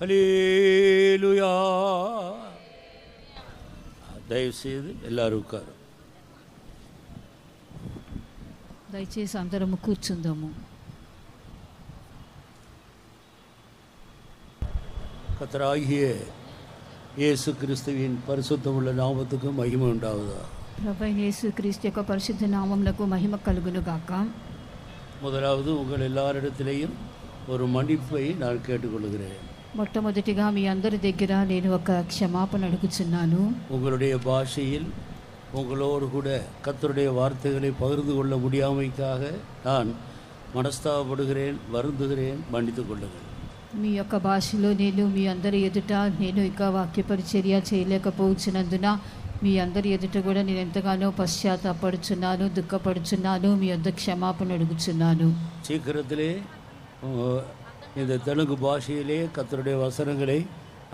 ஹல்லேலூயா. దయచేసి எல்லாரும் ఉన్నారు. దయచేసి అందరము కూర్చుందాము. கர்த்தராகிய இயேசு கிறிஸ்துவின் பரிசுத்தமுள்ள நாமத்துக்கு மகிமை உண்டாவதா. ప్రభువైన యేసు క్రీస్తు యొక్క పరిశుద్ధ నామమునకు మహిమ కలుగును గాక. முதலாவது உங்கள் எல்லாரிடத்திலேயும் ஒரு மன்னிப்பை நான் கேட்டுக்கொள்கிறேன். మొట్టమొదటిగా మీ అందరి దగ్గర నేను ఒక క్షమాపణ అడుగుచున్నాను. உங்களுடைய பாஷையில் உங்களோடு கூட கர்த்தருடைய வார்த்தைகளை பகிர்ந்து கொள்ள முடியாமைக்காக நான் மனஸ்தாபப்படுகிறேன், வருந்துகிறேன், மன்னித்துக் கொள்ளுங்கள். మీ యొక్క భాషలో నేను మీ అందరి ఎదుట నేను ఇక వాక్య పరిచర్య చేయలేకపోవచ్చున్నందున మీ అందరి ఎదుట కూడా నేను ఎంతగానో పశ్చాత్తాపడుచున్నాను, దుఃఖపడుచున్నాను. మీ వద్ద క్షమాపణ అడుగుచున్నాను. சீக்கிரத்திலே இந்த தெலுங்கு பாஷையிலே கர்த்தருடைய வசனங்களை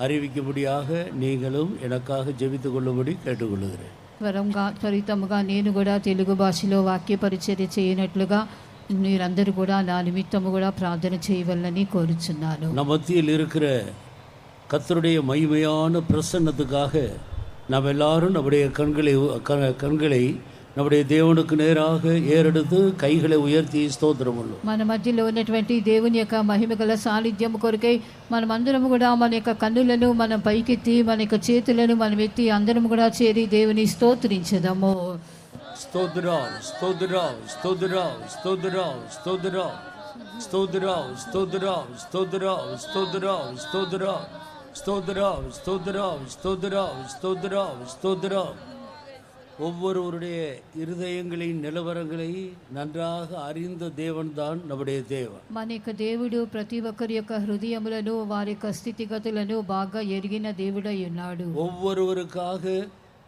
அறிவிக்கும்படியாக நீங்களும் எனக்காக ஜெபித்து கொள்ளும்படி கேட்டுக்கொள்ளுகிறேன். త్వరితముగా నేను కూడా తెలుగు భాషలో వాక్య పరిచర్య చేయనట్లుగా మీరందరూ కూడా నా నిమిత్తము కూడా ప్రార్థన చేయవలని కోరుచున్నాను. நம் மத்தியில் இருக்கிற கர்த்தருடைய மகிமையான பிரசன்னத்துக்காக நாம் எல்லாரும் நம்முடைய கண்களை நம்முடைய దేవునికి நேராக ஏறெடுத்து கைகளை உயர்த்தி స్తోత్రం பண்ணுவோம். మన మధ్యలో ఉన్నటువంటి దేవుని యొక్క మహిమ గల సాన్నిధ్యం కొరకై మనమందరం కూడా మన యొక్క కన్నులను మనం పైకెత్తి మన యొక్క చేతులను మనం ఎత్తి అందరం కూడా చేరి దేవుని స్తోత్రించదము. స్తోత్రం స్తోత్రం స్తోత్రం స్తోత్రం స్తోత్రం స్తోత్రం స్తోత్రం స్తోత్రం స్తోత్రం స్తోత్రం స్తోత్రం స్తోత్రం స్తోత్రం స్తోత్రం స్తోత్రం. ஒவ்வொருவருடைய இருதயங்களின் நிலவரங்களை நன்றாக அறிந்த தேவன்தான் நம்முடைய தேவன். మన యొక్క దేవుడు ప్రతి ఒక్కరి యొక్క హృదయములను వారి యొక్క స్థితిగతులను బాగా ఎరిగిన దేవుడై ఉన్నాడు. ஒவ்வொருவருக்காக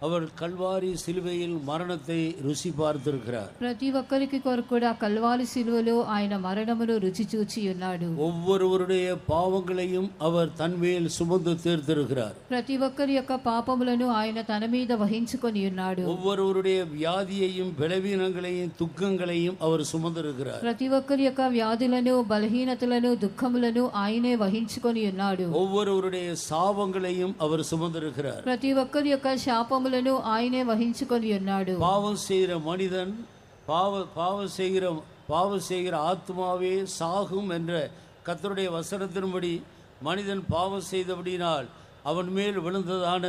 அவர் கல்வாரி சிலுவையில் மரணத்தை ருசி பார்த்திருக்கிறார். ప్రతి ఒక్కరికి కొరకు కూడా కల్వారి సిలువలో ఆయన మరణమును రుచి చూచి ఉన్నాడు. ஒவ்வொருவருடைய பாவங்களையும் அவர் தன்மேல் சுமந்து தீர்த்திருக்கிறார். ప్రతి ఒక్కరి యొక్క పాపములను ఆయన తన మీద వహించుకొని ఉన్నాడు. ஒவ்வொருவருடைய வியாதியையும் பலவீனங்களையும் துக்கங்களையும் அவர் சுமந்திருக்கிறார். ప్రతి ఒక్కరి యొక్క వ్యాధులను బలహీనతలను దుఃఖములను ఆయనే వహించుకొని ఉన్నాడు. ஒவ்வொருவருடைய சாபங்களையும் அவர் சுமந்திருக்கிறார். ప్రతి ఒక్కరి యొక్క శాపములను ఆయనే వహించుకొని ఉన్నాడు. பாவம் செய்கிற மனிதன் பாவம் செய்கிற ஆத்மாவே சாகும் என்ற கர்த்தருடைய வசனத்தின்படி மனிதன் பாவம் செய்தபடினால் அவன் மேல் விழுந்ததான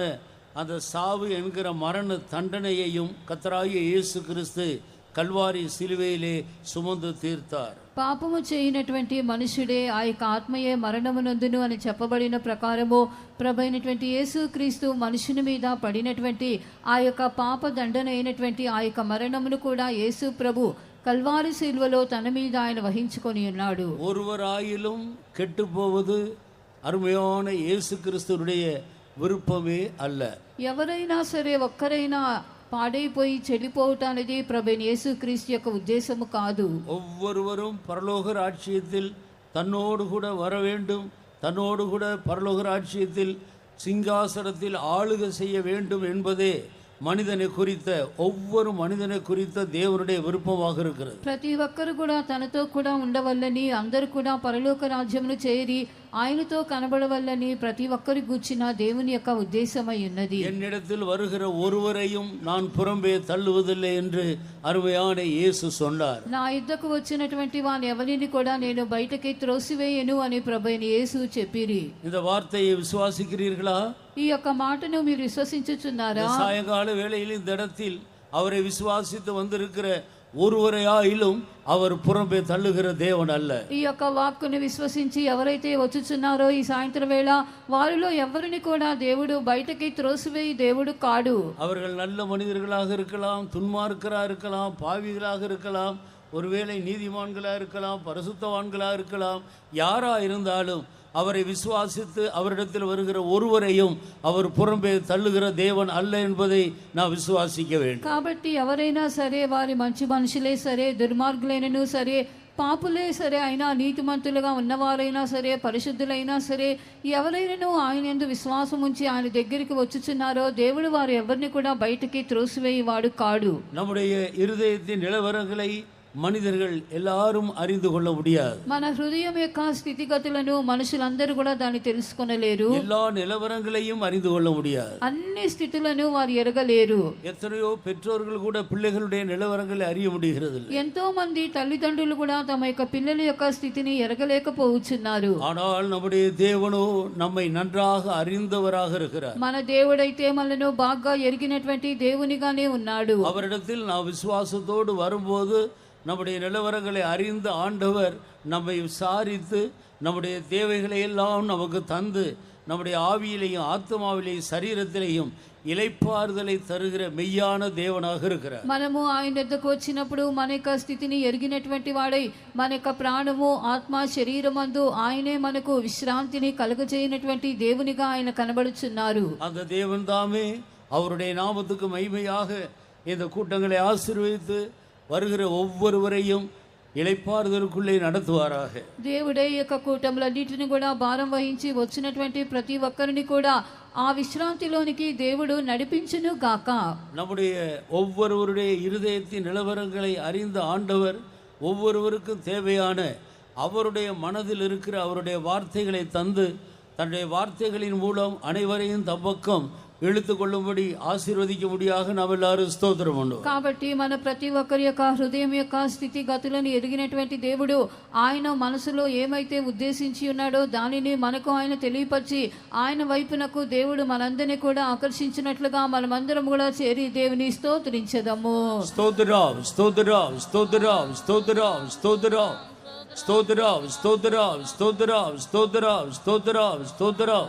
அந்த சாவு என்கிற மரண தண்டனையையும் கர்த்தராகிய இயேசு கிறிஸ்து కల్వారి సిలువైలే సుమందు తీర్తారు. పాపము చేయనటువంటి మనుషుడే ఆ యొక్క ఆత్మయే మరణమునందును అని చెప్పబడిన ప్రకారము ప్రభువైనటువంటి యేసు క్రీస్తు మనుషుని మీద పడినటువంటి ఆ యొక్క పాప దండన అయినటువంటి ఆ యొక్క మరణమును కూడా యేసు ప్రభు కల్వారి సిలువలో తన మీద ఆయన వహించుకొని ఉన్నాడు. ஒருவராயிலும் கெட்டுப்போவது அருமையான இயேசு கிறிஸ்துவுடைய விருப்பமே அல்ல. ఎవరైనా సరే ఒక్కరైనా పాడైపోయి చెడిపోవటం అనేది ప్రభువైన యేసు క్రీస్తు యొక్క ఉద్దేశము కాదు. ஒவ்வொருவரும் பரலோக ராஜ்யத்தில் தன்னோடு கூட வர வேண்டும், தன்னோடு கூட பரலோக ராஜ்யத்தில் சிங்காசனத்தில் ஆளுகை செய்ய வேண்டும் என்பதே మనిదనే குறித்த ఒవ్వరు మనిదనే குறித்த దేవునుடைய విరుపமாக இருக்கிறது. ప్రతి ఒక్కరు కూడా తనతో కూడా ఉండవల్లని, అందరూ కూడా పరలోక రాజ్యమును చేరి ఆయనతో కనబడవల్లని ప్రతి ఒక్కరి గూర్చిన దేవుని యొక్క ఉద్దేశమై ఉన్నది. என்னிடத்தில் வருகிற ஒருவரையும் நான் புறம்பே தள்ளுவதில்லை என்று அருமையான இயேசு சொன்னார். నా యుద్ధకు వచ్చినటువంటి వాని ఎవరిని కూడా నేను బయటకి త్రోసివేయను అని ప్రభువైన యేసు చెప్పిరి. இந்த வார்த்தையை விசுவாசிக்கிறீர்களா? ఈ యొక్క మాటను మీరు విశ్వసించుచున్నారా? సాయంకాల వేళയിൽ இந்த இடத்தில் அவரை விசுவாசித்து வந்திருக்கிற ஒருவரையாயிலும் அவர் புறம்பே தள்ளுகிற தேவன் அல்ல. ఈ యొక్క వాక్కును విశ్వసించి ఎవరైతే వచ్చుచున్నారో ఈ సాయంత్రం వేళ వారిలో ఎవరిని కూడా దేవుడు బయటకి త్రోసివేయి దేవుడు కాడు. அவர்கள் நல்ல மனிதர்களாக இருக்கலாம், துன்மார்க்கராக இருக்கலாம், பாவிகளாக இருக்கலாம், ஒருவேளை நீதிமான்களாக இருக்கலாம், பரிசுத்தவான்களாக இருக்கலாம், யாரா இருந்தாலும் அவரை விசுவாசித்து அவரிடத்தில் வருகிற ஒருவரையும் அவர் புறம்பே தள்ளுகிற தேவன் அல்ல என்பதை நான் விசுவாசிக்க வேண்டும். కాబట్టి ఎవరైనా సరే వారి మంచి మనుషులే సరే, దుర్మార్గులైనను సరే, పాపులే సరే అయినా, నీతిమంతులుగా ఉన్నవారైనా సరే, పరిశుద్ధులైనా సరే, ఎవరైనా ఆయన యందు విశ్వాసం ఉంచి ఆయన దగ్గరికి వచ్చుచున్నారో దేవుడు వారు ఎవరిని కూడా బయటికి త్రోసివేయి వాడు కాడు. நம்முடைய இருதயத்தின் நிலவரங்களை మనిదர்கள் எல்லாரும் அறிந்து கொள்ள முடியாது. మన హృదయం యొక్క స్థితిగతులను మనుషులందరూ కూడా దాన్ని తెలుసుకొనలేరు. எல்லா நிலவரங்களையும் அறிந்து கொள்ள முடியாது. అన్ని స్థితులను వారు ఎరగలేరు. எத்தனையோ பெற்றோர்கள் கூட பிள்ளைகளுடைய நிலவரங்களை அறிய முடிகிறது. ఎంతో మంది తల్లిదండ్రులు కూడా తమ యొక్క పిల్లల యొక్క స్థితిని ఎరగలేకపోతున్నారు. ஆனால் நம்முடைய தேவனோ நம்மை நன்றாக அறிந்தவராக இருக்கிறார். మన దేవుడైతే మనను బాగా ఎరిగినటువంటి దేవునిగానే ఉన్నాడు. அவரிடத்தில் நாம் விசுவாசத்தோடு வரும்போது நம்முடைய நிலவரங்களை அறிந்த ஆண்டவர் நம்மை விசாரித்து நம்முடைய தேவைகளை எல்லாம் நமக்கு தந்து நம்முடைய ஆவியிலையும் ஆத்மாவிலையும் சரீரத்திலையும் இளைப்பாறுதலை தருகிற மெய்யான தேவனாக இருக்கிறார். మనము ఆయన వద్దకు వచ్చినప్పుడు మన యొక్క స్థితిని ఎరిగినటువంటి వాడై మన యొక్క ప్రాణము ఆత్మ శరీరమందు ఆయనే మనకు విశ్రాంతిని కలుగజేయనటువంటి దేవునిగా ఆయన కనబడుచున్నారు. அந்த தேவன் தாமே அவருடைய நாமத்துக்கு மகிமையாக இந்த கூட்டங்களை ஆசீர்வதித்து வருகிற ஒவ்வொருவரையும் இளைப்பாறுதலுக்குள்ளே நடத்துவாராக. దేవుడే ఈ యొక్క కూటములన్నిటిని కూడా భారం వహించి వచ్చినటువంటి ప్రతి ఒక్కరిని కూడా ఆ విశ్రాంతిలోనికి దేవుడు నడిపించును గాక. நம்முடைய ஒவ்வொருவருடைய இருதயத்தின் நிலவரங்களை அறிந்த ஆண்டவர் ஒவ்வொருவருக்கும் தேவையான அவருடைய மனதில் இருக்கிற அவருடைய வார்த்தைகளை தந்து தன்னுடைய வார்த்தைகளின் மூலம் அனைவரையும் தம்பக்கம் இழுத்து கொள்ளும்படி ஆசீர்வதிக்க முடியாக நாம் எல்லாரும் ஸ்தோத்திரம் பண்ணுவோம். కాబట్టి మన ప్రతి ఒక్కరి యొక్క హృదయం యొక్క స్థితిగతులను ఎరిగినటువంటి దేవుడు ఆయన మనసులో ఏమైతే ఉద్దేశించి ఉన్నాడో దానిని మనకు ఆయన తెలియపరిచి ఆయన వైపునకు దేవుడు మనందరినీ కూడా ఆకర్షించినట్లుగా మనమందరం కూడా చేరి దేవుని స్తోత్రించదము. స్తోత్రం స్తోత్రం స్తోత్రం స్తోత్రం స్తోత్రం స్తోత్రం స్తోత్రం స్తోత్రం స్తోత్రం స్తోత్రం స్తోత్రం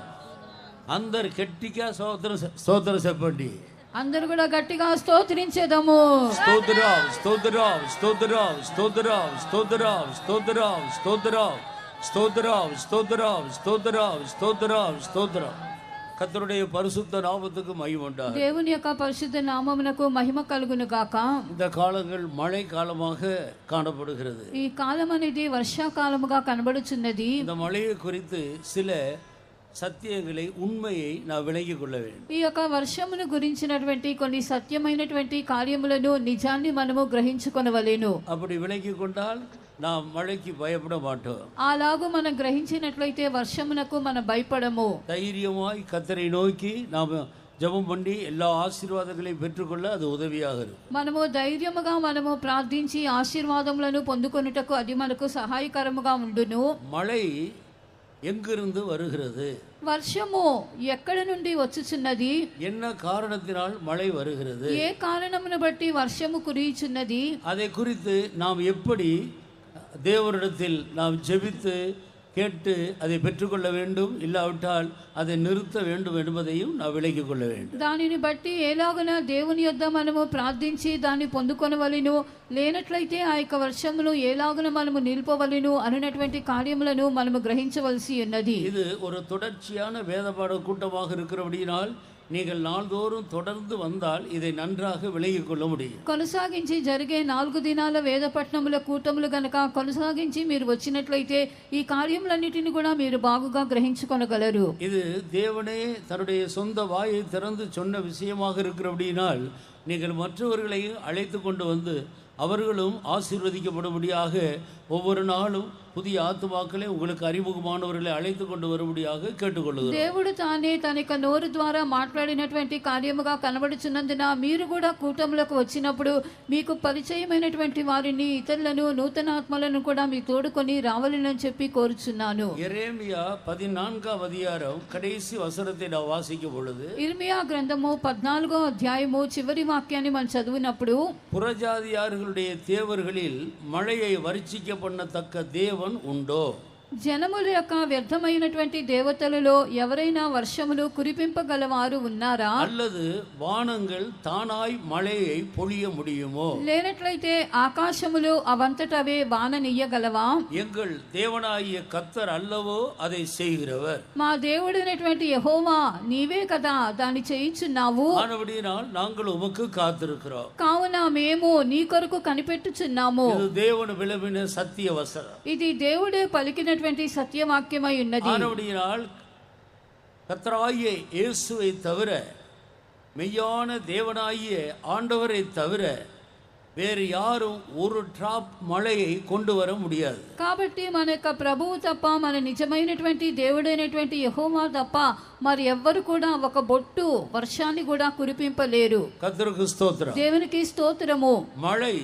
అందరు గట్టిగా స్తోత్రం చెప్పండి. అందరూ కూడా గట్టిగా స్తోత్రించేదము. స్తోత్రం స్తోత్రం స్తోత్రం స్తోత్రం స్తోత్రం స్తోత్రం స్తోత్రం స్తోత్రం స్తోత్రం స్తోత్రం స్తోత్రం స్తోత్రం. கர்த்தருடைய பரிசுத்த நாமத்துக்கு மகிமை உண்டாக. దేవుని యొక్క పరిశుద్ధ నామమునకు మహిమ కలుగును గాక. இந்த காலங்கள் மழை காலமாக காணப்படுகிறது. ఈ కాలం అనేది వర్షాకాలముగా కనబడుచున్నది. இந்த மழையை குறித்து சில సత్యங்களை ఉన్మயை நான் విలగిக் கொள்ள வேண்டும். ఈ యొక్క వర్షమును గురించినటువంటి కొన్ని సత్యమైనటువంటి కార్యములను నిజాన్ని మనము గ్రహించుకొనవలెను. அப்படி விலகிக் கொண்டால் நாம் மழைக்கு பயப்பட மாட்டோம். అలాగూ మనం గ్రహించినట్లయితే వర్షమునకు మనం భయపడము. தைரியமாய் கர்த்தரை நோக்கி நாம் ஜெபம் பண்ணி எல்லா ஆசீர்வாதங்களையும் பெற்றுக்கொள்ள அது உதவியாக இருக்கும். మనము ధైర్యముగా మనము ప్రార్థించి ఆశీర్వాదములను పొందుకొనుటకు అది మనకు సహాయకరముగా ఉండును. மழை எங்கிருந்து வருகிறது? వర్షము ఎక్కడి నుండి వచ్చుచున్నది? என்ன காரணத்தினால் மழை வருகிறது? ఏ కారణమును బట్టి వర్షము కురియుచున్నది? அதை குறித்து நாம் எப்படி தேவனிடத்தில் நாம் ஜெபித்து கேட்டு அதை பெற்றுக்கொள்ள வேண்டும், இல்லாவிட்டால் அதை நிறுத்த வேண்டும் என்பதையும் நாம் விலகிக் கொள்ள வேண்டும். దానిని బట్టి ఎలాగన దేవుని యొద్ద మనము ప్రార్థించి దాన్ని పొందుకొనవలెను, లేనట్లయితే ఆ యొక్క వర్షమును ఎలాగన మనము నిలుపవలెను అనేటువంటి కార్యములను మనము గ్రహించవలసి ఉన్నది. இது ஒரு தொடர்ச்சியான வேதபாட கூட்டமாக இருக்கிறபடியினால் நீங்கள் நாள்தோறும் தொடர்ந்து வந்தால் இதை நன்றாக விலகிக் கொள்ள முடியும். కొనసాగించి జరిగే 4 దినాల వేద పట్టణముల కూటములు గనక కొనసాగించి మీరు వచ్చినట్లయితే ఈ కార్యములన్నిటిని కూడా మీరు బాగుగా గ్రహించుకొనగలరు. இது தேவனே தன்னுடைய சொந்த வாயை திறந்து சொன்ன விஷயமாக இருக்கிறபடியினால் நீங்கள் மற்றவர்களையும் அழைத்து கொண்டு வந்து அவர்களும் ஆசீர்வதிக்கப்படும்படியாக ஒவ்வொரு நாளும் புதிய ஆத்துமாக்களை உங்களுக்கு அறிமுகமானவர்களை அழைத்து கொண்டு வரும்படியாக கேட்டுக்கொள்ளுகிறோம். దేవుడు తానే తన యొక్క నోరు ద్వారా మాట్లాడినటువంటి కార్యముగా కనబడుచున్నందున మీరు కూడా కూటములకు వచ్చినప్పుడు మీకు పరిచయమైనటువంటి వారిని ఇతరులను నూతన ఆత్మలను కూడా మీ తోడుకొని రావాలని చెప్పి కోరుచున్నాను. எரேமியா 14వ அதிகாரம் கடைசி வசனத்தை நான் வாசிக்கும் பொழுது ఇర్మియా గ్రంథము 14వ అధ్యాయము చివరి వాక్యాన్ని మనం చదివినప్పుడు புறஜாதியார்களுடைய தேவர்களில் மழையை வரிச்சிக்க பண்ணத்தக்க தேவன் உண்டோ? జనముల యొక్క వ్యర్థమైనటువంటి దేవతలలో ఎవరైనా వర్షములు కురిపింపగలవారు ఉన్నారా? அல்லது வானங்கள் தானாய் மழையை பொழிய முடியுமோ? లేనట్లయితే ఆకాశములు అవంతటవే వాననియ్యగలవా? எங்கள் தேவனாகிய கர்த்தர் அல்லவோ அதை செய்கிறவர். మా దేవుడైనటువంటి యెహోవా నీవే కదా దాన్ని చేయించున్నావు. ஆனபடியினால் நாங்கள் உமக்கு காத்திருக்கிறோம். కావున మేము నీ కొరకు కనిపెట్టుచున్నాము. இது தேவன் விளம்பின சத்திய வசனம். ఇది దేవుడే పలికినటువంటి సత్యవాక్యమై ఉన్నది. ஆனபடியினால் கர்த்தராகிய இயேசுவை தவிர மெய்யான தேவனாகிய ஆண்டவரை தவிர வேறு யாரும் ஒரு டிராப் மழையை கொண்டு வர முடியாது. కాబట్టి మన యొక్క ప్రభువు తప్ప, మన నిజమైనటువంటి దేవుడైనటువంటి యెహోవా తప్ప మరి ఎవ్వరు కూడా ఒక బొట్టు వర్షాన్ని కూడా కురిపింపలేరు. கர்த்தருக்கு ஸ்தோத்திரம். దేవునికి స్తోత్రము. மழை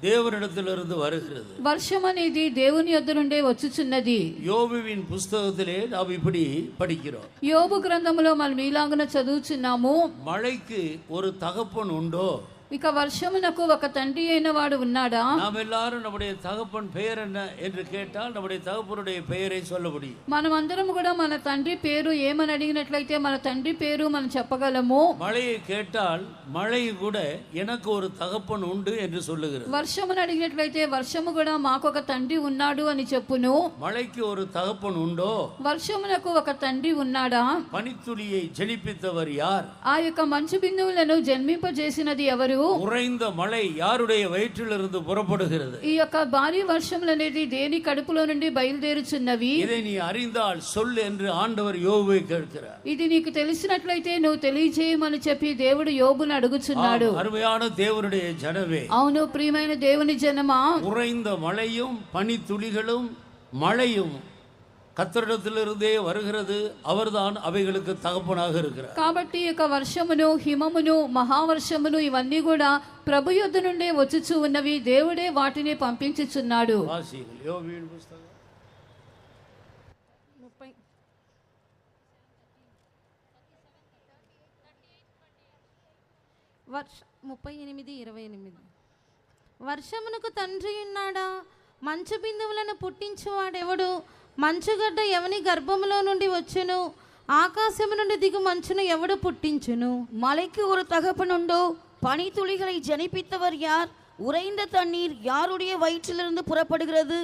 தேவனிடத்திலிருந்து வருகிறது. వర్షం అనేది దేవుని యొద్ద నుండే వచ్చుచున్నది. யோபுவின் புஸ்தகத்திலே நாம் இப்படி படிக்கிறோம். యోబు గ్రంథములో మనం ఇలాగన చదువుచున్నాము. மழைக்கு ஒரு தகப்பன் உண்டோ? ఇక వర్షమునకు ఒక తండ్రి అయిన వాడు ఉన్నాడా? நாம் எல்லாரும் நம்முடைய தகப்பன் பெயர் என்ன என்று கேட்டால் நம்முடைய தகப்பனுடைய பெயரை சொல்ல முடியும். మనమందరం కూడా మన తండ్రి పేరు ఏమని అడిగినట్లయితే మన తండ్రి పేరు మనం చెప్పగలము. மழையை கேட்டால் மழை கூட எனக்கு ஒரு தகப்பன் உண்டு என்று சொல்லுகிறது. వర్షమును అడిగినట్లయితే వర్షము కూడా మాకు ఒక తండ్రి ఉన్నాడు అని చెప్పును. மழைக்கு ஒரு தகப்பன் உண்டோ? వర్షమునకు ఒక తండ్రి ఉన్నాడా? பனித்துளியை ஜெனிப்பித்தவர் யார்? ఆ యొక్క మంచు బిందువులను జన్మింపజేసినది ఎవరు? உறைந்த மழை யாருடைய வயிற்றிலிருந்து புறப்படுகிறது? ఈ యొక్క భారీ వర్షములు అనేది దేని కడుపులో నుండి బయలుదేరుచున్నవి? இதை நீ அறிந்தால் சொல் என்று ஆண்டவர் யோபுவை கேட்கிறார். ఇది నీకు తెలిసినట్లయితే నువ్వు తెలియజేయమని చెప్పి దేవుడు యోబును అడుగుచున్నాడు. அருமையான தேவனுடைய ஜனமே, అవును ప్రియమైన దేవుని జనమా, உறைந்த மழையும் பனித்துளிகளும் மழையும் கர்த்தரிடத்திலிருந்தே வருகிறது. அவர்தான் அவைகளுக்கு தகப்பனாக இருக்கிறார். కాబట్టి ఇక వర్షమును, హిమమును, మహావర్షమును ఇవన్నీ కూడా ప్రభు యొద్ద నుండే వచ్చుచు ఉన్నవి. దేవుడే వాటిని పంపించుచున్నాడు. வாசியுங்கள் யோபுவின் புஸ்தகம் 38:28. వర్షమునకు తండ్రి ఉన్నాడా? మంచు బిందువులను పుట్టించువాడెవడు? మంచుగడ్డ ఎవని గర్భములో నుండి వచ్చును? ఆకాశము నుండి దిగు మంచును ఎవడు పుట్టించును? மலைக்கு ஒரு தகப்பனுண்டோ? பனித்துளிகளை ஜனிப்பித்தவர் யார்? உறைந்த தண்ணீர் யாருடைய வயிற்றிலிருந்து புறப்படுகிறது?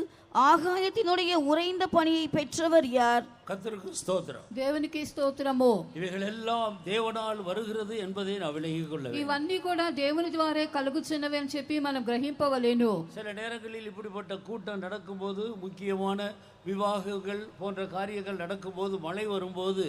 ஆகாயத்தினுடைய உறைந்த பனியை பெற்றவர் யார்? கர்த்தருக்கு ஸ்தோத்திரம். దేవునికి స్తోత్రము. இவைகள் எல்லாம் தேவனால் வருகிறது என்பதை நான் விளங்கிக் கொள்ள வேண்டும். ఇవన్నీ కూడా దేవుని ద్వారా కలుగుచున్నవి అని చెప్పి మనం గ్రహింపవలేను. சில நேரங்களில் இப்படிப்பட்ட கூட்டம் நடக்கும்போது, முக்கியமான விவாகங்கள் போன்ற காரியங்கள் நடக்கும்போது, மழை வரும்போது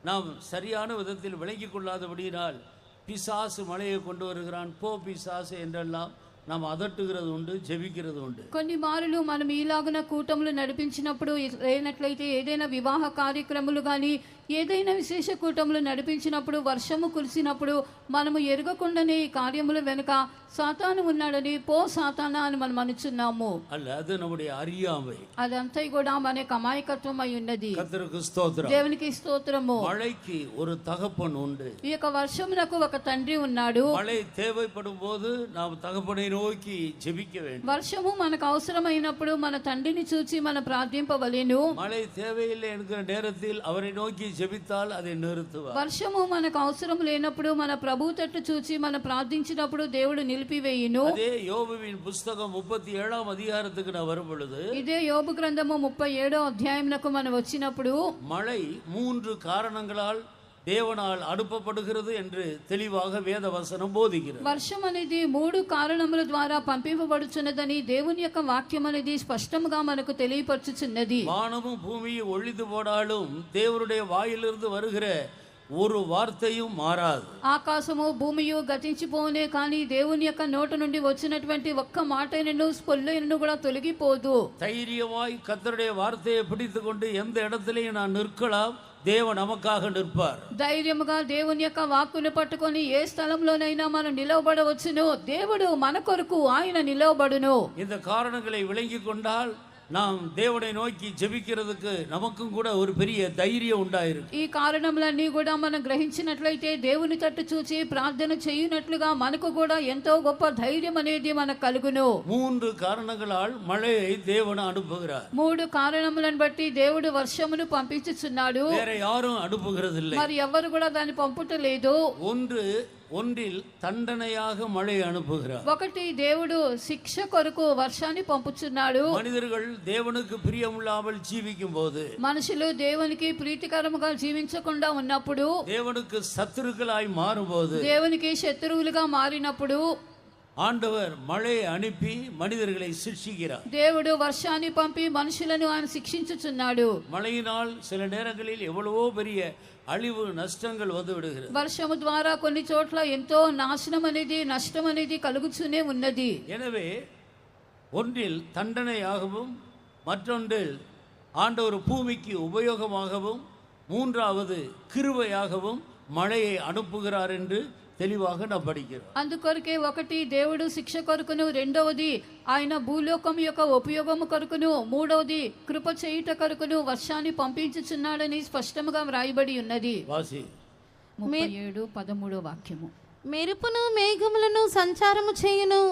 நாம் சரியான விதத்தில் விளங்கிக் கொள்ளாதபடியினால் பிசாசு மழையை கொண்டு வருகிறான், போ பிசாசு என்றெல்லாம் நாம் அதட்டுகிறது உண்டு, జెబిக்கிறது உண்டு. కొన్ని మారులు మనం ఈలాగున కూటములు నడిపించినప్పుడు లేనట్లయితే ఏదైనా వివాహ కార్యక్రమాలు కానీ ఏదైనా విశేష కూటములు నడిపించినప్పుడు వర్షము కురిసినప్పుడు మనము ఎరగకుండానే ఈ కార్యముల వెనుక సాతాను ఉన్నాడని, పో సాతానా అని మనం అనుచున్నాము. அல்ல, அது நம்முடைய அறியாமை. అదంతా కూడా మన యొక్క అమాయకత్వం అయి ఉన్నది. கர்த்தருக்கு ஸ்தோத்திரம். దేవునికి స్తోత్రము. மழைக்கு ஒரு தகப்பன் உண்டு. ఈ యొక్క వర్షమునకు ఒక తండ్రి ఉన్నాడు. மழை தேவைப்படும் போது நாம் தகப்பனை நோக்கி ஜெபிக்க வேண்டும். వర్షము మనకు అవసరమైనప్పుడు మన తండ్రిని చూచి మనం ప్రార్థింపవలెను. மழை தேவையில்லை என்கிற நேரத்தில் அவரை நோக்கி ஜெபித்தால் அதை நிறுத்துவார். వర్షము మనకు అవసరం లేనప్పుడు మన ప్రభు తట్టు చూచి మనం ప్రార్థించినప్పుడు దేవుడు నిలిపివేయును. அதே யோபுவின் புஸ்தகம் 37ஆம் அதிகாரத்துக்கு நான் வரும் பொழுது, ఇదే యోబు గ్రంథము 37వ అధ్యాయమునకు మనం వచ్చినప్పుడు மழை 3 காரணங்களால் தேவனால் அனுப்பப்படுகிறது என்று தெளிவாக வேத வசனம் போதிக்கிறது. వర్షం అనేది 3 కారణముల ద్వారా పంపింపబడుచున్నదని దేవుని యొక్క వాక్యం అనేది స్పష్టంగా మనకు తెలియపరచుచున్నది. வானமும் பூமியும் ஒழிந்து போனாலும் தேவனுடைய வாயிலிருந்து வருகிற ஒரு வார்த்தையும் மாறாது. ఆకాశము భూమియు గతించిపోనే కానీ దేవుని యొక్క నోట నుండి వచ్చినటువంటి ఒక్క మాటైనను స్పొల్లైనను కూడా తొలగిపోదు. தைரியமாய் கர்த்தருடைய வார்த்தையை பிடித்துக்கொண்டு எந்த இடத்திலையும் நான் நிற்கலாம், தேவன் நமக்காக நிற்பார். ధైర్యముగా దేవుని యొక్క వాక్కును పట్టుకొని ఏ స్థలంలోనైనా మనం నిలవబడవచ్చును. దేవుడు మన కొరకు ఆయన నిలవబడును. இந்த காரணங்களை விளங்கிக் கொண்டால் நாம் தேவனை நோக்கி ஜெபிக்கிறதுக்கு நமக்கும் கூட ஒரு பெரிய தைரியம் உண்டாயிருக்கு. ఈ కారణములన్నీ కూడా మనం గ్రహించినట్లయితే దేవుని తట్టు చూచి ప్రార్థన చేయునట్లుగా మనకు కూడా ఎంతో గొప్ప ధైర్యం అనేది మనకు కలుగును. 3 காரணங்களால் மழையை தேவன் அனுப்புகிறார். 3 కారణములను బట్టి దేవుడు వర్షమును పంపించుచున్నాడు. வேற யாரும் அனுப்புகிறதில்லை. మరి ఎవరు కూడా దాన్ని పంపుటలేదు. ஒன்றில் தண்டனையாக மழை அனுப்புகிறார். ఒకటి దేవుడు శిక్ష కొరకు వర్షాన్ని పంపుచున్నాడు. மனிதர்கள் தேவனுக்கு பிரியமில்லாமல் ஜீவிக்கும் போது, మనుషులు దేవునికి ప్రీతికరముగా జీవించకుండా ఉన్నప్పుడు, தேவனுக்கு சத்துருக்களாய் மாறும்போது, దేవునికి శత్రువులుగా మారినప్పుడు, ஆண்டவர் மழையை அனுப்பி மனிதர்களை சிக்ஷிக்கிறார். దేవుడు వర్షాన్ని పంపి మనుషులను ఆయన శిక్షించుచున్నాడు. மழையினால் சில நேரங்களில் எவ்வளவோ பெரிய அழிவு நஷ்டங்கள் வந்து விடுகிறது. వర్షము ద్వారా కొన్ని చోట్ల ఎంతో నాశనం అనేది నష్టం అనేది కలుగుతూనే ఉన్నది. எனவே ஒன்றில் தண்டனையாகவும் மற்றொன்றில் ஆண்டவர் பூமிக்கு உபயோகமாகவும் மூன்றாவது கிருபையாகவும் மழையை அனுப்புகிறார் என்று தெளிவாக நாம் படிக்கிறோம். అందుకొరకే ఒకటి దేవుడు శిక్ష కొరకును, రెండవది ఆయన భూలోకం యొక్క ఉపయోగము కొరకును, మూడవది కృప చేయుట కొరకును వర్షాన్ని పంపించుచున్నాడని స్పష్టంగా వ్రాయబడి ఉన్నది. వాసి 37:13 వాక్యము. మెరుపును మేఘములను సంచారము చేయును,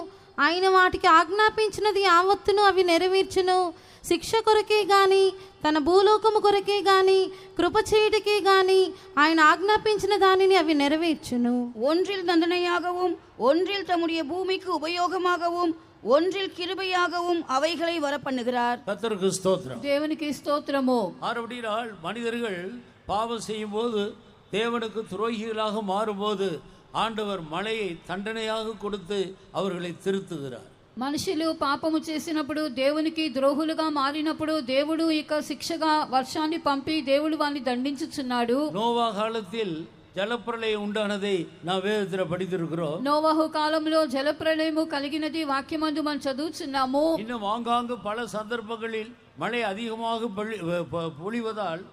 ఆయన వాటికి ఆజ్ఞాపించినది యావత్తును అవి నెరవేర్చును. శిక్ష కొరకే గాని తన భూలోకము కొరకే గాని కృప చేయుటకే గాని ఆయన ఆజ్ఞాపించిన దానిని అవి నెరవేర్చును. ஒன்றில் தண்டனையாகவும் ஒன்றில் தம்முடைய பூமிக்கு உபயோகமாகவும் ஒன்றில் கிருபையாகவும் அவைகளை வரப்பண்ணுகிறார். கர்த்தருக்கு ஸ்தோத்திரம். దేవునికి స్తోత్రము. ஆறுபடியால் மனிதர்கள் பாவம் செய்யும் போது தேவனுக்கு துரோகிகளாக மாறும்போது ஆண்டவர் மழையை தண்டனையாக கொடுத்து அவர்களை திருத்துகிறார். మనుషులు పాపము చేసినప్పుడు, దేవునికి ద్రోహులుగా మారినప్పుడు దేవుడు ఇక శిక్షగా వర్షాన్ని పంపి దేవుడు వారిని దండించుచున్నాడు. நோவா காலத்தில் ஜலப்பிரளயம் உண்டானதை நான் வேதத்தில் படித்திருக்கிறோம். నోవహు కాలంలో జలప్రళయము కలిగినది వాక్యమందు మనం చదువుచున్నాము. இன்னும் ஆங்காங்கு பல சந்தர்ப்பங்களில் மழை அதிகமாக பொழிவதால்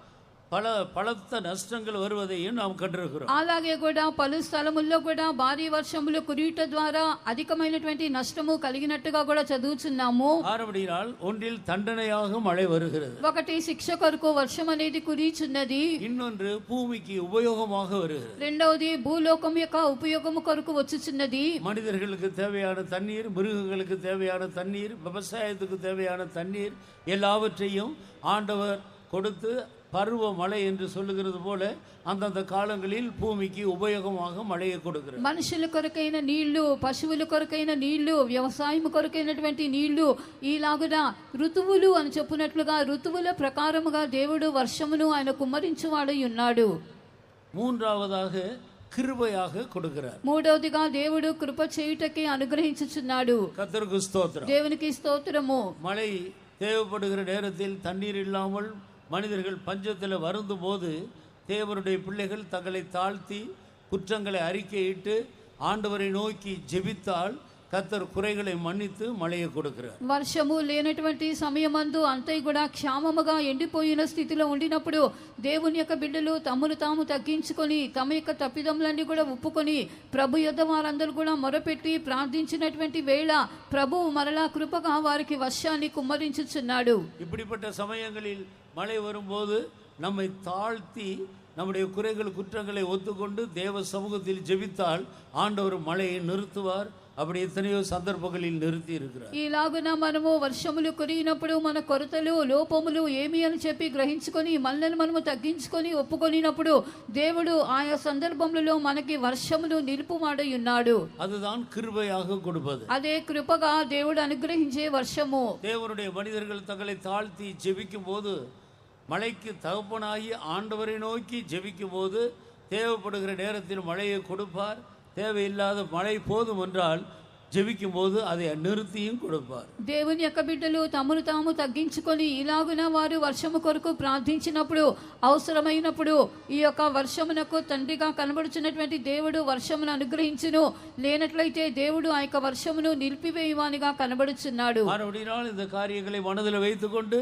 பலத்த நஷ்டங்கள் வருவதையும் நாம் கண்டிருக்கிறோம். అలాగే కూడా పలు స్థలముల్లో కూడా భారీ వర్షములు కురియుట ద్వారా అధికమైనటువంటి నష్టము కలిగినట్టుగా కూడా చదువుచున్నాము. ஆறுபடியால் ஒன்றில் தண்டனையாக மழை வருகிறது, ఒకటి శిక్ష కొరకు వర్షం అనేది కురియుచున్నది, இன்னொன்று பூமிக்கு உபயோகமாக வருகிறது, రెండవది భూలోకం యొక్క ఉపయోగము కొరకు వచ్చుచున్నది. மனிதர்களுக்கு தேவையான தண்ணீர், மிருகங்களுக்கு தேவையான தண்ணீர், விவசாயத்துக்கு தேவையான தண்ணீர் எல்லாவற்றையும் ஆண்டவர் கொடுத்து பருவ மழை என்று சொல்லுகிறது போல அந்தந்த காலங்களில் பூமிக்கு உபயோகமாக மழையை கொடுக்கிறார். మనుషుల కొరకైన నీళ్లు, పశువుల కొరకైన నీళ్లు, వ్యవసాయం కొరకైనటువంటి నీళ్లు, ఈలాగున ఋతువులు అని చెప్పినట్లుగా ఋతువుల ప్రకారముగా దేవుడు వర్షమును ఆయన కుమ్మరించువాడై ఉన్నాడు. மூன்றாவதாக கிருபையாக கொடுக்கிறார். మూడవదిగా దేవుడు కృప చేయుటకి అనుగ్రహించుచున్నాడు. கர்த்தருக்கு ஸ்தோத்திரம். దేవునికి స్తోత్రము. மழை தேவைப்படுகிற நேரத்தில் தண்ணீர் இல்லாமல் மனிதர்கள் பஞ்சத்தில் வருந்தும் போது தேவனுடைய பிள்ளைகள் தங்களை தாழ்த்தி குற்றங்களை அறிக்கையிட்டு ஆண்டவரை நோக்கி ஜெபித்தால் கர்த்தர் குறைகளை மன்னித்து மழையை கொடுக்கிறார். వర్షము లేనటువంటి సమయమందు అంతే కూడా క్షామముగా ఎండిపోయిన స్థితిలో ఉండినప్పుడు దేవుని యొక్క బిడ్డలు తమను తాము తగ్గించుకొని తమ యొక్క తప్పిదములన్నీ కూడా ఒప్పుకొని ప్రభు యొద్ద వారందరూ కూడా మొరపెట్టి ప్రార్థించినటువంటి వేళ ప్రభు మరలా కృపగా వారికి వర్షాన్ని కుమ్మరించుచున్నాడు. இப்படிப்பட்ட சமயங்களில் மழை வரும்போது நம்மை தாழ்த்தி நம்முடைய குறைகள் குற்றங்களை ஒத்துக்கொண்டு தேவ சமூகத்தில் ஜெபித்தால் ஆண்டவர் மழையை நிறுத்துவார். அப்படி எத்தனையோ சந்தர்ப்பங்களில் நிறுத்தி இருக்கிறார். ఈలాగున మనము వర్షములు కురిగినప్పుడు మన కొరతలు లోపములు ఏమి అని చెప్పి గ్రహించుకొని మనల్ని మనము తగ్గించుకొని ఒప్పుకొనినప్పుడు దేవుడు ఆయా సందర్భములలో మనకి వర్షమును నిలుపువాడై ఉన్నాడు. அதுதான் கிருபையாக கொடுப்பது. అదే కృపగా దేవుడు అనుగ్రహించే వర్షము. தேவனுடைய மனிதர்கள் தங்களை தாழ்த்தி ஜெபிக்கும் போது, மழைக்கு தகப்பனாகி ஆண்டவரை நோக்கி ஜெபிக்கும் போது தேவைப்படுகிற நேரத்தில் மழையை கொடுப்பார். தேவையில்லாத மழை போதும் என்றால் ஜெபிக்கும் போது அதை நிறுத்தியும் கொடுப்பார். దేవుని యొక్క బిడ్డలు తమను తాము తగ్గించుకొని ఇలాగున వారు వర్షము కొరకు ప్రార్థించినప్పుడు, అవసరమైనప్పుడు ఈ యొక్క వర్షమునకు తండ్రిగా కనబడుచున్నటువంటి దేవుడు వర్షమును అనుగ్రహించును. లేనట్లయితే దేవుడు ఆ యొక్క వర్షమును నిలిపివేయువానిగా కనబడుచున్నాడు. மறுபடியும் இந்த காரியங்களை மனதில் வைத்துக்கொண்டு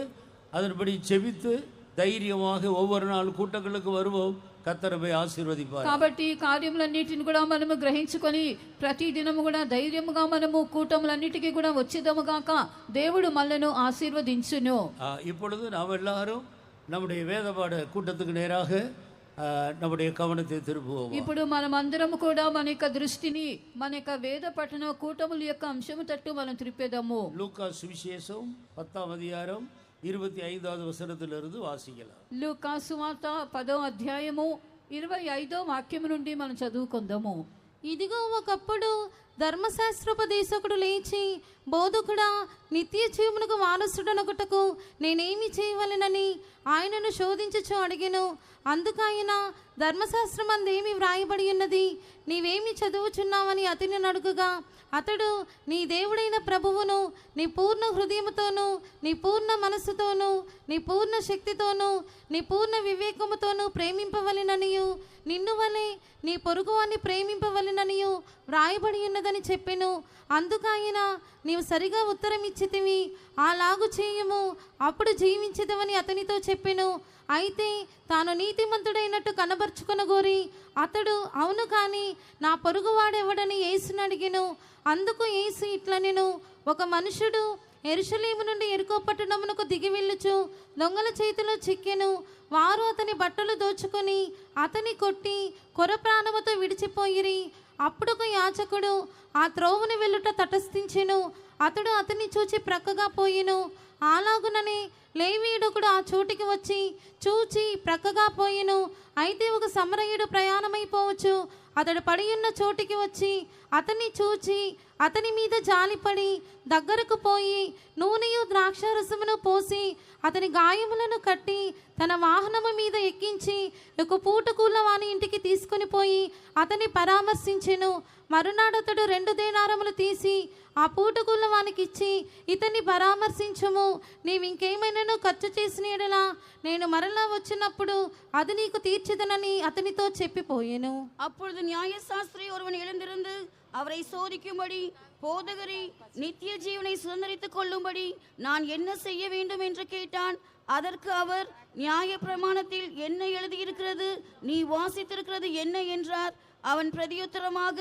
அதன்படி ஜெபித்து தைரியமாக ஒவ்வொரு நாள் கூட்டங்களுக்கு வருவோம். கர்த்தரை ஆசீர்வதிப்பார். కాబట్టి కార్యములన్నిటిని కూడా మనము గ్రహించుకొని ప్రతి దినము కూడా ధైర్యముగా మనము కూటములన్నిటికీ కూడా వచ్చేదము గాక దేవుడు మనలను ఆశీర్వదించును. இப்பொழுது நாம் எல்லாரும் நம்முடைய வேதபாட கூட்டத்துக்கு நேராக நம்முடைய கவனத்தை திருப்புவோம். ఇప్పుడు మనం అందరం కూడా మన యొక్క దృష్టిని మన యొక్క వేద పఠన కూటముల యొక్క అంశము తట్టు మనం త్రిప్పేదము. லூக்கா சுவிசேஷம் 10ஆம் அதிகாரம் 25வது వచనத்திலிருந்து వాసిக்கலாம். లూకా సువార్త 10వ అధ్యాయము 25వ వాక్యము నుండి మనం చదువుకుందాము. ఇదిగో ఒకప్పుడు ధర్మశాస్త్రోపదేశకుడు లేచి, బోధకుడా, నిత్య జీవమునకు వారసుడనొకటకు నేనేమి చేయవలెనని ఆయనను శోధించుచు అడిగెను. అందుకైన ధర్మశాస్త్రం అందేమి వ్రాయబడి ఉన్నది, నీవేమి చదువుచున్నావని అతని అడుగుగా, అతడు, నీ దేవుడైన ప్రభువును నీ పూర్ణ హృదయముతోనూ, నీ పూర్ణ మనస్సుతోనూ, నీ పూర్ణ శక్తితోనూ, నీ పూర్ణ వివేకముతోనూ ప్రేమింపవలెననియు, నిన్ను వలె నీ పొరుగువాన్ని ప్రేమింపవలెననియు వ్రాయబడి ఉన్నదని చెప్పెను. అందుకైన నీవు సరిగా ఉత్తరం ఇచ్చితివి, అలాగు చేయము, అప్పుడు జీవించదవని అతనితో చెప్పెను. అయితే తాను నీతిమంతుడైనట్టు కనబరుచుకొనగోరి అతడు, అవును కానీ నా పొరుగువాడెవడని యేసుని అడిగెను. అందుకు యేసు ఇట్లనెను, ఒక మనుషుడు యెరూషలేము నుండి యెరికో పట్టణమునకు దిగి వెళ్ళుచు దొంగల చేతిలో చిక్కెను. వారు అతని బట్టలు దోచుకొని అతని కొట్టి కొర ప్రాణముతో విడిచిపోయిరి. అప్పుడు ఒక యాజకుడు ఆ త్రోవను వెళ్ళుట తటస్థించెను. అతడు అతన్ని చూచి ప్రక్కగా పోయెను. అలాగుననే లేవీయుడొకడు ఆ చోటికి వచ్చి చూచి ప్రక్కగా పోయెను. అయితే ఒక సమరయుడు ప్రయాణమైపోవచ్చు. అతడు పడి ఉన్న చోటికి వచ్చి అతన్ని చూచి అతని మీద జాలిపడి దగ్గరకు పోయి నూనెయు ద్రాక్షారసమును పోసి అతని గాయములను కట్టి తన వాహనము మీద ఎక్కించి ఒక పూటకూల వాని ఇంటికి తీసుకుని పోయి అతన్ని పరామర్శించెను. మరునాడు అతడు 2 దేనారములు తీసి ఆ పూటకూల వానికి ఇచ్చి, ఇతన్ని పరామర్శించుము, నీవింకేమైనాను ఖర్చు చేసిన ఎడలా నేను మరలా వచ్చినప్పుడు అది నీకు తీర్చిదనని అతనితో చెప్పిపోయాను. அப்பொழுது நியாயசாஸ்திரி ஒருவன் எழுந்திருந்து அவரை சோதிக்கும்படி, போதகரே, நித்திய ஜீவனை சுதந்தரித்துக் கொள்ளும்படி நான் என்ன செய்ய வேண்டும் என்று கேட்டான். அதற்கு அவர், நியாய பிரமாணத்தில் என்ன எழுதியிருக்கிறது, நீ வாசித்திருக்கிறது என்ன என்றார். அவன் பிரதியுத்தரமாக,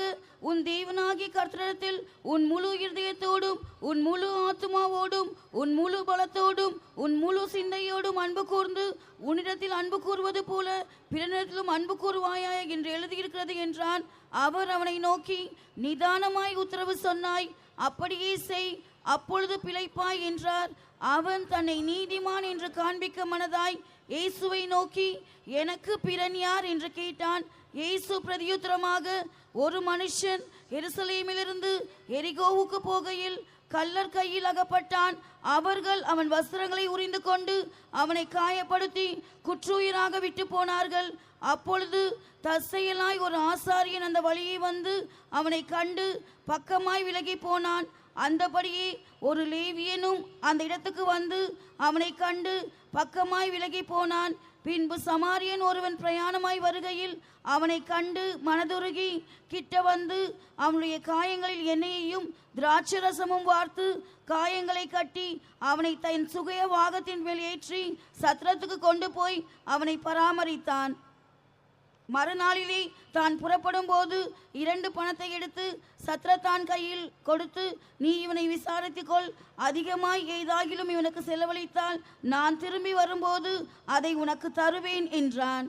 உன் தேவனாகிய கர்த்தரிடத்தில் உன் முழு இருதயத்தோடும், உன் முழு ஆத்துமாவோடும், உன் முழு பலத்தோடும், உன் முழு சிந்தையோடும் அன்பு கூர்ந்து உன்னிடத்தில் அன்பு கூறுவது போல பிறனிடத்திலும் அன்பு கூறுவாயா என்று எழுதியிருக்கிறது என்றான். அவர் அவனை நோக்கி, நிதானமாய் உத்தரவு சொன்னாய், அப்படியே செய், அப்பொழுது பிழைப்பாய் என்றார். அவன் தன்னை நீதிமான் என்று காண்பிக்க மனதாய் இயேசுவை நோக்கி, எனக்கு பிறன் யார் என்று கேட்டான். இயேசு பிரதியுத்தரமாக, ஒரு மனுஷன் எருசலேமிலிருந்து எரிகோவுக்கு போகையில் கள்ளர் கையில் அகப்பட்டான். அவர்கள் அவன் வஸ்திரங்களை உரிந்து கொண்டு அவனை காயப்படுத்தி குற்றுயிராக விட்டு போனார்கள். அப்பொழுது தற்செயலாய் ஒரு ஆசாரியன் அந்த வழியை வந்து அவனை கண்டு பக்கமாய் விலகி போனான். அந்தபடியே ஒரு லேவியனும் அந்த இடத்துக்கு வந்து அவனை கண்டு பக்கமாய் விலகி போனான். பின்பு சமாரியன் ஒருவன் பிரயாணமாய் வருகையில் அவனை கண்டு மனதுருகி கிட்ட வந்து அவனுடைய காயங்களில் எண்ணெயையும் திராட்சரசமும் வார்த்து காயங்களை கட்டி அவனை தன் சுகைய வாகத்தின் மேல் ஏற்றி சத்திரத்துக்கு கொண்டு போய் அவனை பராமரித்தான். மறுநாளிலே தான் புறப்படும் போது 2 பணத்தை எடுத்து சத்ரத்தான் கையில் கொடுத்து, நீ இவனை விசாரித்துக்கொள், அதிகமாய் ஏதாகிலும் இவனுக்கு செலவழித்தால் நான் திரும்பி வரும்போது அதை உனக்கு தருவேன் என்றான்.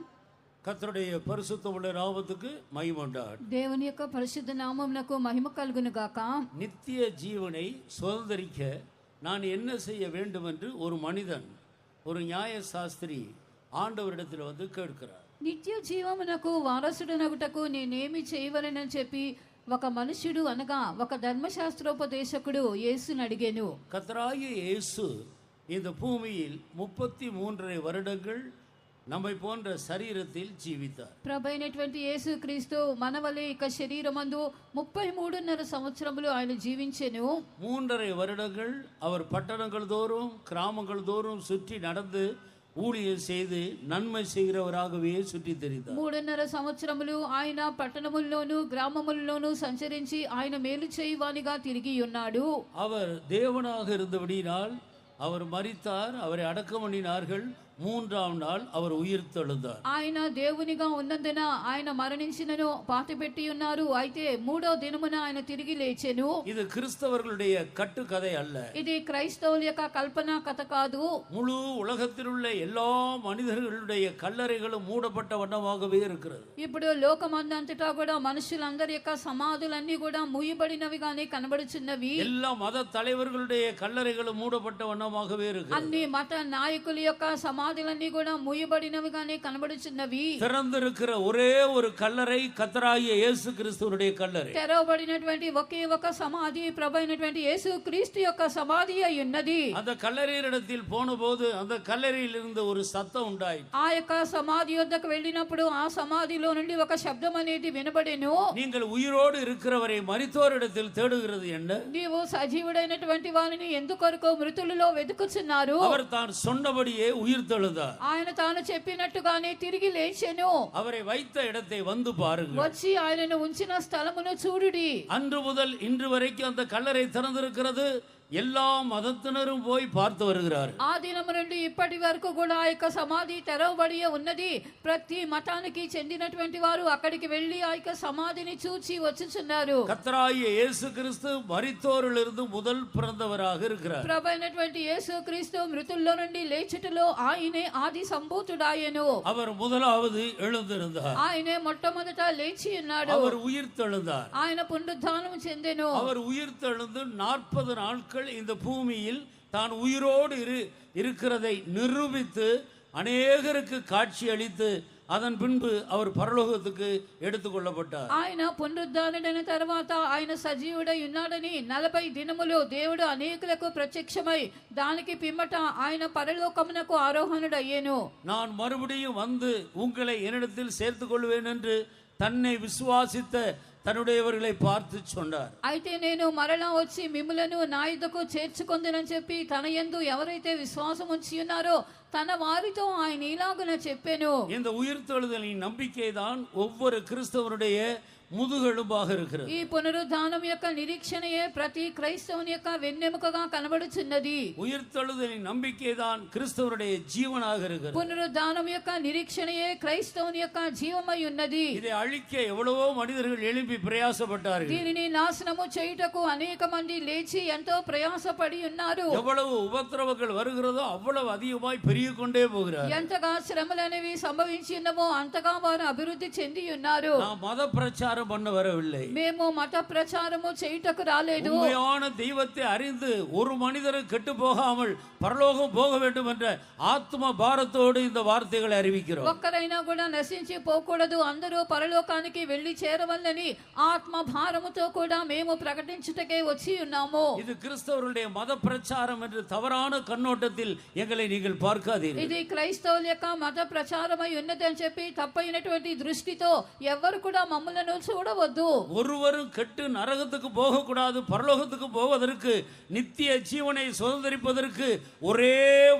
கர்த்தருடைய பரிசுத்தமுள்ள நாமத்துக்கு மகிமை உண்டாகட்டும். దేవుని యొక్క పరిశుద్ధ నామమునకు మహిమ కలుగును గాక. நித்திய ஜீவனை சுதந்தரிக்க நான் என்ன செய்ய வேண்டும் என்று ஒரு மனிதன், ஒரு நியாய சாஸ்திரி ஆண்டவரிடத்தில் வந்து கேட்கிறார். నిత్య జీవమునకు వారసుడనగుటకు నేనేమి చేయవలెనని చెప్పి ఒక మనుష్యుడు అనగా ఒక ధర్మశాస్త్రోపదేశకుడు యేసుని అడిగాను. கர்த்தராகிய இயேசு இந்த பூமியில் 33 வருடங்கள் நம்மை போன்ற சரீரத்தில் ஜீவித்தார். ప్రభైనటువంటి యేసు క్రీస్తు మనవలే ఇక శరీరమందు 33.5 సంవత్సరములు ఆయన జీవించెను. 3.5 வருடங்கள் அவர் பட்டணங்கள் தோறும் கிராமங்கள் தோறும் சுற்றி நடந்து ஊழியம் செய்து நன்மை செய்கிறவராகவே சுற்றி தெரிந்தார். 3.5 సంవత్సరములు ఆయన పట్టణముల్లోను గ్రామముల్లోను సంచరించి ఆయన మేలు చేయువానిగా తిరిగి ఉన్నాడు. அவர் தேவனாக இருந்தபடியினால் அவர் மரித்தார், அவரை அடக்கம் பண்ணினார்கள். 3ஆம் நாள் அவர் உயிர் தெழுந்தார். ఆయన దేవునిగా ఉన్నందున ఆయన మరణించినను పాతిపెట్టి ఉన్నారు. అయితే 3వ దినమున ఆయన తిరిగి లేచెను. இது கிறிஸ்தவர்களுடைய கட்டுக்கதை அல்ல. ఇది క్రైస్తవుల యొక్క కల్పన కథ కాదు. முழு உலகத்தில் உள்ள எல்லா மனிதர்களுடைய கல்லறைகளும் மூடப்பட்ட வண்ணமாகவே இருக்கிறது. ఇప్పుడు లోకమందంతటా కూడా మనుషులందరి యొక్క సమాధులన్నీ కూడా మూయబడినవిగానే కనబడుచున్నవి. எல்லா మత தலைவர்களுடைய கல்லறைகளும் மூடப்பட்ட வண்ணமாகவே இருக்கிறது. అన్ని మత నాయకుల యొక్క సమాధులు సమాధులన్నీ కూడా మూయబడినవిగానే కనబడుచున్నవి. திறந்திருக்கிற ஒரே ஒரு கல்லறை கர்த்தராகிய இயேசு கிறிஸ்துவினுடைய கல்லறை. తెరవబడినటువంటి ఒకే ఒక సమాధి ప్రభు అయినటువంటి యేసు క్రీస్తు యొక్క సమాధి అయి ఉన్నది. அந்த கல்லறையிடத்தில் போனபோது அந்த கல்லறையில் இருந்து ஒரு சத்தம் உண்டாயிற்று. ఆ యొక్క సమాధి వద్దకు వెళ్ళినప్పుడు ఆ సమాధిలో నుండి ఒక శబ్దం అనేది వినబడెను. நீங்கள் உயிரோடு இருக்கிறவரை மரித்தோரிடத்தில் தேடுகிறது என்ன? నీవు సజీవుడైనటువంటి వారిని ఎందుకొరకు మృతులలో వెతుకుచున్నారు? அவர் தான் சொன்னபடியே உயிர்த்தெழுந்தார். ఆయన తాను చెప్పినట్టుగానే తిరిగి లేచెను. அவரை வைத்த இடத்தை வந்து பாருங்கள். వచ్చి ఆయనను ఉంచిన స్థలమును చూడుడి. அன்று முதல் இன்று வரைக்கும் அந்த கல்லறை திறந்திருக்கிறது. எல்லா மதத்தினரும் போய் பார்த்து வருகிறார். ఆ దినము నుండి ఇప్పటి వరకు కూడా ఆ యొక్క సమాధి తెరవబడి ఉన్నది. ప్రతి మతానికి చెందినటువంటి వారు అక్కడికి వెళ్ళి ఆ యొక్క సమాధిని చూచి వచ్చుచున్నారు. கர்த்தராகிய இயேசு கிறிஸ்து மரித்தோரிலிருந்து முதல் பிறந்தவராக இருக்கிறார். ప్రభు అయినటువంటి యేసు క్రీస్తు మృతుల్లో నుండి లేచుటలో ఆయనే ఆది సంభూతుడాయెను. அவர் முதலாவது எழுந்திருந்தார். ఆయనే మొట్టమొదట లేచి ఉన్నాడు. அவர் உயிர்த்தெழுந்தார். ఆయన పునరుద్ధానము చెందెను. அவர் உயிர்த்தெழுந்து 40 நாட்கள் இந்த பூமியில் தான் உயிரோடு இருக்கிறதை நிரூபித்து அநேகருக்கு காட்சி அளித்து அதன் பின்பு அவர் பரலோகத்துக்கு எடுத்துக்கொள்ளப்பட்டார். ఆయన పునరుద్ధానుడైన తర్వాత ఆయన సజీవుడై ఉన్నాడని 40 దినములు దేవుడు అనేకులకు ప్రత్యక్షమై దానికి పిమ్మట ఆయన పరలోకమునకు ఆరోహణుడయ్యెను. நான் மறுபடியும் வந்து உங்களை என்னிடத்தில் சேர்த்துக் கொள்வேன் என்று தன்னை விசுவாசித்த తనుడేవరిகளை பார்த்து சொன்னார். అయితే నేను మరలా వచ్చి మిమ్ములను నా యుద్ధకు చేర్చుకొందునని చెప్పి తన యందు ఎవరైతే విశ్వాసం ఉంచి ఉన్నారో తన వారితో ఆయన ఇలాగున చెప్పెను. இந்த உயிர்த்தெழுதலின் நம்பிக்கை தான் ஒவ்வொரு கிறிஸ்தவனுடைய முதுகெலும்பாக இருக்கிறது. ఈ పునరుద్ధానం యొక్క నిరీక్షణయే ప్రతి క్రైస్తవుని యొక్క వెన్నెముకగా కనబడుచున్నది. உயிர்த்தெழுதலின் நம்பிக்கை தான் கிறிஸ்தவனுடைய ஜீவனாக இருக்கிறது. పునరుద్ధానం యొక్క నిరీక్షణయే క్రైస్తవుని యొక్క జీవమై ఉన్నది. இதை அழிக்க எவ்வளவோ மனிதர்கள் எழும்பி பிரயாசப்பட்டார்கள். దీనిని నాశనము చేయుటకు అనేక మంది లేచి ఎంతో ప్రయాసపడి ఉన్నారు. எவ்வளவு உபத்திரவங்கள் வருகிறதோ அவ்வளவு அதிகமாய் பெருகிக் கொண்டே போகிறார். ఎంతగా శ్రమలు అనేవి సంభవించి ఉన్నవో అంతగా వారు అభివృద్ధి చెంది ఉన్నారు. நாம் மத பிரச்சாரம் பண்ண வரவில்லை. మేము మత ప్రచారము చేయుటకు రాలేదు. உண்மையான தெய்வத்தை அறிந்து ஒரு மனிதரும் கெட்டு போகாமல் பரலோகம் போக வேண்டும் என்ற ஆத்ம பாரத்தோடு இந்த வார்த்தைகளை அறிவிக்கிறோம். ఒక్కరైనా కూడా నశించి పోకూడదు, అందరూ పరలోకానికి వెళ్ళి చేరవల్లని ఆత్మ భారముతో కూడా మేము ప్రకటించుటకే వచ్చి ఉన్నాము. இது கிறிஸ்தவருடைய மத பிரச்சாரம் என்று தவறான கண்ணோட்டத்தில் எங்களை நீங்கள் பார்க்காதீர்கள். ఇది క్రైస్తవుల యొక్క మత ప్రచారమై ఉన్నది అని చెప్పి తప్పైనటువంటి దృష్టితో ఎవరు కూడా మమ్మలను చూడవద్దు. ஒருவரும் கெட்டு நரகத்துக்கு போக கூடாது, பரலோகத்துக்கு போவதற்கு நித்திய ஜீவனை சுதந்திரிப்பதற்கு ஒரே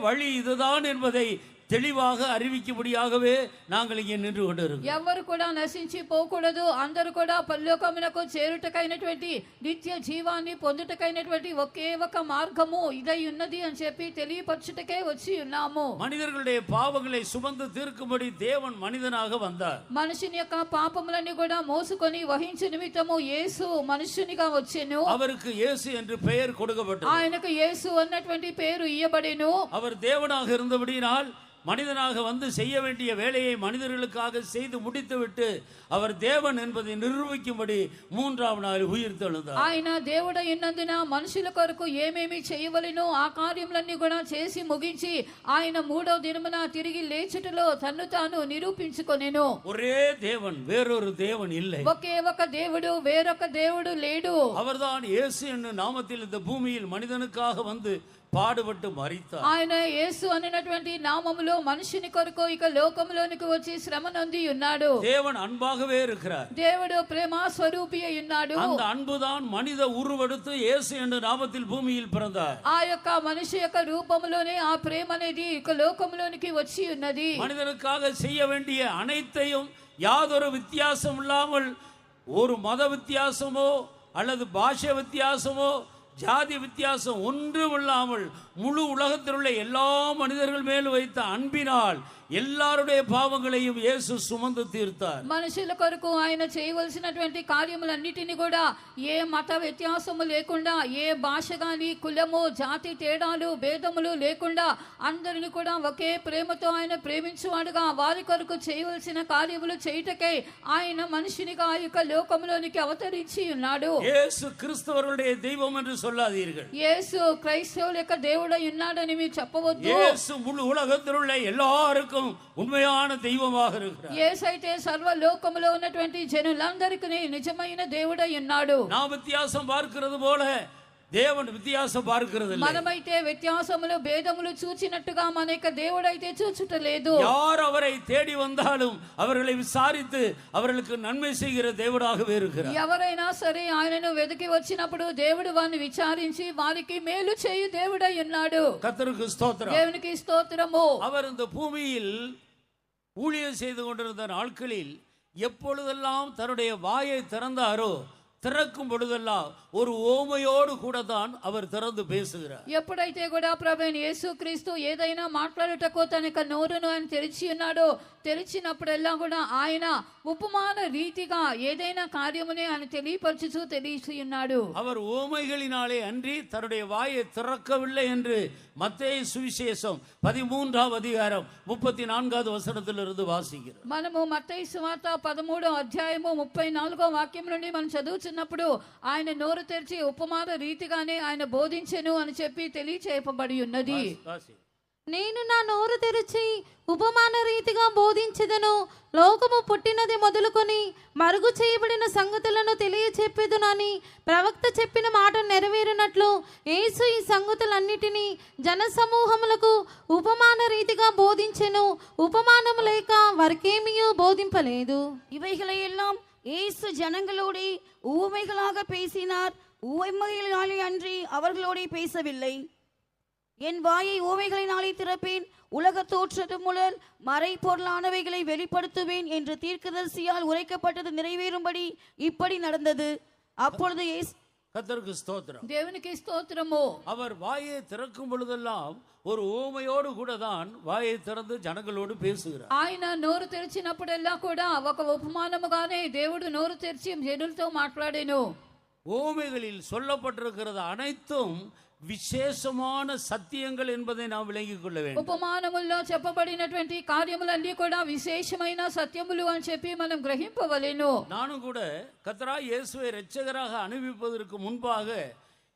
வழி இதுதான் என்பதை தெளிவாக அறிவிக்கும்படியாகவே நாங்கள் இங்கே நின்று கொண்டிருக்கிறோம். ఎవరు కూడా నశించి పోకూడదు, అందరూ కూడా పరలోకమునకు చేరుటకైనటువంటి నిత్య జీవాన్ని పొందుటకైనటువంటి ఒకే ఒక మార్గము ఇదై ఉన్నది అని చెప్పి తెలియపరచుటకే వచ్చి ఉన్నాము. மனிதர்களுடைய பாவங்களை சுமந்து தீர்க்கும்படி தேவன் மனிதனாக வந்தார். మనుషుని యొక్క పాపములన్నీ కూడా మోసుకొని వహించు నిమిత్తము యేసు మనుషునిగా వచ్చెను. அவருக்கு இயேசு என்று பெயர் கொடுக்கப்பட்டது. ఆయనకు యేసు అన్నటువంటి పేరు ఇయ్యబడెను. அவர் தேவனாக இருந்தபடியால் மனிதனாக வந்து செய்ய வேண்டிய வேலையை மனிதர்களுக்காக செய்து முடித்துவிட்டு அவர் தேவன் என்பதை நிரூபிக்கும்படி 3ஆம் நாள் உயிர்த்தெழுந்தார். ఆయన దేవుడు ఉన్నందున మనుషుల కొరకు ఏమేమి చేయవలెనో ఆ కార్యములన్నీ కూడా చేసి ముగించి ఆయన 3వ దినమున తిరిగి లేచుటలో తన్ను తాను నిరూపించుకొనెను. ஒரே தேவன், வேறொரு தேவன் இல்லை. ఒకే ఒక దేవుడు, వేరొక దేవుడు లేడు. அவர்தான் இயேசு என்னும் நாமத்தில் இந்த பூமியில் மனிதனுக்காக வந்து பாடுபட்டு மரித்தார். ఆయన యేసు అనేటువంటి నామములో మనుషుని కొరకు ఇక లోకములోనికి వచ్చి శ్రమ నొంది ఉన్నాడు. தேவன் அன்பாகவே இருக்கிறார். దేవుడు ప్రేమ స్వరూపి అయి ఉన్నాడు. அந்த அன்புதான் மனித உருவெடுத்து இயேசு என்னும் நாமத்தில் பூமியில் பிறந்தார். ఆ యొక్క మనిషి యొక్క రూపములోనే ఆ ప్రేమ అనేది ఇక లోకములోనికి వచ్చి ఉన్నది. மனிதனுக்காக செய்ய வேண்டிய அனைத்தையும் யாதொரு வித்தியாசம் இல்லாமல், ஒரு மத வித்தியாசமோ அல்லது பாஷை வித்தியாசமோ ஜாதி வித்தியாசம் ஒன்றும் இல்லாமல் முழு உலகத்தில் உள்ள எல்லா மனிதர்கள் மேலும் வைத்த அன்பினால் எல்லாருடைய பாவங்களையும் இயேசு சுமந்து தீர்த்தார். మనుషుల కొరకు ఆయన చేయవలసినటువంటి కార్యములన్నిటిని కూడా ఏ మత వ్యత్యాసము లేకుండా, ఏ భాష గాని, కులము, జాతి తేడాలు, భేదములు లేకుండా అందరిని కూడా ఒకే ప్రేమతో ఆయన ప్రేమించువాడుగా వారి కొరకు చేయవలసిన కార్యములు చేయుటకై ఆయన మనిషినిగా ఆ యొక్క లోకములోనికి అవతరించి ఉన్నాడు. இயேசு கிறிஸ்தவர்களுடைய தெய்வம் என்று சொல்லாதீர்கள். యేసు క్రైస్తవుల యొక్క దేవుడై ఉన్నాడని మీరు చెప్పవద్దు. இயேசு முழு உலகத்தில் உள்ள எல்லாருக்கும் உண்மையான தெய்வமாக இருக்கிறார். యేసైతే సర్వ లోకములో ఉన్నటువంటి జనులందరికీ నిజమైన దేవుడై ఉన్నాడు. நாம் வித்தியாசம் பார்க்கிறது போல தேவன் வித்தியாசம் பார்க்கிறது இல்லை. మనమైతే వ్యత్యాసములు భేదములు చూచినట్టుగా మన యొక్క దేవుడైతే చూచుటలేదు. யார் அவரை தேடி வந்தாலும் அவர்களை விசாரித்து அவர்களுக்கு நன்மை செய்கிற தேவனாகவே இருக்கிறார். ఎవరైనా సరే ఆయనను వెతికి వచ్చినప్పుడు దేవుడు వారిని విచారించి వారికి మేలు చేయు దేవుడై ఉన్నాడు. கர்த்தருக்கு ஸ்தோத்திரம். దేవునికి స్తోత్రము. அவர் இந்த பூமியில் ஊழியம் செய்து கொண்டிருந்த நாட்களில் எப்பொழுதெல்லாம் தன்னுடைய வாயை திறந்தாரோ, திறக்கும் பொழுதெல்லாம் ஒரு ஓமையோடு கூட தான் அவர் திறந்து பேசுகிறார். ఎప్పుడైతే కూడా ప్రభువైన యేసుక్రీస్తు ఏదైనా మాట్లాడుటకు తన యొక్క నోరును ఆయన తెరిచి ఉన్నాడో, తెరిచినప్పుడెల్లా కూడా ఆయన ఉపమాన రీతిగా ఏదైనా కార్యమునే ఆయన తెలియచి ఉన్నాడు. அவர் ஓமைகளினாலே அன்றி தன்னுடைய வாயை திறக்கவில்லை என்று மத்தேயு சுவிசேஷம் 13ஆம் அதிகாரம் 34வது வசனத்திலிருந்து வாசிக்கிறோம். మనము మత్తయి సువార్త 13వ అధ్యాయము 34వ వాక్యం నుండి మనం చదువుతున్నప్పుడు ఆయన నోరు తెరిచి ఉపమాన రీతిగానే ఆయన బోధించెను అని చెప్పి తెలియచేయబడి ఉన్నది. నేను నా నోరు తెరిచి ఉపమాన రీతిగా బోధించెదను. లోకము పుట్టినది మొదలుకొని మరుగు చేయబడిన సంగతులను తెలియచెప్పెదనని ప్రవక్త చెప్పిన మాట నెరవేరినట్లు యేసు ఈ సంగతులన్నిటినీ జనసమూహములకు ఉపమాన రీతిగా బోధించెను. ఉపమానము లేక వారికేమీ బోధింపలేదు. இவைகளையெல்லாம் இயேசு ஜனங்களோடு ஊமைகளாக பேசினார். ஊமைகளினாலே அன்றி அவர்களோடு பேசவில்லை. என் வாயை ஊமைகளினாலே திறப்பேன், உலக தோற்றது முதல் மறைபொருளானவைகளை வெளிப்படுத்துவேன் என்று தீர்க்கதரிசியால் உரைக்கப்பட்டது நிறைவேறும்படி இப்படி நடந்தது. அப்பொழுது கர்த்தருக்கு ஸ்தோத்திரம். దేవునికి స్తోత్రము. அவர் வாயை திறக்கும் பொழுதெல்லாம் ஒரு ஓமையோடு கூட தான் வாயை திறந்து ஜனங்களோடு பேசுகிறார். ఆయన నోరు తెరిచినప్పుడెల్లా కూడా ఒక ఉపమానముగానే దేవుడు నోరు తెరిచి జనులతో మాట్లాడెను. ஓமைகளில் சொல்லப்பட்டிருக்கிறது அனைத்தும் విశేషமான సత్యங்கள் என்பதை நாம் విளங்கிக் கொள்ள வேண்டும். ఉపమానముల్లో చెప్పబడినటువంటి కార్యములన్నీ కూడా విశేషమైన సత్యములు అని చెప్పి మనం గ్రహింపవలెను. நானும் கூட கர்த்தராகிய இயேசுவை இரட்சகராக அனுப்பிப்பதற்கு முன்பாக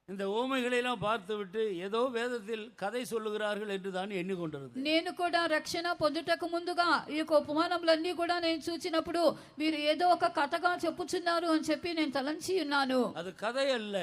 இந்த ஓமைகளை எல்லாம் பார்த்துவிட்டு ஏதோ வேதத்தில் கதை சொல்லுகிறார்கள் என்று தான் எண்ணிக்கொண்டிருந்தேன். నేను కూడా రక్షణ పొందుటకు ముందుగా ఈ యొక్క ఉపమానములన్నీ కూడా నేను చూచినప్పుడు వీరు ఏదో ఒక కథగా చెప్పుచున్నారు అని చెప్పి నేను తలంచి ఉన్నాను. அது கதை அல்ல,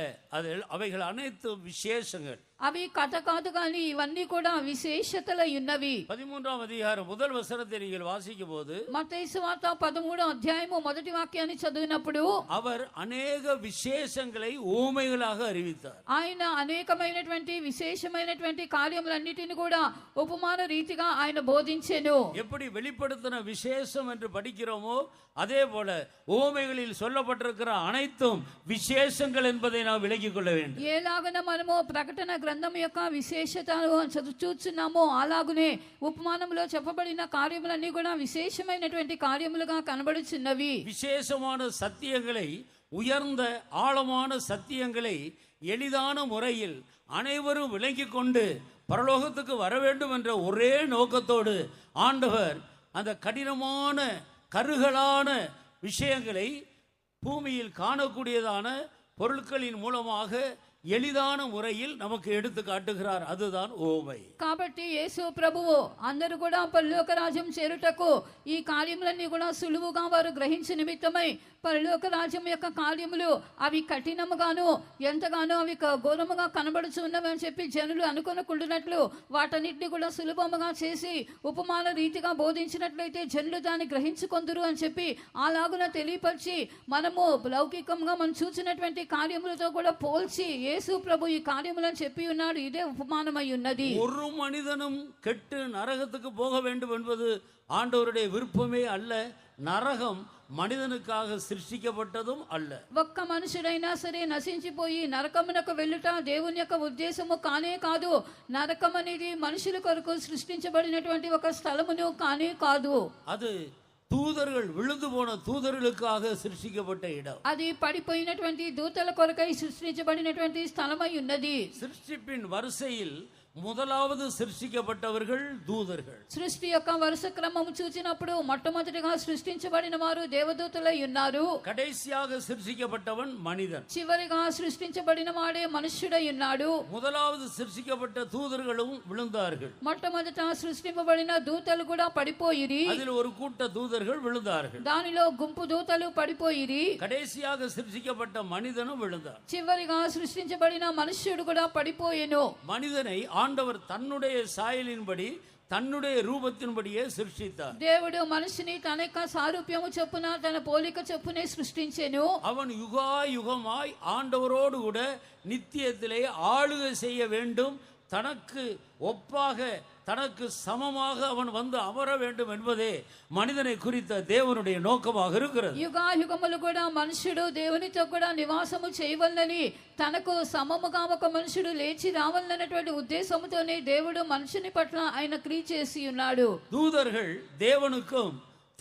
அவைகள் அனைத்தும் விசேஷங்கள். అవి కథ కాదు కానీ ఇవన్నీ కూడా విశేషతలు ఉన్నవి. 13ஆம் அதிகாரம் முதல் வசனத்தை நீங்கள் வாசிக்கும் போது మత్తయి సువార్త 13వ అధ్యాయము మొదటి వాక్యాన్ని చదివినప్పుడు அவர் அநேக விசேஷங்களை ஓமைகளாக அறிவித்தார். ఆయన అనేకమైనటువంటి విశేషమైనటువంటి కార్యములన్నిటిని కూడా ఉపమాన రీతిగా ఆయన బోధించెను. எப்படி வெளிப்படுத்தின விசேஷம் என்று படிக்கிறோமோ அதே போல ஓமைகளில் சொல்லப்பட்டிருக்கிற அனைத்தும் விசேஷங்கள் என்பதை நாம் விளங்கிக் கொள்ள வேண்டும். ఏలాగన మనము ప్రకటన గ్రంథం యొక్క విశేషతను చూస్తున్నామో అలాగునే ఉపమానంలో చెప్పబడిన కార్యములన్నీ కూడా విశేషమైనటువంటి కార్యములుగా కనబడుచున్నవి. விசேஷமான சத்தியங்களை, உயர்ந்த ஆழமான சத்தியங்களை எளிதான முறையில் அனைவரும் விளங்கிக் கொண்டு பரலோகத்துக்கு வர வேண்டும் என்ற ஒரே நோக்கத்தோடு ஆண்டவர் அந்த கடினமான கருகலான விஷயங்களை பூமியில் காணக்கூடியதான பொருட்களின் மூலமாக எளிதான முறையில் நமக்கு எடுத்து காட்டுகிறார். அதுதான் ஓமை. కాబట్టి యేసు ప్రభువు అందరూ కూడా పరలోక రాజ్యం చేరుటకు ఈ కార్యములన్నీ కూడా సులువుగా వారు గ్రహించు నిమిత్తమై పరలోక రాజ్యం యొక్క కార్యములు అవి కఠినముగాను ఎంతగానో అవి ఘోరముగా కనబడుచున్నవి అని చెప్పి జనులు అనుకొనకుండునట్లు వాటన్నిటిని కూడా సులభముగా చేసి ఉపమాన రీతిగా బోధించినట్లయితే జనులు దాన్ని గ్రహించుకొందురు అని చెప్పి అలాగున తెలియపరిచి మనము లౌకికంగా మనం చూసినటువంటి కార్యములతో కూడా పోల్చి యేసు ప్రభు ఈ కార్యములను చెప్పి ఉన్నాడు, ఇదే ఉపమానమై ఉన్నది. ஒரு மனிதனும் கெட்டு நரகத்துக்கு போக வேண்டும் என்பது ஆண்டவருடைய விருப்பமே அல்ல. நரகம் మనిదనుకాగ సృష్టించబడ్డதும் அல்ல. ఒక్క మనుషుడైనా సరే నశించిపోయి నరకమునకు వెళ్ళుట దేవుని యొక్క ఉద్దేశము కానే కాదు. నరకం అనేది మనుషుల కొరకు సృష్టించబడినటువంటి ఒక స్థలమును కానే కాదు. அது தூதர்கள் விழுந்து போன தூதர்களுக்காக சிருஷ்டிக்கப்பட்ட இடம். అది పడిపోయినటువంటి దూతల కొరకై సృష్టించబడినటువంటి స్థలమై ఉన్నది. சிருஷ்டிப்பின் வரிசையில் முதலாவது சிருஷ்டிக்கப்பட்டவர்கள் தூதர்கள். సృష్టి యొక్క వరుస క్రమము చూచినప్పుడు మొట్టమొదటిగా సృష్టించబడిన వారు దేవదూతలై ఉన్నారు. கடைசியாக சிருஷ்டிக்கப்பட்டவன் மனிதன். చివరిగా సృష్టించబడిన వాడే మనుష్యుడై ఉన్నాడు. முதலாவது சிருஷ்டிக்கப்பட்ட தூதர்களும் விழுந்தார்கள். మొట్టమొదట సృష్టింపబడిన దూతలు కూడా పడిపోయిరి. அதில் ஒரு கூட்ட தூதர்கள் விழுந்தார்கள். దానిలో గుంపు దూతలు పడిపోయిరి. கடைசியாக சிருஷ்டிக்கப்பட்ட மனிதனும் விழுந்தார். చివరిగా సృష్టించబడిన మనుష్యుడు కూడా పడిపోయెను. மனிதனை ஆண்டவர் தன்னுடைய சாயலின்படி தன்னுடைய ரூபத்தின்படியே சிருஷ்டித்தார். దేవుడు మనిషిని తన యొక్క సారూప్యము చొప్పున తన పోలిక చొప్పునే సృష్టించెను. அவன் யுகாயுகமாய் ஆண்டவரோடு கூட நித்தியத்திலே ஆளுகை செய்ய வேண்டும். தனக்கு ஒப்பாக தனக்கு சமமாக அவன் வந்து அமர வேண்டும் என்பதே மனிதனை குறித்த தேவனுடைய நோக்கமாக இருக்கிறது. యుగాయుగములు కూడా మనుషుడు దేవునితో కూడా నివాసము చేయవలనని, తనకు సమముగా ఒక మనుషుడు లేచి రావాలన్నటువంటి ఉద్దేశముతోనే దేవుడు మనుషుని పట్ల ఆయన క్రియ చేసి ఉన్నాడు. தூதர்கள் தேவனுக்கும்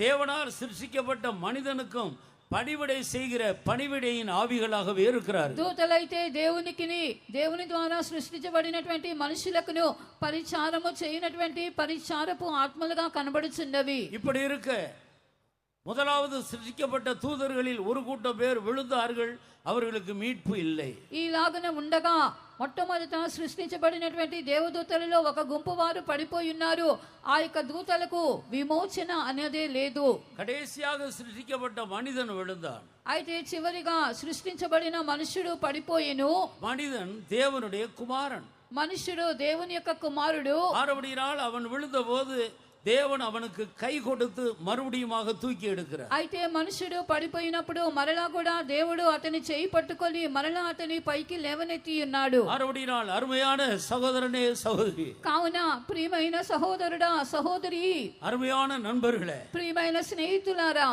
தேவனால் சிருஷ்டிக்கப்பட்ட மனிதனுக்கும் பணிவிடை செய்கிற பணிவிடையின் ஆவிகளாகவே இருக்கிறார். దూతలైతే దేవునికిని దేవుని ద్వారా సృష్టించబడినటువంటి మనుషులకు పరిచారము చేయనటువంటి పరిచారపు ఆత్మలుగా కనబడుచున్నవి. இப்படி இருக்க முதலாவது சிருஷ்டிக்கப்பட்ட தூதர்களில் ஒரு கூட்டம் பேர் விழுந்தார்கள். அவர்களுக்கு மீட்பு இல்லை. ఈలాగన ఉండగా మొట్టమొదట సృష్టించబడినటువంటి దేవదూతలలో ఒక గుంపు వారు పడిపోయి ఉన్నారు. ఆ యొక్క దూతలకు విమోచన అనేదే లేదు. கடைசியாக சிருஷ்டிக்கப்பட்ட மனிதன் விழுந்தான். అయితే చివరిగా సృష్టించబడిన మనుష్యుడు పడిపోయెను. மனிதன் தேவனுடைய குமாரன். మనుష్యుడు దేవుని యొక్క కుమారుడు. ஆனபடியால் அவன் விழுந்த போது தேவன் அவனுக்கு கை கொடுத்து மறுபடியுமாக தூக்கி எடுக்கிறார். అయితే మనుషుడు పడిపోయినప్పుడు మరలా కూడా దేవుడు అతని చేయి పట్టుకొని మరలా అతని పైకి లేవనెత్తి ఉన్నాడు. மறுபடியால் அருமையான சகோதரனே சகோதரி, కావున ప్రియమైన సహోదరుడా సహోదరి, அருமையான நண்பர்களே, ప్రియమైన స్నేహితులారా,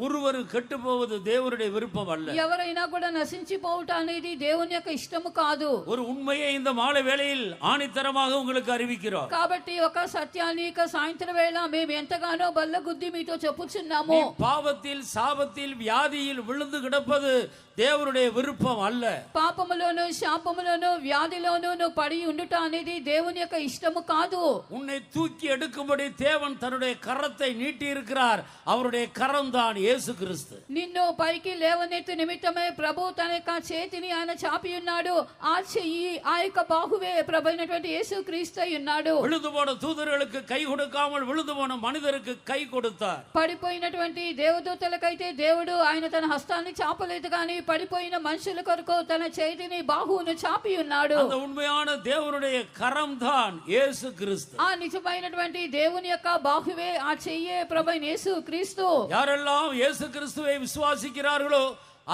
ஒருவர் கெட்டு போவது தேவனுடைய விருப்பம் அல்ல. ఎవరైనా కూడా నశించిపోవటం అనేది దేవుని యొక్క ఇష్టము కాదు. ஒரு உண்மையை இந்த மாலை வேளையில் ஆணித்தரமாக உங்களுக்கு அறிவிக்கிறோம். కాబట్టి ఒక సత్యాన్ని ఇక సాయంత్రం వేళ మేము ఎంతగానో బల్లగుద్ది మీతో చెప్పుచున్నాము. பாவத்தில் சாபத்தில் வியாதியில் விழுந்து கிடப்பது தேவனுடைய விருப்பம் அல்ல. పాపములోను శాపములోను వ్యాధిలోను నువ్వు పడి ఉండుట అనేది దేవుని యొక్క ఇష్టము కాదు. உன்னை தூக்கி எடுக்கும்படி தேவன் தன்னுடைய கரத்தை நீட்டி இருக்கிறார். அவருடைய கரம் தான் இயேசு கிறிஸ்து. నిన్ను పైకి లేవనెత్తు నిమిత్తమే ప్రభు తన యొక్క చేతిని ఆయన చాపి ఉన్నాడు. ఆ చెయ్యి ఆ యొక్క బాహువే ప్రభు అయినటువంటి యేసు క్రీస్తు అయి ఉన్నాడు. விழுந்து போன தூதர்களுக்கு கை கொடுக்காமல் விழுந்து போன மனிதருக்கு கை கொடுத்தார். పడిపోయినటువంటి దేవదూతలకైతే దేవుడు ఆయన తన హస్తాన్ని చాపలేదు, కానీ పడిపోయిన మనుషుల కొరకు తన చేతిని బాహువును చాపి ఉన్నాడు. அந்த உண்மையான தேவனுடைய கரம் தான் இயேசு கிறிஸ்து. ఆ నిజమైనటువంటి దేవుని యొక్క బాహువే ఆ చెయ్యే ప్రభు అయిన యేసు క్రీస్తు. யாரெல்லாம் இயேசு கிறிஸ்துவை விசுவாசிக்கிறார்களோ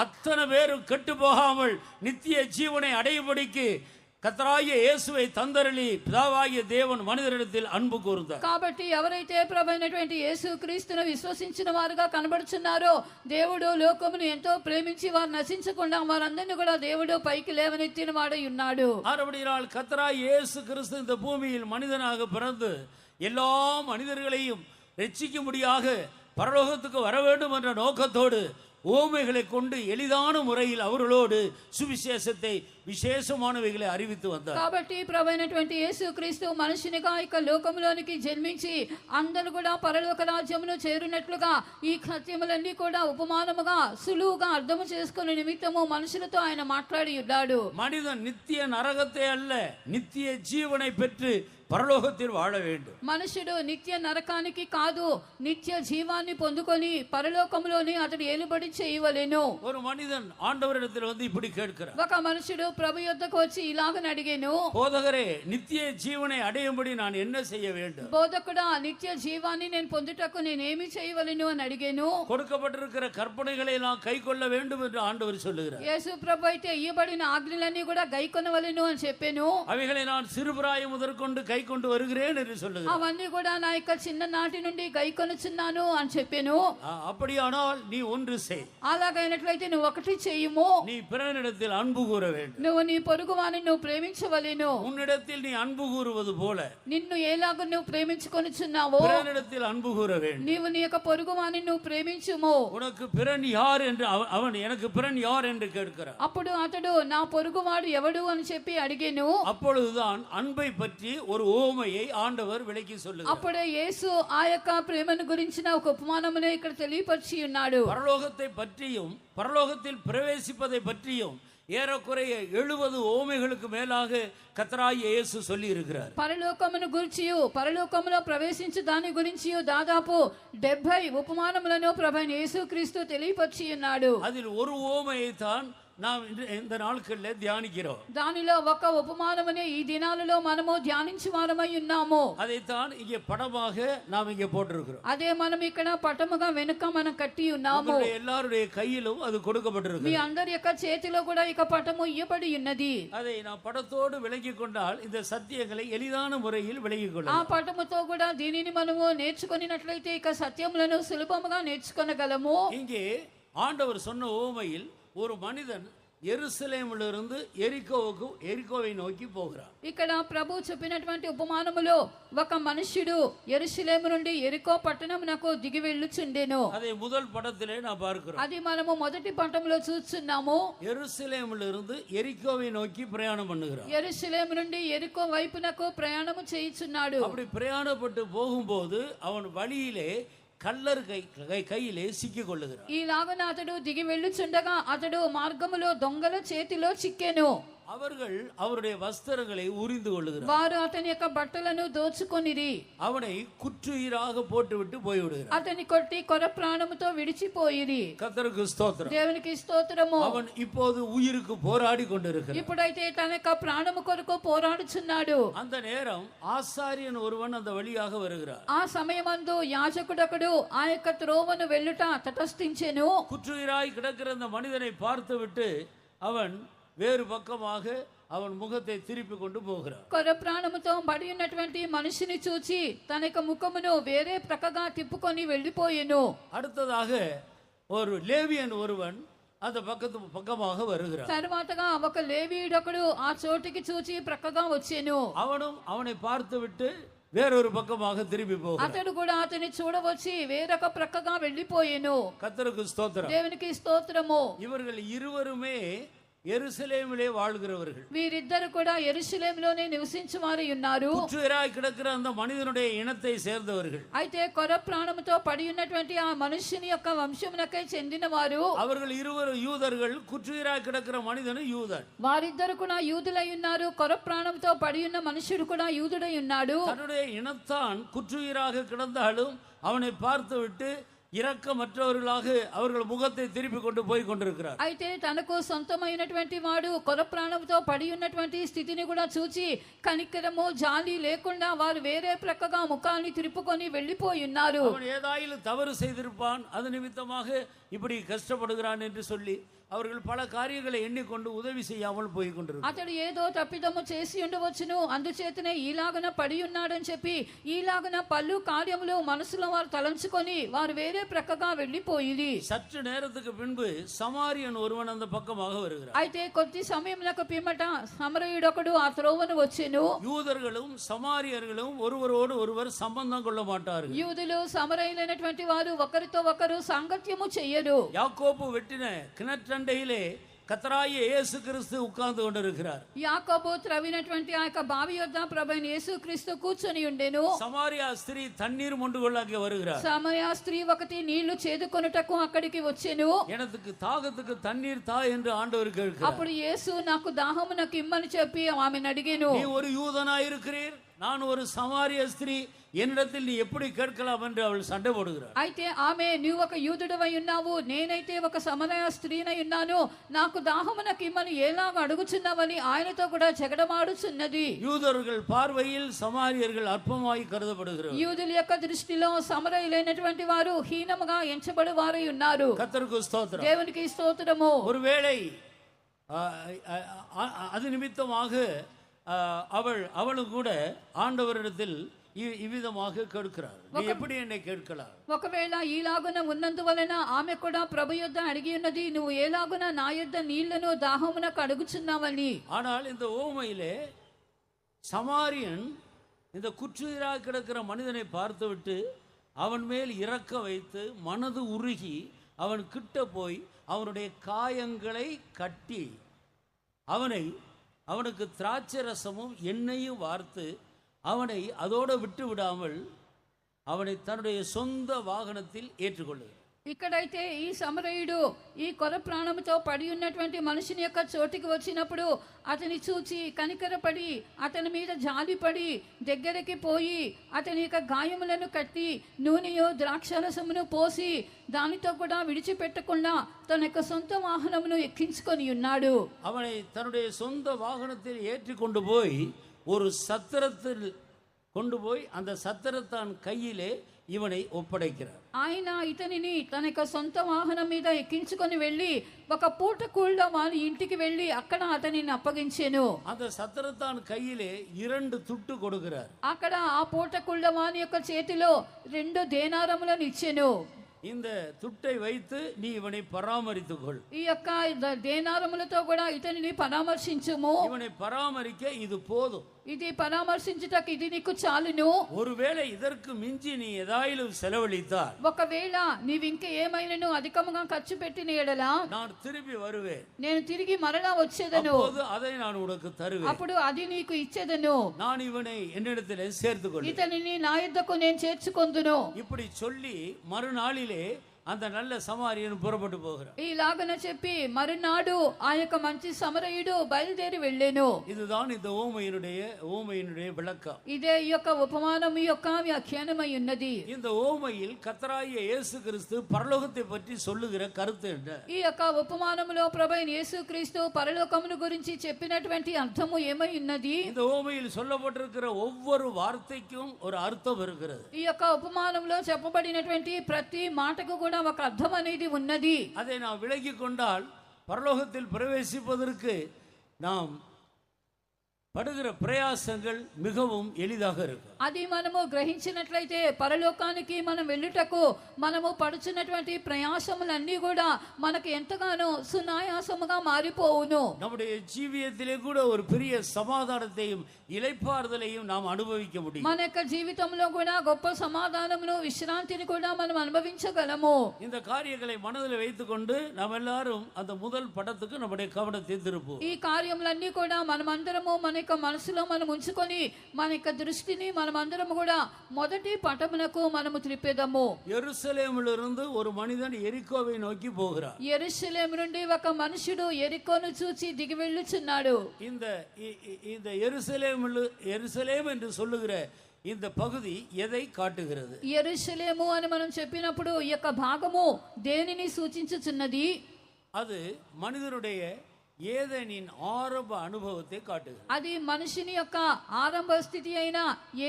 அத்தனை பேரும் கெட்டு போகாமல் நித்திய ஜீவனை அடையும்படிக்கு கர்த்தராகிய இயேசுவை தந்தரளி பிதாவாகிய தேவன் மனிதரிடத்தில் அன்பு கூர்ந்தார். కాబట్టి ఎవరైతే ప్రభు అయినటువంటి యేసు క్రీస్తును విశ్వసించిన వారుగా కనబడుచున్నారో దేవుడు లోకమును ఎంతో ప్రేమించి వారు నశించకుండా వారందరినీ కూడా దేవుడు పైకి లేవనెత్తిన వాడై ఉన్నాడు. ஆனபடியால் கர்த்தராகிய இயேசு கிறிஸ்து இந்த பூமியில் மனிதனாக பிறந்து எல்லா மனிதர்களையும் ரட்சிக்கும்படியாக பரலோகத்துக்கு வர வேண்டும் என்ற நோக்கத்தோடு ஓமைகளை கொண்டு எளிதான முறையில் அவர்களோடு சுவிசேஷத்தை విశేషమానవిகளை அறிவித்து வந்தார். కాబట్టి ప్రభువైనటువంటి యేసుక్రీస్తు మనిషినిగా ఇక లోకంలోనికి జన్మించి అందరూ కూడా పరలోక రాజ్యమును చేరునట్లుగా ఈ సత్యములన్నీ కూడా ఉపమానముగా సులువుగా అర్థం చేసుకునే నిమిత్తము మనుషులతో ఆయన మాట్లాడి ఉన్నాడు. மனிதன் நித்திய நரகத்தை அல்ல நித்திய ஜீவனை பெற்று பரலோகத்தில் வாழ வேண்டும். మనుషుడు నిత్య నరకానికి కాదు, నిత్య జీవాన్ని పొందుకొని పరలోకంలోని అతడు ఏలుబడి చేయవలెను. ஒரு மனிதன் ஆண்டவரிடத்தில் வந்து இப்படி கேட்கிறார். ఒక మనుషుడు ప్రభు యొద్దకు వచ్చి ఇలాగని అడిగెను, போதகரே, நித்திய ஜீவனை அடையும்படி நான் என்ன செய்ய வேண்டும்? బోధకుడా, నిత్య జీవాన్ని నేను పొందుటకు నేనేమి చేయవలెను అని అడిగెను. கொடுக்கப்பட்டிருக்கிற கற்பனைகளை எல்லாம் கைக்கொள்ள வேண்டும் என்று ஆண்டவர் சொல்லுகிறார். యేసు ప్రభు అయితే ఇయ్యబడిన ఆజ్ఞలన్నీ కూడా గైకొనవలెను అని చెప్పెను. அவைகளை நான் சிறுபிராயம் முதற்கொண்டு கைக்கொண்டு வருகிறேன் என்று சொல்லுகிறார். అవన్నీ కూడా నా యొక్క చిన్ననాటి నుండి గైకొనుచున్నాను అని చెప్పెను. அப்படியானால் நீ ஒன்று செய். అలాగైనట్లయితే నువ్వు ఒకటి చెయ్యము. நீ பிறனிடத்தில் அன்பு கூற வேண்டும். నువ్వు నీ పొరుగువాని నువ్వు ప్రేమించవలెను. உன்னிடத்தில் நீ அன்பு கூறுவது போல నిన్ను ఎలాగ నువ్వు ప్రేమించుకొనుచున్నావో பிறனிடத்தில் அன்பு கூற வேண்டும். నీవు నీ యొక్క పొరుగువాని నువ్వు ప్రేమించుము. உனக்கு பிறன் யார் என்று அவன் எனக்கு பிறன் யார் என்று கேட்கிறான். అప్పుడు అతడు నా పొరుగువాడు ఎవడు అని చెప్పి అడిగెను. அப்பொழுதுதான் அன்பை பற்றி ஒரு ஓமையை ஆண்டவர் விளக்கி சொல்லுகிறார். అప్పుడే యేసు ఆ యొక్క ప్రేమను గురించిన ఒక ఉపమానమునే ఇక్కడ తెలియపరిచి ఉన్నాడు. பரலோகத்தை பற்றியும் பரலோகத்தில் பிரவேசிப்பதை பற்றியும் ஏறக்குறைய 70 ஓமைகளுக்கு மேலாக கர்த்தராகிய இயேசு சொல்லி இருக்கிறார். పరలోకమును గురించియు పరలోకములో ప్రవేశించు దాని గురించియు దాదాపు 70 ఉపమానములను ప్రభువైన యేసుక్రీస్తు తెలియపరిచి ఉన్నాడు. அதில் ஒரு ஓமையை தான் நாம் இந்த நாட்களில் தியானிக்கிறோம். దానిలో ఒక ఉపమానమునే ఈ దినాలలో మనము ధ్యానించి వారమై ఉన్నాము. அதைத்தான் இங்கே படமாக நாம் இங்கே போட்டிருக்கிறோம். అదే మనం ఇక్కడ పటముగా వెనుక మనం కట్టి ఉన్నాము. எல்லாருடைய கையிலும் அது கொடுக்கப்பட்டிருக்கு. మీ అందరి యొక్క చేతిలో కూడా ఇక పటము ఇయ్యబడి ఉన్నది. அதை நாம் படத்தோடு விளங்கிக் கொண்டால் இந்த சத்தியங்களை எளிதான முறையில் விளங்கிக் ఆ கொள்ளலாம். పటముతో కూడా దీనిని మనము నేర్చుకున్నట్లయితే ఇక సత్యములను సులభముగా నేర్చుకొనగలము. இங்கே ஆண்டவர் சொன்ன ஓமையில் ஒரு மனிதன் எருசலேமிலிருந்து எரிகோவை நோக்கி போகிறார். ఇక్కడ ప్రభు చెప్పినటువంటి ఉపమానములో ఒక మనుష్యుడు యెరూషలేము నుండి యెరికో పట్టణమునకు దిగి వెళ్ళుచుండెను. அதை முதல் படத்திலே நான் பார்க்கிறோம். అది మనము మొదటి పట్టణంలో చూస్తున్నాము. எருசலேமிலிருந்து எரிகோவை நோக்கி பிரயாணம் பண்ணுகிறார். యెరూషలేము నుండి యెరికో వైపునకు ప్రయాణము చేయుచున్నాడు. அப்படி பிரயாணப்பட்டு போகும்போது அவன் வழியிலே கல்லர் கையிலே சிக்கிக் கொள்ளுகிறார். ఈలాగన అతడు దిగి వెళ్ళుచుండగా అతడు మార్గములో దొంగల చేతిలో చిక్కెను. அவர்கள் அவருடைய வஸ்திரங்களை உரிந்து கொள்ளுகிறார். వారు అతని యొక్క బట్టలను దోచుకొనిరి. அவனை குற்றுயிராக போட்டுவிட்டு போய்விடுகிறார். అతని కొట్టి కొర ప్రాణముతో విడిచిపోయిరి. கர்த்தருக்கு ஸ்தோத்திரம். దేవునికి స్తోత్రము. அவன் இப்போது உயிருக்கு போராடி கொண்டிருக்கிறார். ఇప్పుడైతే తన యొక్క ప్రాణము కొరకు పోరాడుచున్నాడు. அந்த நேரம் ஆசாரியன் ஒருவன் அந்த வழியாக வருகிறார். ఆ సమయమందు యాజకుడొకడు ఆ యొక్క త్రోవను వెళ్ళుట తటస్థించెను. குற்றுயிராய் கிடக்கிற அந்த மனிதனை பார்த்துவிட்டு அவன் வேறு பக்கமாக அவன் முகத்தை திருப்பி கொண்டு போகிறார். కొర ప్రాణముతో పడి ఉన్నటువంటి మనిషిని చూచి తన యొక్క ముఖమును వేరే ప్రక్కగా తిప్పుకొని వెళ్ళిపోయెను. அடுத்ததாக ஒரு லேவியன் ஒருவன் அந்த பக்கமாக வருகிறார். తర్వాతగా ఒక లేవీయుడొకడు ఆ చోటికి చూచి ప్రక్కగా వచ్చెను. அவனும் அவனை பார்த்து விட்டு வேறொரு பக்கமாக திரும்பி போகிறார். అతడు కూడా అతని చూడవచ్చి వేరొక ప్రక్కగా వెళ్ళిపోయెను. கர்த்தருக்கு ஸ்தோத்திரம். దేవునికి స్తోత్రము. இவர்கள் இருவருமே எருசலேமிலே வாழ்கிறவர்கள். వీరిద్దరు కూడా యెరూషలేములోనే నివసించువారై ఉన్నారు. குற்றுயிராய் கிடக்கிற அந்த மனிதனுடைய இனத்தை சேர்ந்தவர்கள். అయితే కొర ప్రాణముతో పడి ఉన్నటువంటి ఆ మనుష్యుని యొక్క వంశమునకై చెందినవారు. அவர்கள் இருவரு யூதர்கள். குற்றுயிராய் கிடக்கிற மனிதனும் யூதன். వారిద్దరు కూడా యూదులై ఉన్నారు. కొర ప్రాణంతో పడి ఉన్న మనుష్యుడు కూడా యూదుడై ఉన్నాడు. தன்னுடைய இனத்தான் குற்றுயிராக கிடந்தாலும் அவனை பார்த்து விட்டு இரக்கமற்றவர்களாக அவர்கள் முகத்தை திருப்பி கொண்டு போய் கொண்டிருக்கிறார். అయితే తనకు సొంతమైనటువంటి వాడు కొర ప్రాణంతో పడి ఉన్నటువంటి స్థితిని కూడా చూచి కనికరము జాలి లేకుండా వారు వేరే ప్రక్కగా ముఖాన్ని తిరుపుకొని వెళ్ళిపోయి ఉన్నారు. அவன் ஏதாயிலும் தவறு செய்திருப்பான், அது நிமித்தமாக இப்படி கஷ்டப்படுகிறான் என்று சொல்லி அவர்கள் பல காரியங்களை எண்ணிக்கொண்டு உதவி செய்யாமல் போய் கொண்டிருக்கிறார். అతడు ఏదో తప్పిదము చేసి ఉండవచ్చును, అందుచేతనే ఈలాగన పడి ఉన్నాడని చెప్పి ఈలాగన పలు కార్యములు మనసులో వారు తలంచుకొని వారు వేరే ప్రక్కగా వెళ్ళిపోయి. சற்று நேரத்துக்கு பின்பு சமாரியன் ஒருவன் அந்த பக்கமாக வருகிறார். అయితే కొద్ది సమయమునకు పిమ్మట సమరయుడొకడు ఆ త్రోవను వచ్చెను. யூதர்களும் சமாரியர்களும் ஒருவரோடு ஒருவர் சம்பந்தம் கொள்ள மாட்டார்கள். యూదులు సమరయులైనటువంటి వారు ఒకరితో ఒకరు సాంగత్యము చెయ్యరు. யாக்கோபு வெட்டின கிணற்றண்டையிலே கர்த்தராகிய இயேசு கிறிஸ்து உட்கார்ந்து கொண்டிருக்கிறார். యాకోబు త్రవ్వినటువంటి ఆ యొక్క బావి యొద్ద ప్రభువైన యేసుక్రీస్తు కూర్చొని ఉండెను. சமாரியா ஸ்திரீ தண்ணீர் மொண்டு கொள்ள அங்கே வருகிறார். సమయ స్త్రీ ఒకటి నీళ్లు చేదుకొనుటకు అక్కడికి వచ్చెను. எனக்கு தாகத்துக்கு தண்ணீர் தா என்று ஆண்டவர் கேட்கிறார். అప్పుడు యేసు నాకు దాహము నాకు ఇమ్మని చెప్పి ఆమెను అడిగెను. நீ ஒரு யூதனாய் இருக்கிறீர், நான் ஒரு சமாரிய ஸ்திரீ, என்னிடத்தில் நீ எப்படி கேட்கலாம் என்று அவள் சண்டை போடுகிறாள். అయితే ఆమె నీవు ఒక యూదుడవై ఉన్నావు, నేనైతే ఒక సమరయ స్త్రీనై ఉన్నాను, నాకు దాహమునకు ఇమ్మని ఎలాగ అడుగుచున్నావని ఆయనతో కూడా జగడమాడుచున్నది. యూదர்கள் பார்வையில் சமாரியர்கள் అల్పமாய் కருదப்படுகிறார்கள். యూదుల యొక్క దృష్టిలో సమరయులైనటువంటి వారు హీనముగా ఎంచబడి వారై ఉన్నారు. கர்த்தருக்கு ஸ்தோத்திரம். దేవునికి స్తోత్రము. ஒருவேளை அது நிமித்தமாக அவளும் கூட ஆண்டவரிடத்தில் இவ்விதமாக கேட்கிறார், நீ எப்படி என்னை கேட்கலாம்? ఒకవేళ ఈలాగున ఉన్నందువలన ఆమె కూడా ప్రభు యొద్ద అడిగి ఉన్నది, నువ్వు ఏలాగున నా యొద్ద నీళ్లను దాహమునకు అడుగుచున్నావని. ஆனால் இந்த ஓமையிலே சமாரியன் இந்த குற்றுயிராக கிடக்கிற மனிதனை பார்த்துவிட்டு அவன் மேல் இறக்க வைத்து மனது உருகி அவன் கிட்ட போய் அவனுடைய காயங்களை கட்டி அவனுக்கு திராட்சை ரசமும் எண்ணெயும் வார்த்து அவனை அதோடு விட்டு விடாமல் அவனை தன்னுடைய சொந்த வாகனத்தில் ஏற்றுக்கொள்ளுகிறார். ఇక్కడైతే ఈ సమరయుడు ఈ కొర ప్రాణముతో పడి ఉన్నటువంటి మనుషుని యొక్క చోటికి వచ్చినప్పుడు అతని చూచి కనికరపడి అతని మీద జాలిపడి దగ్గరికి పోయి అతని యొక్క గాయములను కట్టి నూనెయో ద్రాక్షరసమును పోసి దానితో కూడా విడిచిపెట్టకుండా తన యొక్క సొంత వాహనమును ఎక్కించుకొని ఉన్నాడు. அவனை தன்னுடைய சொந்த வாகனத்தில் ஏற்றி கொண்டு போய் ஒரு சத்திரத்தில் கொண்டு போய் அந்த சத்திரத்தான் கையிலே ఇవனை ఒప్పడెక్కిరారు. ఆయన ఇతనిని తన యొక్క సొంత వాహనం మీద ఎక్కించుకొని వెళ్ళి ఒక పూటకూళ్ళ వారి ఇంటికి వెళ్ళి అక్కడ అతనిని అప్పగించెను. அந்த சத்திரத்தான் கையிலே 2 துட்டு கொடுக்கிறார். అక్కడ ఆ పూటకూళ్ళ వారి యొక్క చేతిలో 2 దేనారములను ఇచ్చెను. இந்த துட்டை வைத்து நீ இவனை பராமரித்துக்கொள். ఈ యొక్క దేనారములతో కూడా ఇతనిని పరామర్శించుము. இவனை பராமரிக்க இது போதும். ఇది పరామర్శించుటకు ఇది నీకు చాలును. ஒருவேளை இதற்கு மிஞ்சி நீ ஏதாயிலும் செலவழித்தால், ఒకవేళ నీవు ఇంక ఏమైనను అధికముగా ఖర్చు పెట్టిన ఎడల நான் திரும்பி வருவேன், నేను తిరిగి మరలా వచ్చేదను, அப்போது அதை நான் உனக்கு தருவேன், అప్పుడు అది నీకు ఇచ్చేదను, நான் இவனை என்னிடத்திலே சேர்த்துக்கொள், ఇతనిని నా యొద్దకు నేను చేర్చుకొందును. இப்படி சொல்லி மறுநாளிலே அந்த நல்ல சமாரியன் புறப்பட்டு போகிறார். ఈలాగన చెప్పి మరునాడు ఆ యొక్క మంచి సమరయుడు బయలుదేరి వెళ్ళెను. இதுதான் இந்த ஓமையினுடைய விளக்கம். ఇదే ఈ యొక్క ఉపమానం ఈ యొక్క వ్యాఖ్యానమై ఉన్నది. இந்த ஓமையில் கர்த்தராகிய இயேசு கிறிஸ்து பரலோகத்தை பற்றி சொல்லுகிற கருத்து என்ன? ఈ యొక్క ఉపమానములో ప్రభువైన యేసుక్రీస్తు పరలోకమును గురించి చెప్పినటువంటి అర్థము ఏమై ఉన్నది? இந்த ஓமையில் சொல்லப்பட்டிருக்கிற ஒவ்வொரு வார்த்தைக்கும் ஒரு அர்த்தம் இருக்கிறது. ఈ యొక్క ఉపమానంలో చెప్పబడినటువంటి ప్రతి మాటకు కూడా ఒక అర్థం అనేది ఉన్నది. அதை நாம் விலகி கொண்டால் பரலோகத்தில் பிரவேசிப்பதற்கு நாம் పడుగిற ప్రయాసங்கள் మిகவும் ఎలిదాగా இருக்கும். అది మనము గ్రహించినట్లయితే పరలోకానికి మనం వెళ్ళుటకు మనము పడుచున్నటువంటి ప్రయాసములన్నీ కూడా మనకు ఎంతగానో సునాయాసముగా మారిపోవును. நம்முடைய జీవితంలో కూడా ஒரு பெரிய సమాధానத்தையும் ఇలైపారుదలైயும் நாம் அனுபவிக்க முடியும். మన యొక్క జీవితంలో కూడా గొప్ప సమాధానమును విశ్రాంతిని కూడా మనం అనుభవించగలము. இந்த காரியங்களை மனதில் வைத்துக்கொண்டு நாம் எல்லாரும் அந்த முதல் படத்துக்கு நம்முடைய கவனத்தை திருப்புவோம். ఈ కార్యములన్నీ కూడా మనమందరము మన యొక్క మనసులో మనం ఉంచుకొని మన యొక్క దృష్టిని మనమందరము కూడా మొదటి పటమునకు మనము త్రిప్పేదము. యెరూషలేములో ஒரு மனிதன் எரிகோவை நோக்கி போகிறார். యెరూషలేము నుండి ఒక మనుషుడు ఎరికోను చూచి దిగి వెళ్ళుచున్నాడు. இந்த எருசலேம் என்று சொல்லுகிற இந்த பகுதி எதை காட்டுகிறது? యెరూషలేము అని మనం చెప్పినప్పుడు ఈ యొక్క భాగము దేనిని సూచించుచున్నది? அது மனிதனுடைய ఏదెనిన్ ఆరంభ అనుభవத்தை కాட்டுகிறது. అది మనిషిని యొక్క ఆరంభ స్థితి అయిన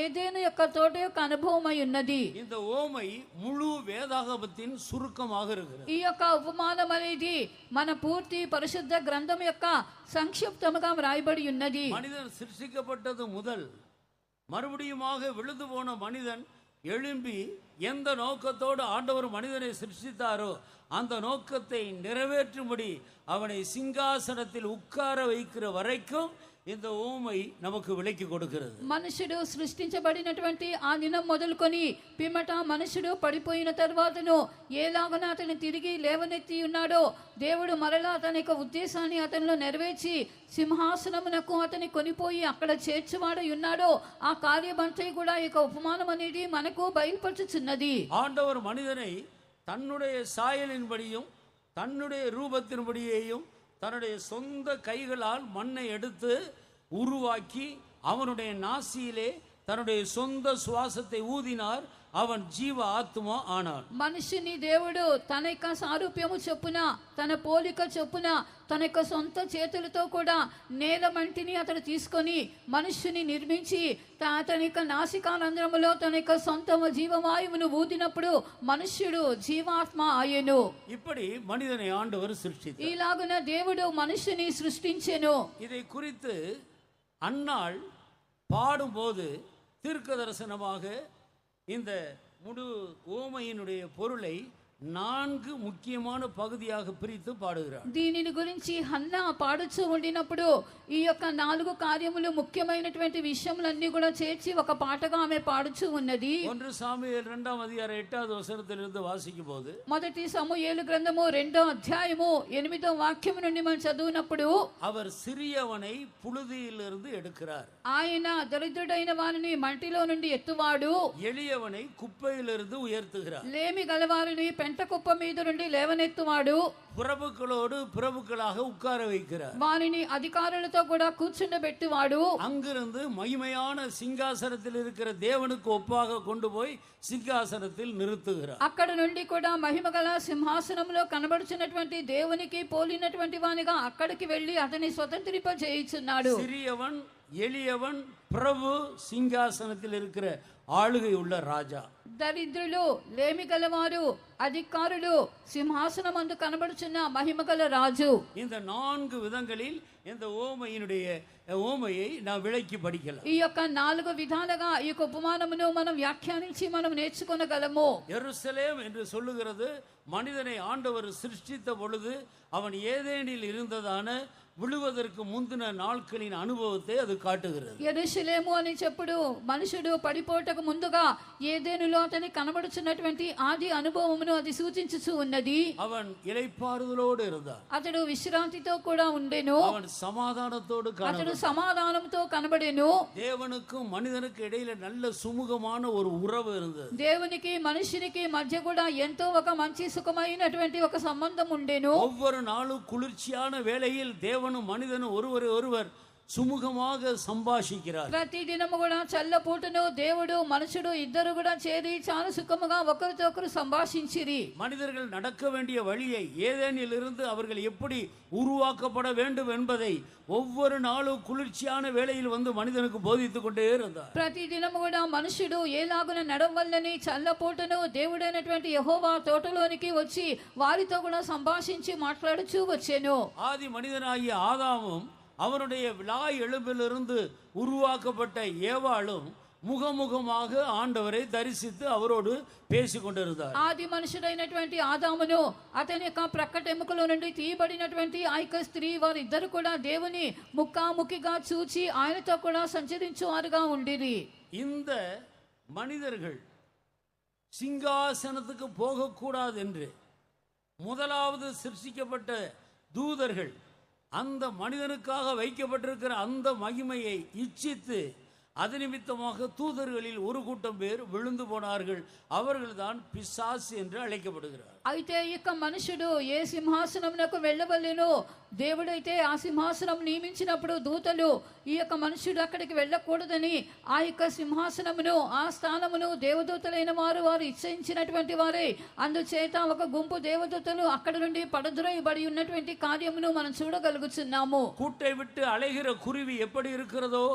ఏదేను యొక్క తోట యొక్క అనుభవమై ఉన్నది. இந்த ஓமை முழு வேதாகமத்தின் சுருக்கமாக இருக்கிறது. ఈ యొక్క ఉపమానం అనేది మన పూర్తి పరిశుద్ధ గ్రంథం యొక్క సంక్షిప్తముగా వ్రాయబడి ఉన్నది. மனிதன் சிருஷ்டிக்கப்பட்டது முதல் மறுபடியுமாக விழுந்து போன மனிதன் எழும்பி எந்த நோக்கத்தோடு ஆண்டவர் மனிதனை சிருஷ்டித்தாரோ அந்த நோக்கத்தை நிறைவேற்றும்படி அவனை சிங்காசனத்தில் உட்கார வைக்கிற வரைக்கும் இந்த ஊமை நமக்கு விளக்கி கொடுக்கிறது. మనుషుడు సృష్టించబడినటువంటి ఆ దినం మొదలుకొని పిమ్మట మనుషుడు పడిపోయిన తర్వాతను ఏలాగన అతను తిరిగి లేవనెత్తి ఉన్నాడో దేవుడు మరలా తన యొక్క ఉద్దేశాన్ని అతనిలో నెరవేర్చి సింహాసనమునకు అతని కొనిపోయి అక్కడ చేర్చువాడై ఉన్నాడో ఆ కార్యమంతా కూడా ఈ యొక్క ఉపమానం అనేది మనకు బయలుపరచుచున్నది. ஆண்டவர் மனிதனை தன்னுடைய சாயலின்படியும் தன்னுடைய ரூபத்தின்படியேயும் தன்னுடைய சொந்த கைகளால் மண்ணை எடுத்து உருவாக்கி அவனுடைய நாசியிலே தன்னுடைய சொந்த சுவாசத்தை ஊதினார், அவன் జీవ ఆత్మ ఆనాడు. మనిషిని దేవుడు తన యొక్క సారూప్యము చొప్పున, తన పోలిక చొప్పున, తన యొక్క సొంత చేతులతో కూడా నేల మంటిని అతడు తీసుకొని మనుష్యుని నిర్మించి అతని యొక్క నాసికానందరములో తన యొక్క సొంత జీవవాయువును ఊదినప్పుడు మనుష్యుడు జీవాత్మ ఆయను. இப்படி மனிதனை ஆண்டவர் சிருஷ்டித்தார். ఇలాగున దేవుడు మనుష్యుని సృష్టించెను. இதை குறித்து அன்னாள் பாடும்போது தீர்க்க தரிசனமாக இந்த முழு ஓமையினுடைய பொருளை 4 ముఖ్యమైన పగదియాగ ప్రీతి పాడుகிறார். దీనిని గురించి హన్నా పాడుచూ ఉండినప్పుడు ఈ యొక్క 4 కార్యములు ముఖ్యమైనటువంటి విషయములన్నీ కూడా చేర్చి ఒక పాటగా ఆమె పాడుచూ ఉన్నది. 1 సాముయేలు 2వ అధ్యాయం 8వ వచనத்திலிருந்து వాసిக்கும்போது, మొదటి సమూయేలు గ్రంథము 2వ అధ్యాయము 8వ వాక్యం నుండి మనం చదువునప్పుడు, அவர் சிறியவனை புழுதியிலிருந்து எடுக்கிறார், ఆయన దరిద్రుడైన వారిని మంటిలో నుండి ఎత్తువాడు, எளியவனை குப்பையிலிருந்து உயர்த்துகிறார், లేమి గలవారిని పెంట కుప్ప మీద నుండి లేవనెత్తువాడు, பிரபுக்களோடு பிரபுக்களாக உட்கார வைக்கிறார், వారిని అధికారులతో కూడా కూర్చుండబెట్టువాడు, அங்கிருந்து மகிமையான சிங்காசனத்தில் இருக்கிற தேவனுக்கு ஒப்பாக கொண்டு போய் సింహాసనத்தில் நிறுத்துகிறார். అక్కడ నుండి కూడా మహిమగల సింహాసనంలో కనబడుచున్నటువంటి దేవునికి పోలినటువంటి వానిగా అక్కడికి వెళ్లి అతని స్వతంత్రింప చేయుచున్నాడు. சிறியவன் எளியவன் பிரபு சிங்காசனத்தில் இருக்கிற ஆளுகை உள்ள ராஜா. దరిద్రులు, లేమి గలవారు, అధికారులు, సింహాసనమందు కనబడుచున్న మహిమగల రాజు. இந்த 4 விதங்களில் இந்த ஓமையை நான் விளக்கி படிக்கலாம். ఈ యొక్క 4 విధాలుగా ఈ యొక్క ఉపమానమును మనం వ్యాఖ్యానించి మనం నేర్చుకొనగలము. எருசலேம் என்று சொல்லுகிறது மனிதனை ஆண்டவர் சிருஷ்டித்த பொழுது அவன் ஏதேனில் இருந்ததான விழுவதற்கு முந்தின நாட்களின் அனுபவத்தை அது காட்டுகிறது. యెరూషలేము అని చెప్పుడు మనుషుడు పడిపోటకు ముందుగా ఏదెనులో అతని కనబడుచున్నటువంటి ఆది అనుభవమును అది సూచించుచు ఉన్నది. அவன் இளைப்பாறுதலோடு இருந்தான், అతడు విశ్రాంతితో కూడా ఉండెను, அவன் சமாதானத்தோடு అతడు సమాధానంతో కనబడెను. தேவனுக்கும் மனிதனுக்கு இடையில நல்ல சுமூகமான ஒரு உறவு இருந்தது. దేవునికి మనుషునికి మధ్య కూడా ఎంతో ఒక మంచి సుఖమైనటువంటి ఒక సంబంధం ఉండెను. ஒவ்வொரு நாளும் குளிர்ச்சியான வேளையில் தேவனும் மனிதனும் ஒருவர் సుముఖமாக సంభాషించారు. ప్రతి దినము కూడా చల్లపూటను దేవుడు మనుషుడు ఇద్దరు కూడా చేరి చాలా సుఖముగా ఒకరితో ఒకరు సంభాషించిరి. மனிதர்கள் நடக்க வேண்டிய வழியை ஏதேனில் இருந்து அவர்கள் எப்படி உருவாக்கப்பட வேண்டும் என்பதை ஒவ்வொரு நாளும் குளிர்ச்சியான வேளையில் வந்து மனிதனுக்கு போதித்துக் கொண்டே இருந்தார். ప్రతి దినము కూడా మనుషుడు ఏలాగున నడవల్లని చల్లపూటను దేవుడైనటువంటి యెహోవా తోటలోనికి వచ్చి వారితో కూడా సంభాషించి మాట్లాడుచూ వచ్చెను. ஆதி மனிதனாகிய ஆதாமும் அவனுடைய விலா எலும்பிலிருந்து உருவாக்கப்பட்ட ஏவாளும் முகமுகமாக ஆண்டவரை தரிசித்து அவரோடு பேசிக் கொண்டிருந்தார். ఆది మనుషుడైనటువంటి ఆదామును అతని యొక్క ప్రక్కటెముకలో నుండి తీయబడినటువంటి ఆ యొక్క స్త్రీ వారిద్దరు కూడా దేవుని ముఖాముఖిగా చూచి ఆయనతో కూడా సంచరించువారుగా ఉండిరి. இந்த மனிதர்கள் சிங்காசனத்துக்கு போகக்கூடாது என்று முதலாவது சிருஷ்டிக்கப்பட்ட தூதர்கள் அந்த மனிதனுக்காக வைக்கப்பட்டிருக்கிற அந்த மகிமையை இச்சித்து அது நிமித்தமாக தூதர்களில் ஒரு கூட்டம் பேர் விழுந்து போனார்கள். அவர்கள்தான் பிசாசு என்று அழைக்கப்படுகிறார். అయితే ఈ యొక్క మనుషుడు ఏ సింహాసనమునకు వెళ్ళవలెనో దేవుడైతే ఆ సింహాసనం నియమించినప్పుడు దూతలు ఈ యొక్క మనుషుడు అక్కడికి వెళ్ళకూడదని ఆ యొక్క సింహాసనమును ఆ స్థానమును దేవదూతలైన వారు ఇచ్చించినటువంటి వారే. అందుచేత ఒక గుంపు దేవదూతలు అక్కడ నుండి పడద్రోయబడి ఉన్నటువంటి కార్యమును మనం చూడగలుగుతున్నాము. கூட்டை விட்டு அலைகிற குருவி எப்படி இருக்கிறதோ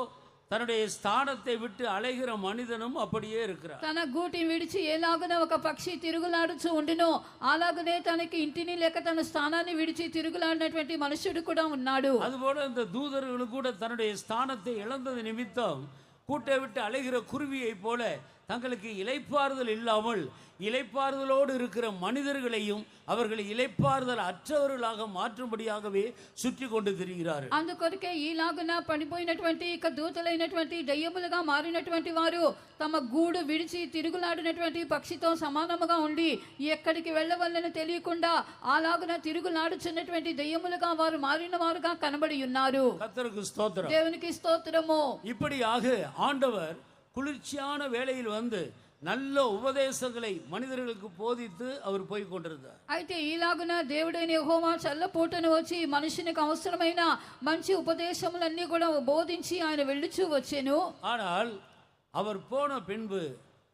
தன்னுடைய ஸ்தானத்தை விட்டு அலைகிற மனிதனும் அப்படியே இருக்கிறார். తన గూటి విడిచి ఎలాగున ఒక పక్షి తిరుగులాడుచు ఉండినో అలాగనే తనకి ఇంటిని లేక తన స్థానాన్ని విడిచి తిరుగులాడినటువంటి మనుషుడు కూడా ఉన్నాడు. அதுபோல இந்த தூதர்கள் கூட தன்னுடைய ஸ்தானத்தை இழந்தது நிமித்தம் கூட்டை விட்டு அலைகிற குருவியை போல தங்களுக்கு இளைப்பாறுதல் இல்லாமல் இளைப்பாறுதலோடு இருக்கிற மனிதர்களையும் அவர்கள் இளைப்பாறுதல் అற்றவர்களாக మాత్రముడియాగவே சுற்றி கொண்டு తిరిగిరారు. అందుకొరకే ఈలాగున పడిపోయినటువంటి ఇక దూతలైనటువంటి దయ్యములుగా మారినటువంటి వారు తమ గూడు విడిచి తిరుగులాడినటువంటి పక్షితో సమానముగా ఉండి ఎక్కడికి వెళ్ళవల్లని తెలియకుండా అలాగున తిరుగులాడుచున్నటువంటి దయ్యములుగా వారు మారిన వారుగా కనబడి ఉన్నారు. கர்த்தருக்கு ஸ்தோத்திரம். దేవునికి స్తోత్రము. இப்படியாக ஆண்டவர் குளிர்ச்சியான வேளையில் வந்து நல்ல உபதேசங்களை மனிதர்களுக்கு போதித்து அவர் போய் கொண்டிருந்தார். అయితే ఈలాగున దేవుడైన యెహోవా చల్లపూటను వచ్చి మనుషునికి అవసరమైన మంచి ఉపదేశములన్నీ కూడా బోధించి ఆయన వెళ్ళుచూ వచ్చెను. ஆனால் அவர் போன பின்பு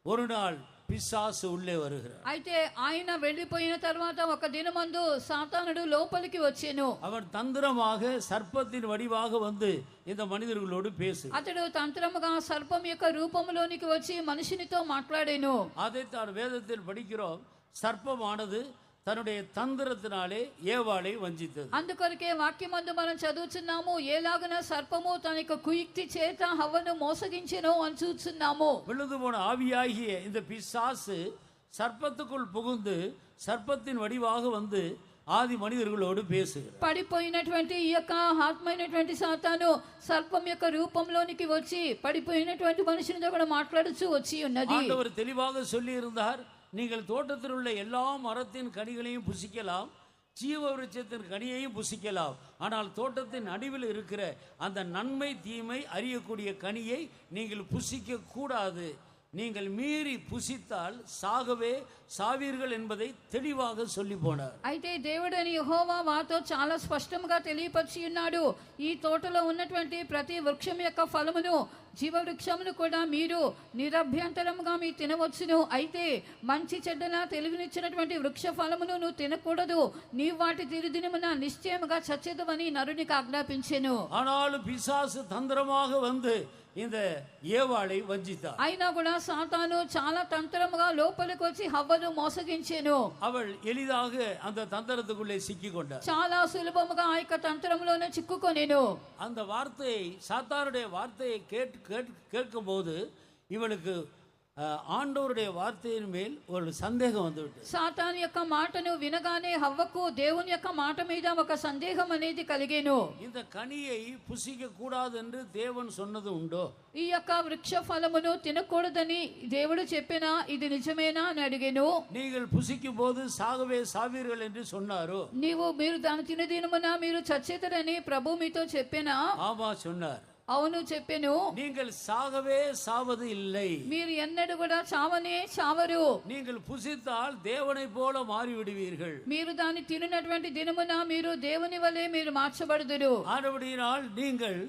ஒரு நாள் పిశాసు உள்ளே வருகிறார். అయితే ఆయన వెళ్ళిపోయిన తర్వాత ఒక దినమందు సాతానుడు లోపలికి వచ్చెను. அவன் தந்திரமாக சர்ப்பத்தின் வடிவாக வந்து இந்த மனிதர்களோடு பேசு. అతడు తంత్రముగా సర్పం యొక్క రూపంలోనికి వచ్చి మనిషినితో మాట్లాడెను. அதைத்தான் வேதத்தில் படிக்கிறோம். சர்ப்பமானது తన్నుடைய తంత్రத்தினாலே ఏవాளை వంచితది. అందుకొరకే వాక్యమందు మనం చదువుచున్నాము, ఏలాగన సర్పము తన యొక్క కుయుక్తి చేత హవ్వను మోసగించెను అని చూస్తున్నాము. விழுந்து போன ஆவியாகிய இந்த பிசாசு சர்ப்பத்துக்குள் புகுந்து சர்ப்பத்தின் வடிவாக வந்து ఆది మనిదరుகளோடு பேசுகிறார். పడిపోయినటువంటి ఈ యొక్క ఆత్మైనటువంటి సాతాను సర్పం యొక్క రూపంలోనికి వచ్చి పడిపోయినటువంటి మనుషునితో కూడా మాట్లాడుచూ వచ్చి ఉన్నది. ஆண்டவர் தெளிவாக சொல்லி இருந்தார், நீங்கள் தோட்டத்தில் உள்ள எல்லா மரத்தின் கனிகளையும் புசிக்கலாம், ஜீவ விருட்சத்தின் கனியையும் புசிக்கலாம், ஆனால் தோட்டத்தின் நடுவில் இருக்கிற அந்த நன்மை தீமை அறியக்கூடிய கனியை நீங்கள் புசிக்க கூடாது. நீங்கள் மீறி புசித்தால் சாகவே சாவீர்கள் என்பதை தெளிவாக சொல்லி போனார். అయితే దేవుడని యెహోవా వారితో చాలా స్పష్టంగా తెలియపరిచి ఉన్నాడు, ఈ తోటలో ఉన్నటువంటి ప్రతి వృక్షం యొక్క ఫలమును జీవ వృక్షమును కూడా మీరు నిరభ్యంతరముగా మీరు తినవచ్చును. అయితే మంచి చెడ్డల తెలివినిచ్చినటువంటి వృక్ష ఫలమును నువ్వు తినకూడదు, నీవు వాటి తిరుదినమున నిశ్చయముగా చచ్చేదవని నరునికి ఆజ్ఞాపించెను. ஆனாலும் பிசாசு தந்திரமாக வந்து இந்த ஏவாளை வஞ்சித்தார். అయినా కూడా సాతాను చాలా తంత్రముగా లోపలికి వచ్చి హవ్వను మోసగించెను. அவள் எளிதாக அந்த தந்திரத்துக்குள்ளே சிக்கி கொண்டார். చాలా సులభముగా ఆ యొక్క తంత్రంలోనే చిక్కుకొనెను. அந்த வார்த்தையை, சாத்தானுடைய வார்த்தையை கேட்கும் போது இவளுக்கு ஆண்டவருடைய வார்த்தையின் மேல் ஒரு சந்தேகம் வந்துவிட்டது. సాతాను యొక్క మాటను వినగానే హవ్వకు దేవుని యొక్క మాట మీద ఒక సందేహం అనేది కలిగేను. இந்த கனியை புசிக்க கூடாது என்று தேவன் சொன்னது உண்டோ? ఈ యొక్క వృక్ష ఫలమును తినకూడదని దేవుడు చెప్పినా ఇది నిజమేనా అని అడిగెను. நீங்கள் புசிக்கும் போது சாகவே சாவீர்கள் என்று சொன்னாரோ? మీరు దాని తినదినమున మీరు చచ్చేతరని ప్రభు మీతో చెప్పినా? ஆமா சொன்னார். అవును చెప్పెను. நீங்கள் சாகவே சாவது இல்லை, మీరు ఎన్నడూ కూడా చావనే చావరు. நீங்கள் புசித்தால் தேவனை போல மாறிவிடுவீர்கள். మీరు దాన్ని తిననటువంటి దినమున మీరు దేవుని వలె మీరు మార్చబడుదురు. ஆனபடியினால் நீங்கள்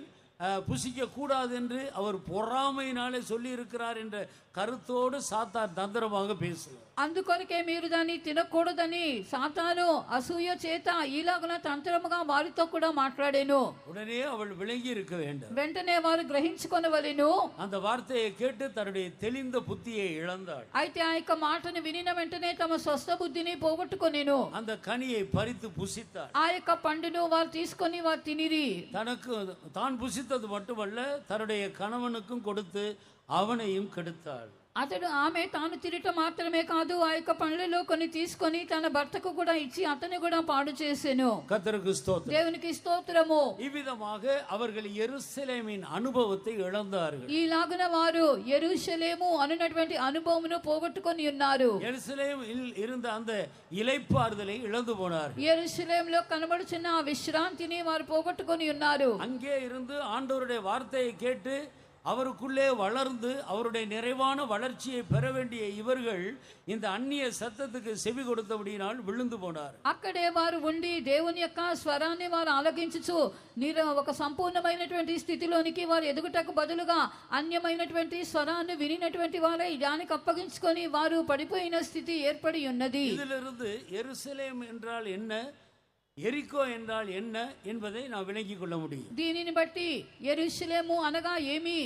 புசிக்க கூடாது என்று அவர் பொறாமையினாலே சொல்லி இருக்கிறார் என்ற கருத்தோடு சாத்தான் தந்திரமாக பேசுகிறார். అందుకొరకే మీరు దాన్ని తినకూడదని సాతాను అసూయ చేత ఈలాగున తంత్రముగా వారితో కూడా మాట్లాడేను. உடனே அவள் விளங்கி இருக்க வேண்டும். వెంటనే వారు గ్రహించుకొనవలెను. அந்த వార్த்தையை கேட்டு தன்னுடைய தெளிந்த புத்தியை இழந்தாள். అయితే ఆ యొక్క మాటను వినిన వెంటనే తమ స్వస్థ బుద్ధిని పోగొట్టుకొనెను. அந்த கனியை பறித்து புசித்தாள். ఆ యొక్క పండును వారు తీసుకొని వారు తినిరి. தனக்கு தான் புசித்தது மட்டுமல்ல, தன்னுடைய கணவனுக்கும் கொடுத்து அவனையும் கெடுத்தாள். అతడు ఆమె తాను తినటం మాత్రమే కాదు, ఆ యొక్క పండ్లలో కొన్ని తీసుకొని తన భర్తకు కూడా ఇచ్చి అతని కూడా పాడు చేసెను. கர்த்தருக்கு ஸ்தோத்திரம். దేవునికి స్తోత్రము. இவ்விதமாக அவர்கள் எருசலேமின் அனுபவத்தை இழந்தார்கள். ఈలాగున వారు యెరూషలేము అనునటువంటి అనుభవమును పోగొట్టుకొని ఉన్నారు. எருசலேமில் இருந்த அந்த இளைப்பாறுதலை இழந்து போனார்கள். యెరూషలేములో కనబడుచున్న ఆ విశ్రాంతిని వారు పోగొట్టుకొని ఉన్నారు. அங்கே இருந்து ஆண்டவருடைய வார்த்தையை கேட்டு அவருக்குள்ளே வளர்ந்து அவருடைய நிறைவான வளர்ச்சியை பெற வேண்டிய இவர்கள் இந்த அந்நிய சத்தத்துக்கு செவி கொடுத்தபடியினால் விழுந்து போனார். అక్కడే వారు ఉండి దేవుని యొక్క స్వరాన్ని వారు ఆలకించుచు ఒక సంపూర్ణమైనటువంటి స్థితిలోనికి వారు ఎదుగుటకు బదులుగా అన్యమైనటువంటి స్వరాన్ని వినినటువంటి వారే దానికి అప్పగించుకొని వారు పడిపోయిన స్థితి ఏర్పడి ఉన్నది. இதிலிருந்து எருசலேம் என்றால் என்ன, எரிகோ என்றால் என்ன என்பதை நாம் விளங்கிக் கொள்ள முடியும். దీనిని బట్టి యెరూషలేము అనగా ఏమి,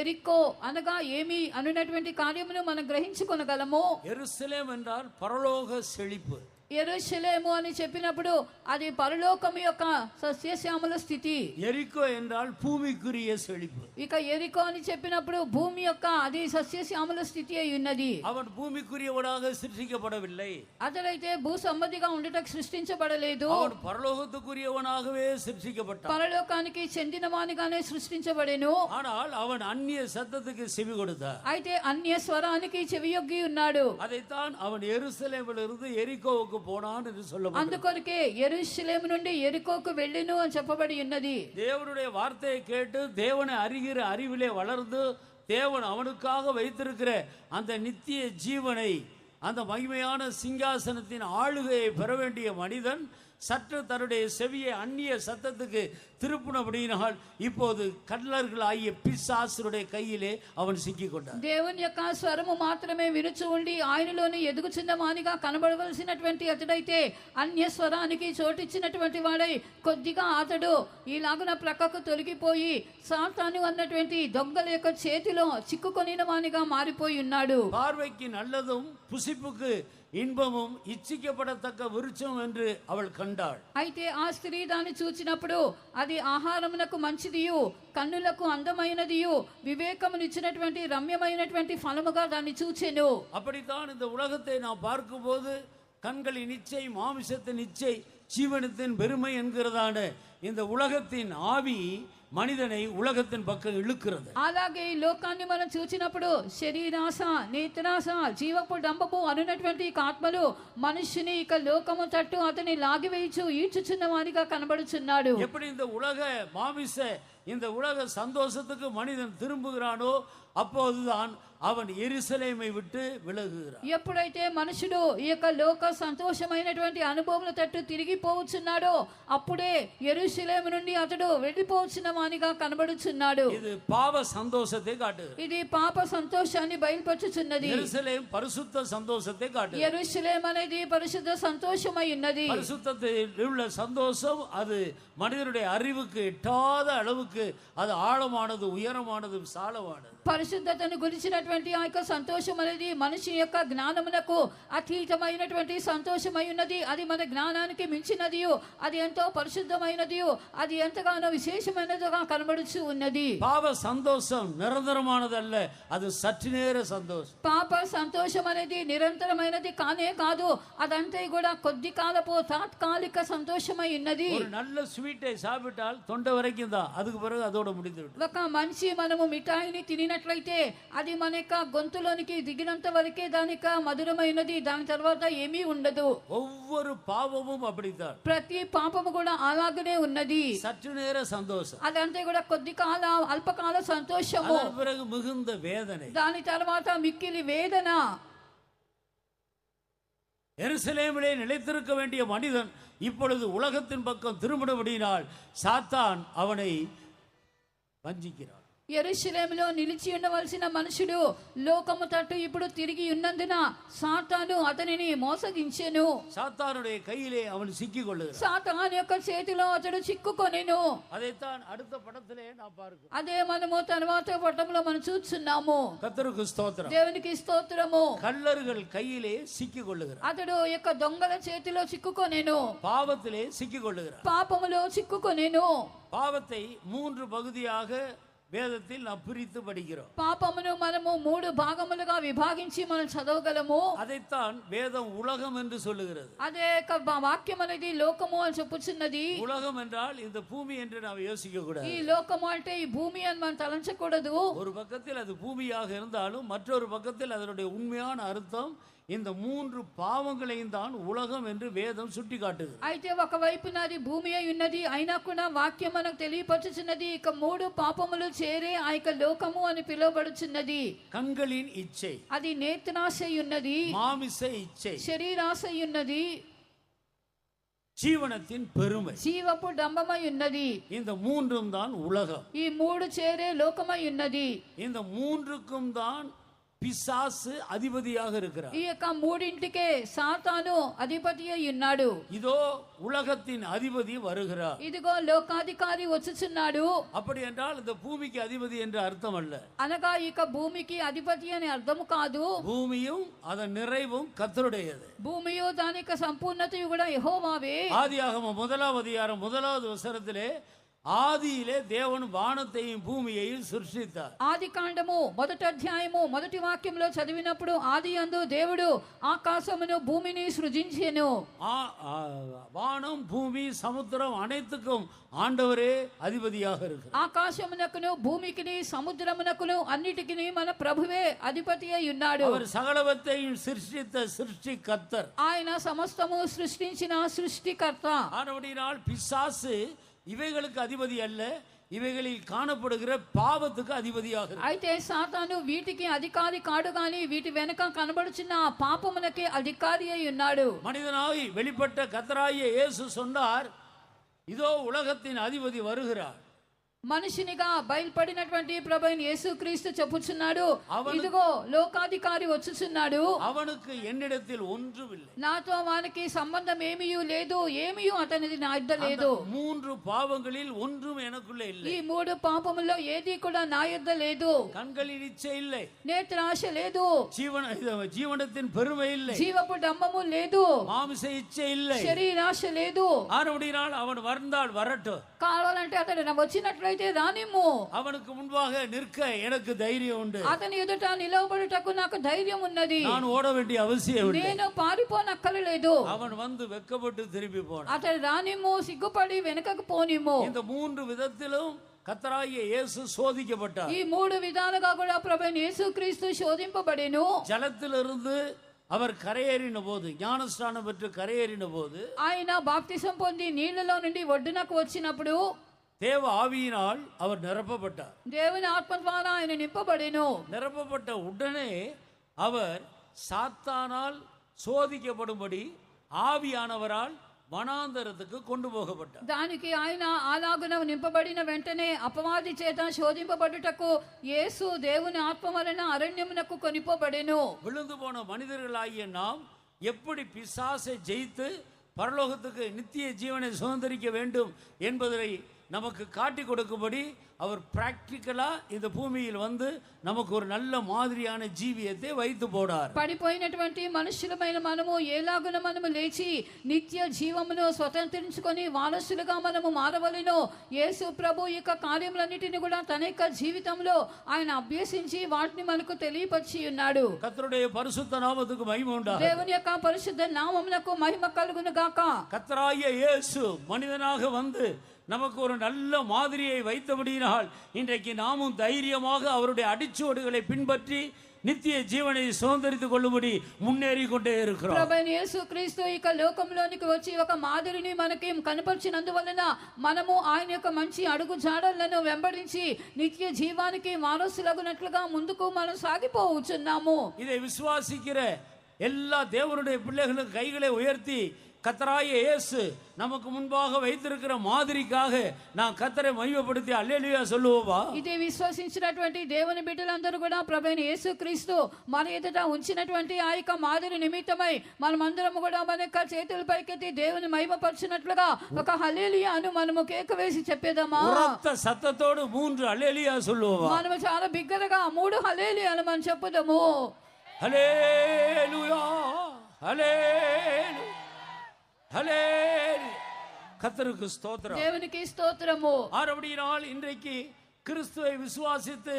ఎరికో అనగా ఏమి అనునటువంటి కార్యమును మనం గ్రహించుకొనగలము. எருசலேம் என்றால் பரலோக செழிப்பு. యెరూషలేము అని చెప్పినప్పుడు అది పరలోకము యొక్క సస్యశ్యామల స్థితి. எரிகோ என்றால் பூமிக்குரிய செழிப்பு. ఇక ఎరికో అని చెప్పినప్పుడు భూమి యొక్క అది సస్యశ్యామల స్థితి అయి ఉన్నది. அவன் பூமிக்குரியவனாக சிருஷ்டிக்கப்படவில்லை. అతడైతే భూ సంబంధిగా ఉండటకు సృష్టించబడలేదు. அவன் பரலோகத்துக்குரியவனாகவே சிருஷ்டிக்கப்பட்டான். పరలోకానికి చెందినవానిగానే సృష్టించబడెను. ஆனால் அவன் அந்நிய சத்தத்துக்கு செவி கொடுத்தான். అయితే అన్య స్వరానికి చెవియొగ్గి ఉన్నాడు. அதைத்தான் அவன் எருசலேமிலிருந்து எரிகோவுக்கு போனான் என்று சொல்லப்பட்டது. అందుకొరకే యెరూషలేము నుండి ఎరికోకు వెళ్ళెను అని చెప్పబడి ఉన్నది. தேவனுடைய வார்த்தையை கேட்டு தேவனை அறிகிற அறிவிலே வளர்ந்து தேவன் அவனுக்காக வைத்திருக்கிற அந்த நித்திய ஜீவனை, அந்த மகிமையான சிங்காசனத்தின் ஆளுகையை பெற வேண்டிய மனிதன் சற்று தன்னுடைய செவியை அந்நிய சத்தத்துக்கு திருப்பினபடியினால் இப்போது கள்ளர்கள் ஆகிய பிசாசுடைய கையிலே அவன் సిక్కి కొట్టాడు. దేవుని యొక్క స్వరము మాత్రమే వినుచు ఉండి ఆయనలోని ఎదుగుచున్న వానిగా కనబడవలసినటువంటి అతడైతే అన్య స్వరానికి చోటిచ్చినటువంటి వాడై కొద్దిగా అతడు ఈలాగున ప్రక్కకు తొలగిపోయి సాతాను అన్నటువంటి దొంగల యొక్క చేతిలో చిక్కుకొనిన వానిగా మారిపోయి ఉన్నాడు. பார்வைக்கு நல்லதும் புசிப்புக்கு இன்பமும் ఇచ్చిக்கப்படத்தக்க విరుచం என்று அவள் கண்டாள். అయితే ఆ స్త్రీ దాన్ని చూచినప్పుడు అది ఆహారమునకు మంచిదియు కన్నులకు అందమైనదియు వివేకమునిచ్చినటువంటి రమ్యమైనటువంటి ఫలముగా దాన్ని చూచెను. அப்படித்தான் இந்த உலகத்தை நாம் பார்க்கும்போது கண்களின் இச்சை, மாமிசத்தின் இச்சை, ஜீவனத்தின் பெருமை என்கிறதான இந்த உலகத்தின் ஆவி మనిదனை ఉలగத்தின் పక్కం ఇழுக்கிறது. అలాగే ఈ లోకాన్ని మనం చూచినప్పుడు శరీరాశ, నేత్రాశ, జీవపు డంబపు అనునటువంటి ఆత్మలు మనుషుని ఇక లోకము తట్టు అతని లాగివేయచ్చు ఈడ్చుచున్న వారిగా కనబడుచున్నాడు. எப்படி இந்த உலக மாமிச இந்த உலக சந்தோஷத்துக்கு மனிதன் திரும்புகிறானோ அப்போதுதான் அவன் ఎరుషలేமை విட்டு విలగుகிறான். ఎప్పుడైతే మనుషుడు ఈ యొక్క లోక సంతోషమైనటువంటి అనుభవముల తట్టు తిరిగిపోవచ్చున్నాడో అప్పుడే యెరూషలేము నుండి అతడు వెళ్ళిపోవచ్చున్న వానిగా కనబడుచున్నాడు. ఇది పాప సంతోషத்தை காட்டுகிறது. ఇది పాప సంతోషాన్ని బయలుపరుచుచున్నది. యెరూషలేం పరిశుద్ధ సంతోషத்தை காட்டுகிறது. యెరూషలేం అనేది పరిశుద్ధ సంతోషమై ఉన్నది. పరిశుద్ధத்தில் உள்ள சந்தோஷம் அது மனிதனுடைய அறிவுக்கு எட்டாத அளவுக்கு அது ஆழமானது, உயரமானது, விசாலமானது. పరిశుద్ధతను గురించినటువంటి ఆ యొక్క సంతోషం అనేది మనిషి యొక్క జ్ఞానమునకు అతీతమైనటువంటి సంతోషమై ఉన్నది. అది మన జ్ఞానానికి మించినది, అది ఎంతో పరిశుద్ధమైనది, అది ఎంతగానో విశేషమైనదిగా కనబడుచు ఉన్నది. పాప సంతోషం నిరంతరమైనదల్ల, అది సற்று நேர సంతోషం. పాప సంతోషం అనేది నిరంతరమైనది కానే కాదు, అదంతా కూడా కొద్ది కాలపు తాత్కాలిక సంతోషమై ఉన్నది. ஒரு நல்ல ஸ்வீட்டை சாப்பிட்டால் தொண்டை வரைக்கும் தான், அதுக்கு பிறகு அதோட முடிந்து விடும். ఒక మంచి మనము మిఠాయిని తినినట్లయితే అది మన యొక్క గొంతులోనికి దిగినంత వరకే దానిక మధురమైనది, దాని తర్వాత ఏమీ ఉండదు. ஒவ்வொரு பாவமும் அப்படித்தான். ప్రతి పాపము కూడా అలాగనే ఉన్నది. சற்று நேர சந்தோஷம், అదంతా కూడా కొద్ది కాల అల్పకాల సంతోషము, அதன் பிறகு மிகுந்த வேதனை. దాని తర్వాత మిక్కిలి వేదన. எருசலேமிலே நிலைத்திருக்க வேண்டிய மனிதன் இப்பொழுது உலகத்தின் பக்கம் திரும்பினபடியினால் சாத்தான் அவனை வஞ்சிக்கிறான். యెరూషలేములో నిలిచి ఉండవలసిన మనుషుడు లోకము తట్టు ఇప్పుడు తిరిగి ఉన్నందున సాతాను అతనిని మోసగించెను. சாத்தானுடைய கையிலே அவன் சிக்கிக் கொள்ளுகிறான். సాతాను యొక్క చేతిలో అతడు చిక్కుకొనెను. அதைத்தான் அடுத்த படத்திலே நான் பார்க்கிறோம். అదే మనము తర్వాత పట్టంలో మనం చూస్తున్నాము. கர்த்தருக்கு ஸ்தோத்திரம். దేవునికి స్తోత్రము. கள்ளர்கள் கையிலே சிக்கிக் கொள்ளுகிறான். అతడు యొక్క దొంగల చేతిలో చిక్కుకొనెను. பாவத்திலே சிக்கிக் கொள்ளுகிறான். పాపములో చిక్కుకొనెను. பாவத்தை 3 பகுதியாக வேதத்தில் நாம் பிரித்து படிக்கிறோம். పాపమును మనము 3 భాగములుగా విభాగించి మనం చదవగలము. அதைத்தான் வேதம் உலகம் என்று சொல்லுகிறது. అదే వాక్యం అనేది లోకము అని చెప్పుచున్నది. உலகம் என்றால் இந்த பூமி என்று நாம் யோசிக்க கூடாது. ఈ లోకము అంటే ఈ భూమి అని మనం తలంచకూడదు. ஒரு பக்கத்தில் அது பூமியாக இருந்தாலும் மற்றொரு பக்கத்தில் அதனுடைய உண்மையான அர்த்தம் இந்த 3 பாவங்களையும் தான் உலகம் என்று வேதம் சுட்டி காட்டுது. అయితే ఒకవైపున అది భూమి అయి ఉన్నది, అయినా కూడా వాక్యం మనకు తెలియపరుచుచున్నది ఇక 3 పాపములు చేరే ఆ యొక్క లోకము అని పిలువబడుచున్నది. கண்களின் இச்சை, అది నేత్రాశ ఉన్నది, மாமிச இச்சை, శరీరాశ ఉన్నది, ஜீவனத்தின் பெருமை, జీవపు డంబమై ఉన్నది. இந்த 3ம் தான் உலகம். ఈ 3 చేరే లోకమై ఉన్నది. இந்த 3க்கும் தான் பிசாசு அதிபதியாக இருக்கிறார். ఈ యొక్క 3ంటికే సాతాను అధిపతి అయి ఉన్నాడు. இதோ உலகத்தின் அதிபதி வருகிறார். ఇదిగో లోకాధికారి వచ్చుచున్నాడు. அப்படி என்றால் இந்த பூமிக்கு அதிபதி என்ற அர்த்தம் அல்ல. అనగా ఈ యొక్క భూమికి అధిపతి అనే అర్థము కాదు. பூமியும் அதன் நிறைவும் கர்த்தருடையது. భూమియు దాని యొక్క సంపూర్ణతయు కూడా యెహోవావే. ஆதியாகமம் 1ஆம் அதிகாரம் 1வது வசனத்திலே ఆదిயிலே దేవుని వానத்தையும் భూమిயையும் సృష్టించారు. ఆది కాండము 1వ అధ్యాయము 1వ వాక్యంలో చదివినప్పుడు ఆది యందు దేవుడు ఆకాశమును భూమిని సృజించెను. வானம், பூமி, சமுத்திரம் அனைத்துக்கும் ஆண்டவரே அதிபதியாக இருக்கிறார். ఆకాశమునకును భూమికిని సముద్రమునకును అన్నిటికిని మన ప్రభువే అధిపతి అయి ఉన్నాడు. அவர் சகலவற்றையும் சிருஷ்டித்த சிருஷ்டிகர்த்தர். ఆయన సమస్తము సృష్టించిన సృష్టికర్త. ஆனபடியால் பிசாசு இவைகளுக்கு அதிபதி அல்ல, இவைகளில் காணப்படுகிற பாவத்துக்கு அதிபதியாக இருக்கிறான். అయితే సాతాను వీటికి అధికారి కాడు గాని వీటి వెనక కనబడుచున్న ఆ పాపమునకి అధికారి అయి ఉన్నాడు. மனிதனாய் வெளிப்பட்ட கர்த்தராகிய இயேசு சொன்னார், இதோ உலகத்தின் அதிபதி வருகிறார். మనిషినిగా బయలుపడినటువంటి ప్రభువైన యేసుక్రీస్తు చెప్పుచున్నాడు, ఇదిగో లోకాధికారి వచ్చుచున్నాడు, அவனுக்கு என்னிடத்தில் ஒன்றுமில்லை, నాతో వానికి సంబంధం ఏమీయూ లేదు, ఏమీయూ అతనిది నా యొద్ద లేదు. 3 பாவங்களில் ஒன்றும் எனக்குள்ள இல்லை. ఈ 3 పాపముల్లో ఏది కూడా నా యొద్ద లేదు. கண்களின் இச்சை இல்லை, నేత్రాశ లేదు, ஜீவனத்தின் பெருமை இல்லை, జీవపు డంబము లేదు, மாமிச இச்சை இல்லை, శరీరాశ లేదు. ஆனபடியால் அவன் வந்தால் வரட்டும், కావాలంటే అతడు వచ్చినట్లయితే రానిమ్ము. அவனுக்கு முன்பாக நிற்க எனக்கு தைரியம் உண்டு, అతని ఎదుట నిలవబడుటకు నాకు ధైర్యం ఉన్నది, நான் ஓட வேண்டிய அவசியம் இல்லை. నేను పారిపోనక్కర్లేదు. அவன் வந்து வெட்கப்பட்டு திரும்பி போனான். అతడు రానిమ్ము, సిగ్గుపడి వెనుకకు పోనిమ్ము. இந்த 3 விதத்திலும் கர்த்தராகிய இயேசு சோதிக்கப்பட்டார். ఈ 3 విధాలుగా కూడా ప్రభువైన యేసుక్రీస్తు శోధింపబడెను. ஜலத்திலிருந்து அவர் கரையேறின போது, ஞானஸ்நானம் பெற்று கரையேறின போது, ఆయన బాప్తిసం పొంది నీళ్లలో నుండి ఒడ్డునకు వచ్చినప్పుడు தேவ ஆவியினால் அவர் நிரப்பப்பட்டார். దేవుని ఆత్మ ద్వారా ఆయన నింపబడెను. நிரப்பப்பட்ட உடனே அவர் சாத்தானால் சோதிக்கப்படும்படி ஆவியானவரால் வனாந்தரத்துக்கு கொண்டு போகப்பட்டார். దానికి ఆయన అలాగున నింపబడిన వెంటనే అపవాది చేత శోధింపబడుటకు యేసు దేవుని ఆత్మ వలన అరణ్యమునకు కొనిపోబడెను. விழுந்து போன மனிதர்களாகிய நாம் எப்படி பிசாசை ஜெயித்து பரலோகத்துக்கு நித்திய ஜீவனை சுதந்திரிக்க வேண்டும் என்பதை நமக்கு காட்டி கொடுக்கும்படி அவர் பிராக்டிக்கலா இந்த பூமியில் வந்து நமக்கு ஒரு நல்ல மாதிரியான ஜீவியத்தை வைத்து போனார். పడిపోయినటువంటి మనుషులమైన మనము ఎలాగున మనము లేచి నిత్య జీవమును స్వతంత్రించుకొని వారసులుగా మనము మారవలెనో యేసు ప్రభు యొక్క కార్యములన్నిటిని కూడా తన యొక్క జీవితంలో ఆయన అభ్యసించి వాటిని మనకు తెలియపరిచి ఉన్నాడు. கர்த்தருடைய பரிசுத்த நாமத்துக்கு மகிமை உண்டாகட்டும். దేవుని యొక్క పరిశుద్ధ నామమునకు మహిమ కలుగును గాక. கர்த்தராகிய இயேசு மனிதனாக வந்து நமக்கு ஒரு நல்ல மாதிரியை வைத்தபடியினால் இன்றைக்கு நாமும் தைரியமாக அவருடைய அடிச்சுவடுகளை பின்பற்றி నిత్య జీవని సుందరితుకు కొల్లుబడి మున్నేరి కొండే இருக்கிறோம். ప్రభువైన యేసుక్రీస్తు ఈ లోకంలోనికి వచ్చి ఒక మాదిరిని మనకి కనపరిచినందువలన మనము ఆయన యొక్క మంచి అడుగు జాడలను వెంబడించి నిత్య జీవానికి వారసులగునట్లుగా ముందుకు మనం సాగిపోవచ్చున్నాము. இதை விசுவாசிக்கிற எல்லா தேவனுடைய பிள்ளைகளும் கைகளை உயர்த்தி கர்த்தராகிய இயேசு நமக்கு முன்பாக வைத்திருக்கிற மாதிரிக்காக நான் கர்த்தரை மகிமைப்படுத்தி அல்லேலூயா சொல்லுவோமா? ఇది విశ్వసించినటువంటి దేవుని బిడ్డలందరూ కూడా ప్రభువైన యేసుక్రీస్తు మన ఎదుట ఉంచినటువంటి ఆ యొక్క మాదిరి నిమిత్తమై మనమందరం కూడా మన యొక్క చేతుల పైకెత్తి దేవుని మహిమపరచినట్లుగా ఒక హల్లెలూయాను మనము కేక వేసి చెప్పేదమా? ఉరత్త సత్తతోడు 3 హల్లెలూయా சொல்லுவோமா? మనము చాలా బిగ్గరగా 3 హల్లెలూయాలు మనం చెప్పుదాము. హల్లెలూయా హల్లెలూయా ஹல்லேலூயா. கர்த்தருக்கு ஸ்தோத்திரம். దేవునికి స్తోత్రము. ஆறபடியினால் இன்றைக்கு கிறிஸ்துவை விசுவாசித்து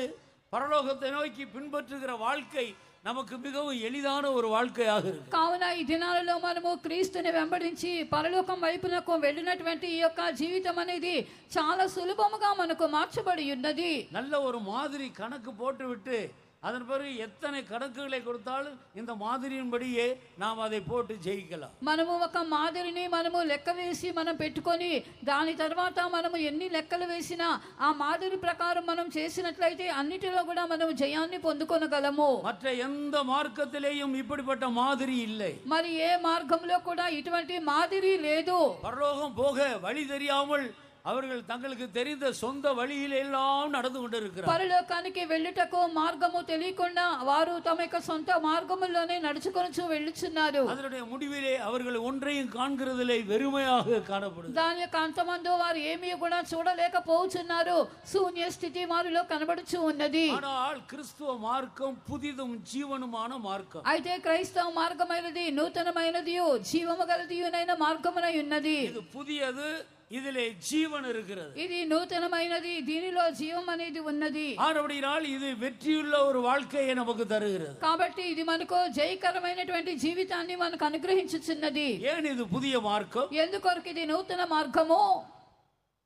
பரலோகத்தை நோக்கி பின்பற்றுகிற வாழ்க்கை நமக்கு மிகவும் எளிதான ஒரு வாழ்க்கையாக இருக்கு. కావున ఈ దినాలలో మనము క్రీస్తుని వెంబడించి పరలోకం వైపునకు వెళ్ళినటువంటి ఈ యొక్క జీవితం అనేది చాలా సులభముగా మనకు మార్చబడి ఉన్నది. நல்ல ஒரு மாதிரி கணக்கு போட்டுவிட்டு அதன் பிறகு எத்தனை கணக்குகளை கொடுத்தாலும் இந்த மாதிரியின்படியே நாம் அதை போட்டு ஜெயிக்கலாம். మనము ఒక మాదిరిని మనము లెక్క వేసి మనం పెట్టుకొని దాని తర్వాత మనము ఎన్ని లెక్కలు వేసినా ఆ మాదిరి ప్రకారం మనం చేసినట్లయితే అన్నిటిలో కూడా మనం జయాన్ని పొందుకొనగలము. மற்ற எந்த மார்க்கத்திலேயும் இப்படிப்பட்ட மாதிரி இல்லை. మరి ఏ మార్గంలో కూడా ఇటువంటి మాదిరి లేదు. பரலோகம் போக வழி தெரியாமல் அவர்கள் தங்களுக்கு தெரிந்த சொந்த வழியில் எல்லாம் நடந்து கொண்டிருக்கிறார்கள். పరలోకానికి వెళ్ళుటకు మార్గము తెలియకుండా వారు తమ యొక్క సొంత మార్గములోనే నడుచుకొనుచు వెళ్ళుచున్నారు. அதனுடைய முடிவிலே அவர்கள் ஒன்றையும் காண்கிறதிலே வெறுமையாக காணப்படுகிறது. దాని యొక్క అంతమందు వారు ఏమీ కూడా చూడలేకపోతున్నారు. శూన్య స్థితి వారిలో కనబడుచు ఉన్నది. ஆனால் கிறிஸ்துவ மார்க்கம் புதிதும் ஜீவனுமான மார்க்கம். అయితే క్రైస్తవ మార్గమైనది నూతనమైనది జీవము గలదియునైన మార్గమునై ఉన్నది. இது புதியது, இதிலே ஜீவன் இருக்கிறது. ఇది నూతనమైనది, దీనిలో జీవం అనేది ఉన్నది. ஆனபடியால் இது வெற்றியுள்ள ஒரு வாழ்க்கையை நமக்கு தருகிறது. కాబట్టి ఇది మనకు జయకరమైనటువంటి జీవితాన్ని మనకు అనుగ్రహించుచున్నది. ஏன் இது புதிய மார்க்கம்? ఎందుకొరకు ఇది నూతన మార్గము?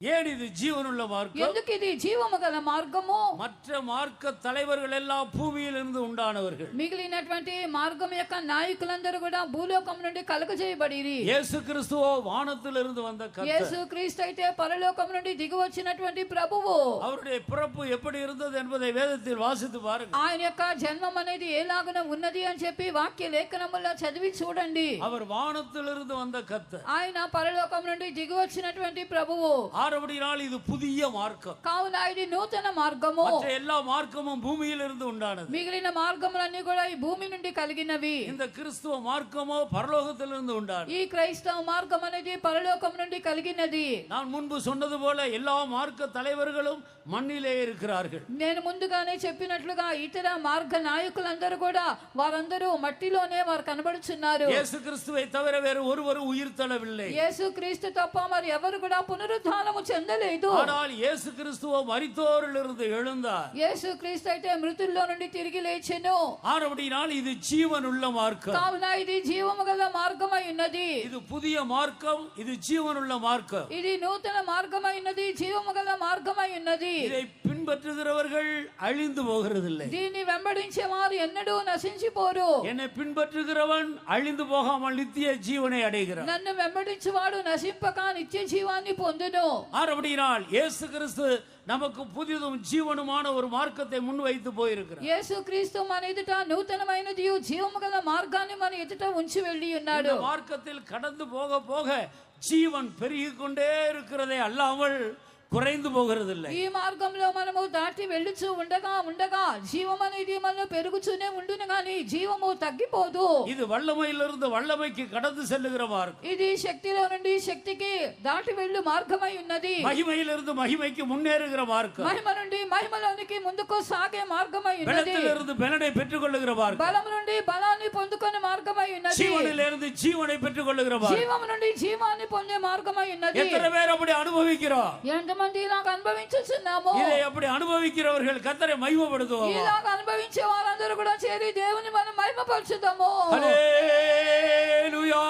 ஏன் இது ஜீவனுள்ள மார்க்கம்? ఎందుకు ఇది జీవము గల మార్గము? மற்ற மார்க்க தலைவர்கள் எல்லாம் பூமியிலிருந்து உண்டானவர்கள். మిగిలినటువంటి మార్గం యొక్క నాయకులందరూ కూడా భూలోకం నుండి కలుగజేయబడిరి. இயேசு கிறிஸ்துவோ வானத்திலிருந்து வந்த கர்த்தர். యేసు క్రీస్తు అయితే పరలోకం నుండి దిగి వచ్చినటువంటి ప్రభువు. அவருடைய பிறப்பு எப்படி இருந்தது என்பதை வேதத்தில் வாசித்து பாருங்கள். ఆయన యొక్క జన్మం అనేది ఎలాగున ఉన్నది అని చెప్పి వాక్య లేఖనముల్లో చదివి చూడండి. அவர் வானத்திலிருந்து வந்த கர்த்தர். ఆయన పరలోకం నుండి దిగి వచ్చినటువంటి ప్రభువు. ஆறபடியால் இது புதிய மார்க்கம். కావున ఇది నూతన మార్గము. மற்ற எல்லா மார்க்கமும் பூமியிலிருந்து உண்டானது. మిగిలిన మార్గములన్నీ కూడా ఈ భూమి నుండి కలిగినవి. இந்த கிறிஸ்துவ மார்க்கமோ பரலோகத்திலிருந்து உண்டானது. ఈ క్రైస్తవ మార్గం అనేది పరలోకం నుండి కలిగినది. நான் முன்பு சொன்னது போல எல்லா மார்க்க தலைவர்களும் மண்ணிலே இருக்கிறார்கள். నేను ముందుగానే చెప్పినట్లుగా ఇతర మార్గ నాయకులందరూ కూడా వారందరూ మట్టిలోనే వారు కనబడుచున్నారు. இயேசு கிறிஸ்துவை தவிர வேறு ஒருவரும் உயிர் தள்ளவில்லை. యేసు క్రీస్తు తప్ప మరి ఎవరు కూడా పునరుద్ధానము చెందలేదు. ஆனால் இயேசு கிறிஸ்துவோ மரித்தோரிலிருந்து எழுந்தார். యేసు క్రీస్తు అయితే మృతుల్లో నుండి తిరిగి లేచెను. ஆனபடியால் இது ஜீவனுள்ள மார்க்கம். కావున ఇది జీవము గల మార్గమై ఉన్నది. இது புதிய மார்க்கம், இது ஜீவனுள்ள மார்க்கம். ఇది నూతన మార్గమై ఉన్నది, జీవము గల మార్గమై ఉన్నది. இதை பின்பற்றுகிறவர்கள் அழிந்து போகிறதில்லை. దీన్ని వెంబడించే వారు ఎన్నడూ నశించిపోరు. என்னை பின்பற்றுகிறவன் அழிந்து போகாமல் நித்திய ஜீவனை அடைகிறான். నన్ను వెంబడించువాడు నశింపక నిత్య జీవాన్ని పొందును. ஆனபடியால் இயேசு கிறிஸ்து நமக்கு புதிதும் ஜீவனுமான ஒரு மார்க்கத்தை முன்வைத்து போயிருக்கிறார். యేసు క్రీస్తు మన ఎదుట నూతనమైనది జీవము గల మార్గాన్ని మన ఎదుట ఉంచి వెళ్ళి ఉన్నాడు. இந்த மார்க்கத்தில் கடந்து போக போக ஜீவன் பெருகிக் கொண்டே இருக்கிறதே அல்லாமல் குறைந்து போகிறதில்லை. ఈ మార్గంలో మనము దాటి వెళ్ళుచూ ఉండగా ఉండగా జీవం అనేది మనలో పెరుగుతూనే ఉండును గాని జీవము తగ్గిపోదు. இது వల్లమైயிலிருந்து వల్లమైకి கடந்து செல்லுகிற மார்க்கம். ఇది శక్తిలో నుండి శక్తికి దాటి వెళ్ళు మార్గమై ఉన్నది. மகிமையிலிருந்து மகிமைக்கு முன்னேறுகிற மார்க்கம். మహిమ నుండి మహిమలోనికి ముందుకు సాగే మార్గమై ఉన్నది. பலத்திலிருந்து பலனை பெற்றுக்கொள்ளுகிற மார்க்கம். బలం నుండి బలాన్ని పొందుకునే మార్గమై ఉన్నది. ஜீவனிலிருந்து ஜீவனை பெற்றுக்கொள்ளுகிற மார்க்கம். జీవం నుండి జీవాన్ని పొందే మార్గమై ఉన్నది. எத்தனை பேர் அப்படி அனுபவிக்கிறோம்? ఎంతమంది ఇలాగ అనుభవించుచున్నాము? இதை அப்படி அனுபவிக்கிறவர்கள் கர்த்தரை மகிமைப்படுத்துவாங்க. ఇలాగ అనుభవించే వారందరూ కూడా చేరి దేవుని మనం మహిమపరచుదాము. హల్లెలూయా.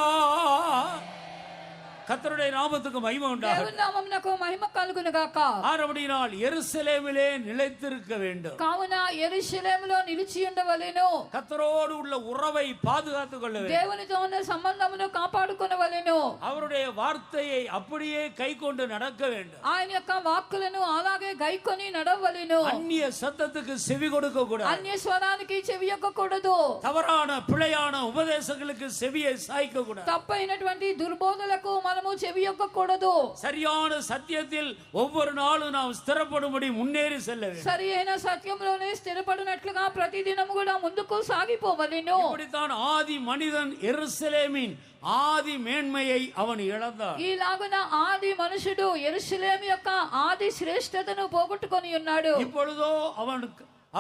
கர்த்தருடைய நாமத்துக்கு மகிமை உண்டாகட்டும். దేవుని నామమునకు మహిమ కలుగును గాక. ஆனபடியால் எருசலேமிலே நிலைத்திருக்க வேண்டும். కావున యెరూషలేములో నిలిచి ఉండవలెను. கர்த்தரோடு உள்ள உறவை பாதுகாத்துக் கொள்ள வேண்டும். దేవునితో ఉన్న సంబంధమును కాపాడుకొనవలెను. அவருடைய வார்த்தையை அப்படியே கைக்கொண்டு நடக்க வேண்டும். ఆయన యొక్క వాక్కులను అలాగే గైకొని నడవవలెను. அந்நிய சத்தத்துக்கு செவி கொடுக்க கூடாது. అన్య స్వరానికి చెవియొక్కకూడదు. தவறான பிழையான உபதேசங்களுக்கு செவியை சாய்க்க கூடாது. తప్పైనటువంటి దుర్బోధలకు మనము చెవియొక్కకూడదు. சரியான சத்தியத்தில் ஒவ்வொரு நாளும் நாம் ஸ்திரப்படும்படி முன்னேறி செல்ல வேண்டும். సరి అయిన సత్యంలోనే స్థిరపడినట్లుగా ప్రతిదినం కూడా ముందుకు సాగిపోవలెను. இப்படித்தான் ஆதி மனிதன் எருசலேமின் ஆதி மேன்மையை அவன் இழந்தான். ఈలాగున ఆది మనుషుడు యెరూషలేము యొక్క ఆది శ్రేష్టతను పోగొట్టుకొని ఉన్నాడు. இப்பொழுதோ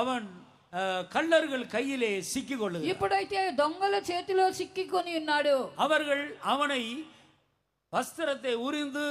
அவன் கள்ளர்கள் கையிலே சிக்கிக் கொள்ளுகிறான். ఇప్పుడైతే దొంగల చేతిలో చిక్కికొని ఉన్నాడు. அவர்கள் அவனை வஸ்திரத்தை உரிந்து